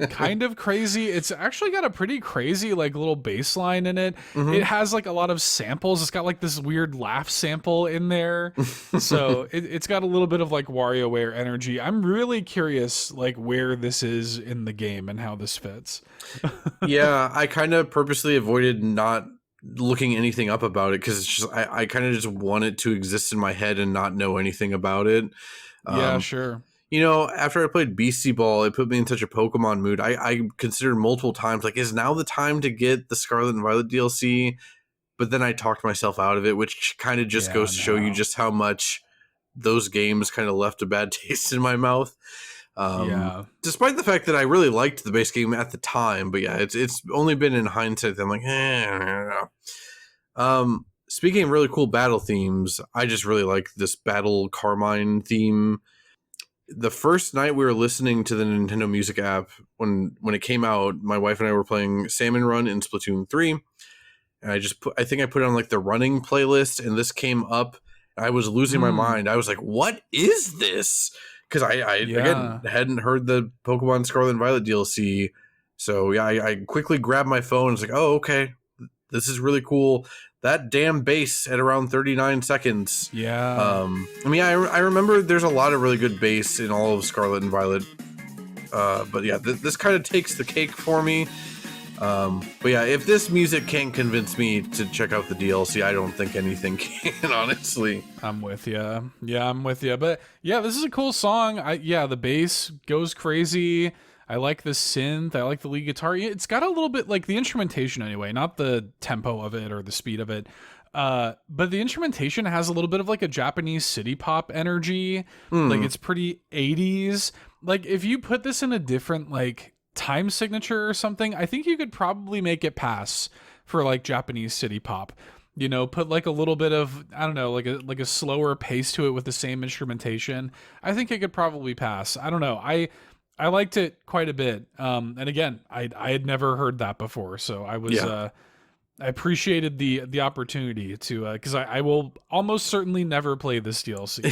Kind of crazy. It's actually got a pretty crazy like little bass line in it. Mm-hmm. It has like a lot of samples. It's got like this weird laugh sample in there. So it's got a little bit of like WarioWare energy. I'm really curious like where this is in the game and how this fits. Yeah, I kind of purposely avoided not looking anything up about it because it's just I kind of just want it to exist in my head and not know anything about it. Yeah, sure. You know, after I played Beastie Ball, it put me in such a Pokemon mood. I considered multiple times, like, is now the time to get the Scarlet and Violet DLC? But then I talked myself out of it, which kind of just goes to show you just how much those games kind of left a bad taste in my mouth. Despite the fact that I really liked the base game at the time, but yeah, it's only been in hindsight that I'm like, speaking of really cool battle themes, I just really like this Battle Carmine theme. The first night we were listening to the Nintendo Music app, when it came out, my wife and I were playing Salmon Run in Splatoon 3, and I think I put it on like the running playlist, and this came up. I was losing my mind. I was like, what is this? Because I again hadn't heard the Pokemon Scarlet and Violet DLC. So yeah, I quickly grabbed my phone. It's like, oh, okay, this is really cool. That damn bass at around 39 seconds. Yeah. I remember there's a lot of really good bass in all of Scarlet and Violet. But yeah, this kind of takes the cake for me. But yeah, if this music can't convince me to check out the DLC, I don't think anything can, honestly. I'm with you. Yeah, I'm with you. But yeah, this is a cool song. The bass goes crazy. I like the synth. I like the lead guitar. It's got a little bit like the instrumentation anyway, not the tempo of it or the speed of it. But the instrumentation has a little bit of like a Japanese city pop energy. Like it's pretty 80s. Like if you put this in a different like time signature or something, I think you could probably make it pass for like Japanese city pop. You know, put like a little bit of, I don't know, like a slower pace to it with the same instrumentation. I think it could probably pass. I don't know. I liked it quite a bit. And again, I had never heard that before, so I appreciated the opportunity to because I will almost certainly never play this DLC.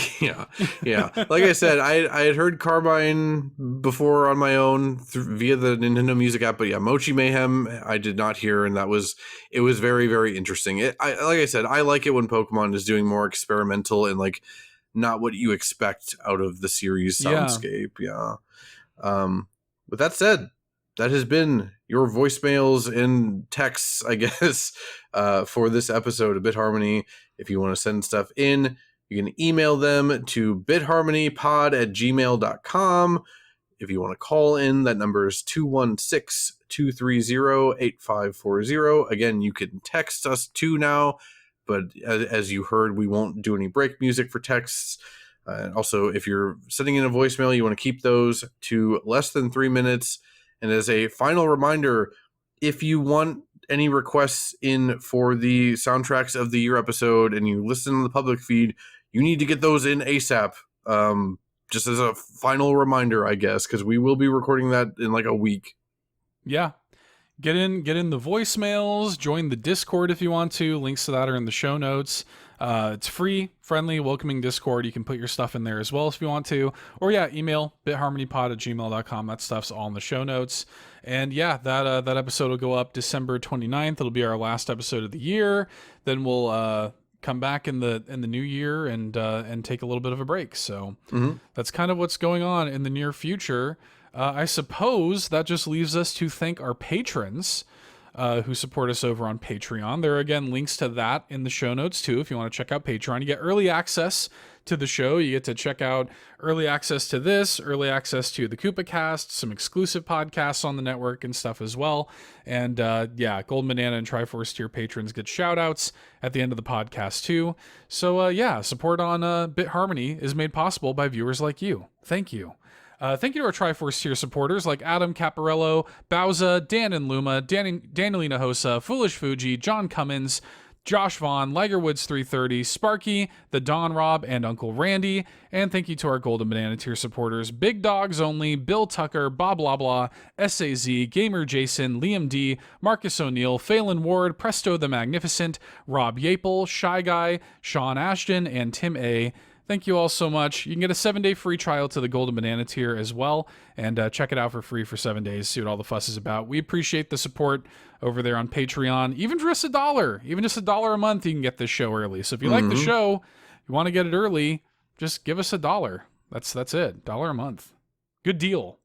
yeah. Like I said, I had heard Carbine before on my own via the Nintendo Music app, but yeah, Mochi Mayhem I did not hear, and it was very, very interesting. Like I said, I like it when Pokemon is doing more experimental and like not what you expect out of the series soundscape. Yeah. With that said, that has been your voicemails and texts, I guess, for this episode of BitHarmony. If you want to send stuff in, you can email them to bitharmonypod@gmail.com. If you want to call in, that number is 216-230-8540. Again, you can text us too now, but as you heard, we won't do any break music for texts. And also, if you're sending in a voicemail, you want to keep those to less than 3 minutes. And as a final reminder, if you want any requests in for the soundtracks of the year episode and you listen to the public feed, you need to get those in ASAP. Just as a final reminder, I guess, because we will be recording that in like a week. Yeah. Get in the voicemails, join the Discord if you want to. Links to that are in the show notes. It's free, friendly, welcoming Discord. You can put your stuff in there as well if you want to. Or yeah, email bitharmonypod@gmail.com. That stuff's all in the show notes. And yeah, that episode will go up December 29th. It'll be our last episode of the year. Then we'll come back in the new year and take a little bit of a break. So that's kind of what's going on in the near future. I suppose that just leaves us to thank our patrons who support us over on Patreon. There are, again, links to that in the show notes, too, if you want to check out Patreon. You get early access to the show. You get to check out early access to this, early access to the Koopa Cast, some exclusive podcasts on the network and stuff as well. And, yeah, Golden Banana and Triforce tier patrons get shout-outs at the end of the podcast, too. So, yeah, support on BitHarmony is made possible by viewers like you. Thank you. Thank you to our Triforce tier supporters like Adam Caparello, Bowza, Dan and Luma, Danilina Hosa, Foolish Fujii, John Cummins, Josh Vaughn, Ligerwoods 330, Sparky, The Don Rob, and Uncle Randy. And thank you to our Golden Banana tier supporters, Big Dogs Only, Bill Tucker, Bob Loblaw, SAZ, Gamer Jason, Liam D, Marcus O'Neill, Phelan Ward, Presto the Magnificent, Rob Yapel, Shy Guy, Sean Ashton, and Tim A. Thank you all so much. You can get a 7-day free trial to the Golden Banana tier as well, and check it out for free for 7 days, see what all the fuss is about. We appreciate the support over there on Patreon. Even for just $1, even just $1 a month, you can get this show early. So if you like the show, you want to get it early, just give us $1. That's it, $1 a month. Good deal.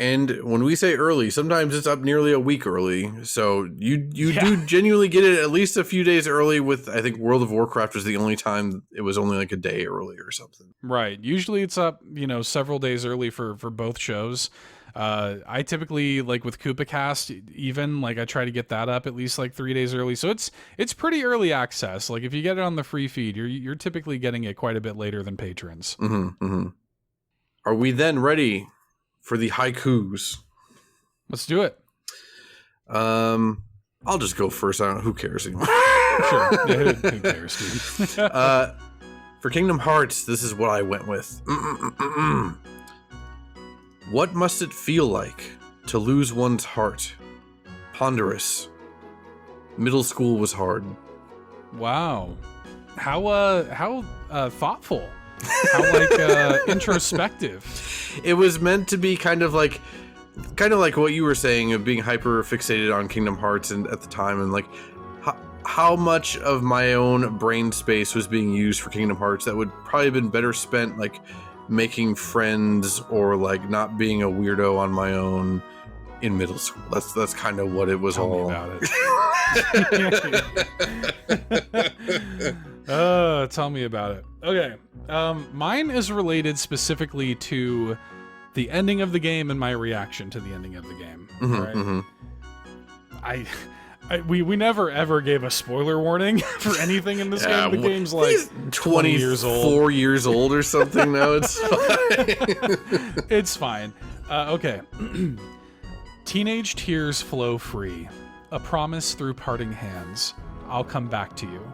And when we say early, sometimes it's up nearly a week early. So you do genuinely get it at least a few days early. With, I think, World of Warcraft was the only time it was only like a day early or something. Right. Usually it's up, several days early for both shows. I typically, like with Koopa Cast, even like I try to get that up at least like 3 days early. So it's pretty early access. Like if you get it on the free feed, you're typically getting it quite a bit later than patrons. Are we then ready for the haikus? Let's do it. I'll just go first. Who cares anymore? Sure. Yeah, who cares, dude? For Kingdom Hearts, this is what I went with. What must it feel like to lose one's heart? Ponderous. Middle school was hard. Wow. How thoughtful. How introspective. It was meant to be kind of like what you were saying of being hyper fixated on Kingdom Hearts and at the time, and like how much of my own brain space was being used for Kingdom Hearts that would probably have been better spent like making friends or like not being a weirdo on my own in middle school. That's kind of what it was all about. Tell me about it. Okay. Mine is related specifically to the ending of the game and my reaction to the ending of the game. Right? We never ever gave a spoiler warning for anything in this game. The game's like 20 years old. 4 years old or something now. It's fine. It's fine. Okay. Teenage tears flow free. A promise through parting hands. I'll come back to you.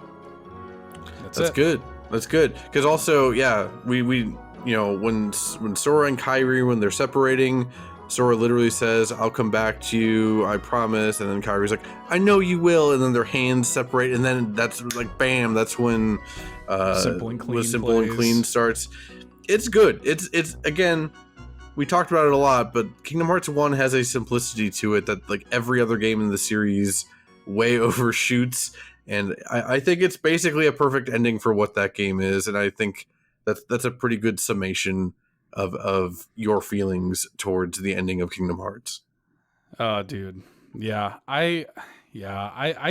That's good. That's good. Because also, yeah, we when Sora and Kairi, when they're separating, Sora literally says, "I'll come back to you, I promise," and then Kyrie's like, "I know you will," and then their hands separate, and then that's like, bam, that's when Simple and Clean Simple and plays. Clean starts. It's good. It's again, we talked about it a lot, but Kingdom Hearts 1 has a simplicity to it that like every other game in the series way overshoots, and I think it's basically a perfect ending for what that game is, and I think that's a pretty good summation of your feelings towards the ending of Kingdom Hearts. Oh, dude. Yeah. I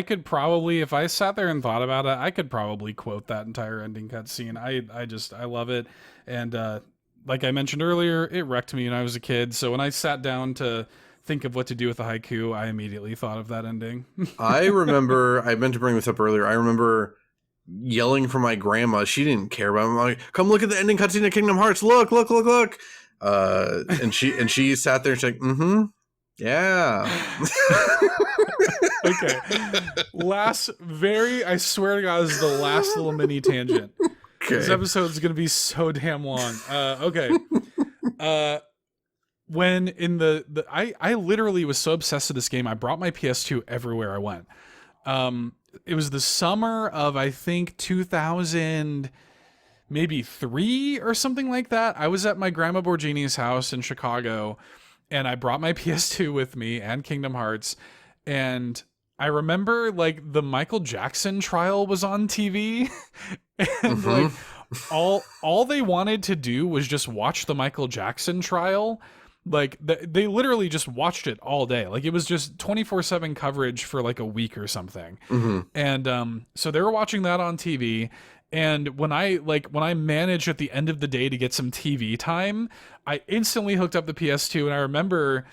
could probably, if I sat there and thought about it, I could probably quote that entire ending cutscene. I love it. And, like I mentioned earlier, it wrecked me when I was a kid. So when I sat down to think of what to do with the haiku, I immediately thought of that ending. I remember, I meant to bring this up earlier. I remember yelling for my grandma. She didn't care about it. I'm like, "Come look at the ending cutscene of Kingdom Hearts. Look. And she sat there and she's like, yeah. Okay. I swear to God, this is the last little mini tangent. Okay. This episode is going to be so damn long. Okay. When in I literally was so obsessed with this game, I brought my PS2 everywhere I went. It was the summer of, I think, 2000, maybe 3 or something like that. I was at my grandma Borgini's house in Chicago, and I brought my PS2 with me and Kingdom Hearts. And I remember like the Michael Jackson trial was on TV, and like all they wanted to do was just watch the Michael Jackson trial. Like they literally just watched it all day. Like it was just 24/7 coverage for like a week or something. And so they were watching that on TV. And when I managed at the end of the day to get some TV time, I instantly hooked up the PS2. And I remember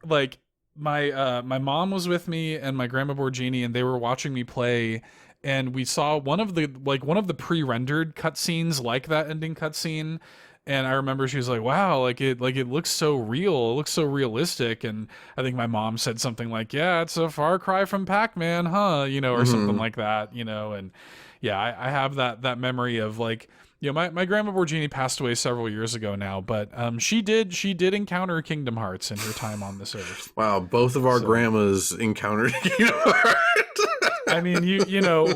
like my mom was with me and my grandma Borgini, and they were watching me play. And we saw one of the pre-rendered cutscenes, like that ending cutscene. And I remember she was like, "Wow, like it looks so real. It looks so realistic." And I think my mom said something like, "Yeah, it's a far cry from Pac-Man, huh?" You know, or something like that, you know. And yeah, I have that memory of like, you know, my grandma Borgini passed away several years ago now, but she did encounter Kingdom Hearts in her time on this earth. Wow, both of our grandmas encountered Kingdom Hearts. I mean, you know,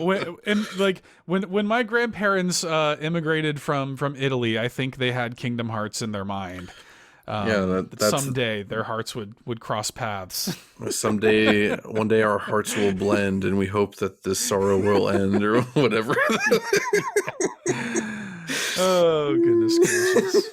when my grandparents immigrated from Italy, I think they had Kingdom Hearts in their mind. That someday their hearts would cross paths. Someday, one day our hearts will blend, and we hope that this sorrow will end, or whatever. Oh, goodness gracious.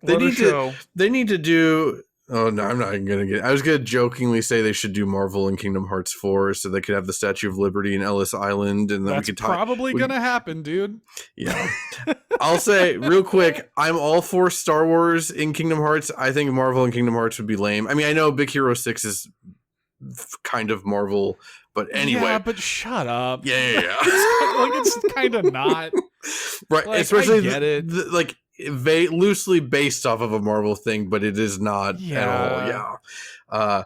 They need to do. Oh no, I'm not even gonna get. I was gonna jokingly say they should do Marvel and Kingdom Hearts 4, so they could have the Statue of Liberty in Ellis Island, and then that's we could probably gonna happen, dude. Yeah, I'll say real quick, I'm all for Star Wars in Kingdom Hearts. I think Marvel and Kingdom Hearts would be lame. I mean, I know Big Hero 6 is kind of Marvel, but anyway. Yeah, but shut up. Yeah. It's kind of not. Right, like, especially I get it. Like loosely based off of a Marvel thing, but it is not at all. Yeah.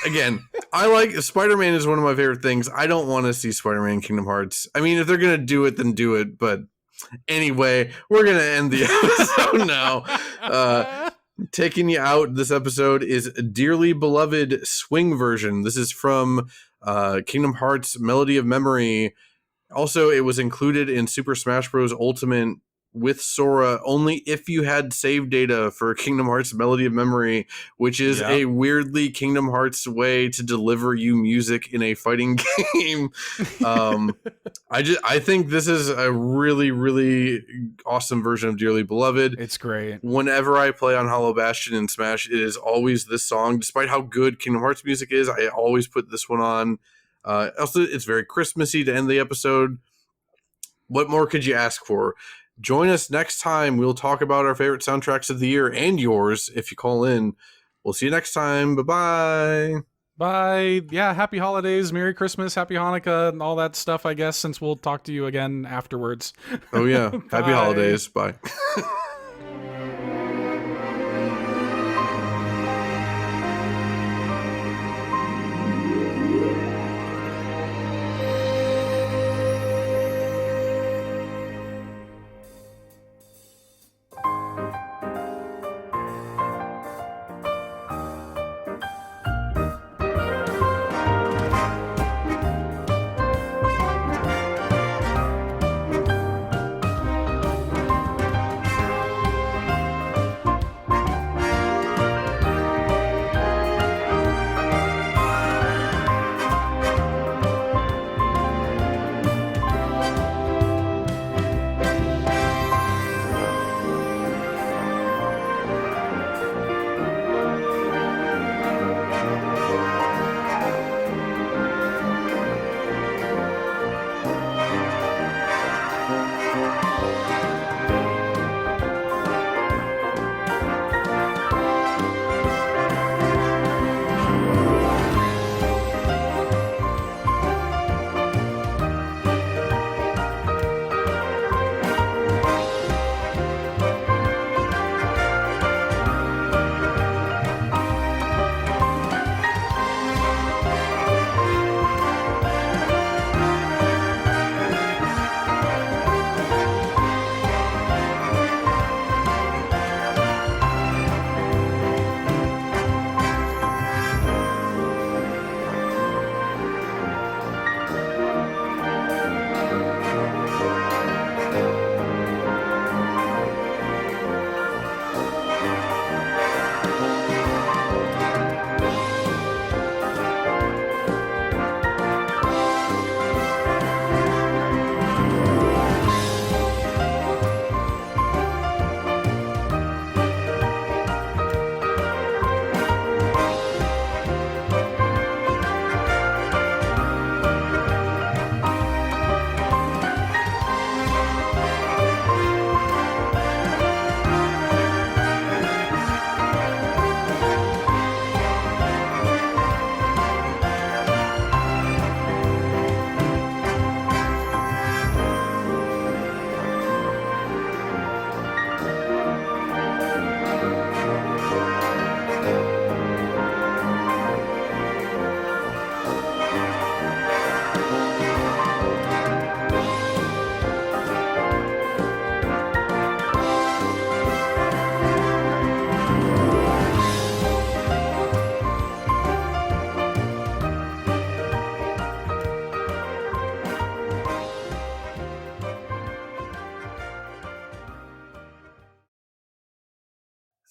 Again, I like Spider-Man is one of my favorite things. I don't want to see Spider-Man in Kingdom Hearts. I mean, if they're gonna do it, then do it. But anyway, we're gonna end the episode now. Taking you out this episode is Dearly Beloved Swing version. This is from Kingdom Hearts Melody of Memory. Also, it was included in Super Smash Bros. Ultimate with Sora only if you had save data for Kingdom Hearts Melody of Memory, which is a weirdly Kingdom Hearts way to deliver you music in a fighting game. I think this is a really, really awesome version of Dearly Beloved. It's great. Whenever I play on Hollow Bastion and Smash, it is always this song. Despite how good Kingdom Hearts music is, I always put this one on. Also, it's very Christmassy to end the episode. What more could you ask for? Join us next time. We'll talk about our favorite soundtracks of the year and yours if you call in. We'll see you next time. Bye-bye. Bye. Yeah, happy holidays, Merry Christmas, Happy Hanukkah, and all that stuff, I guess, since we'll talk to you again afterwards. Oh, yeah. Happy holidays. Bye.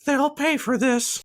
They'll pay for this.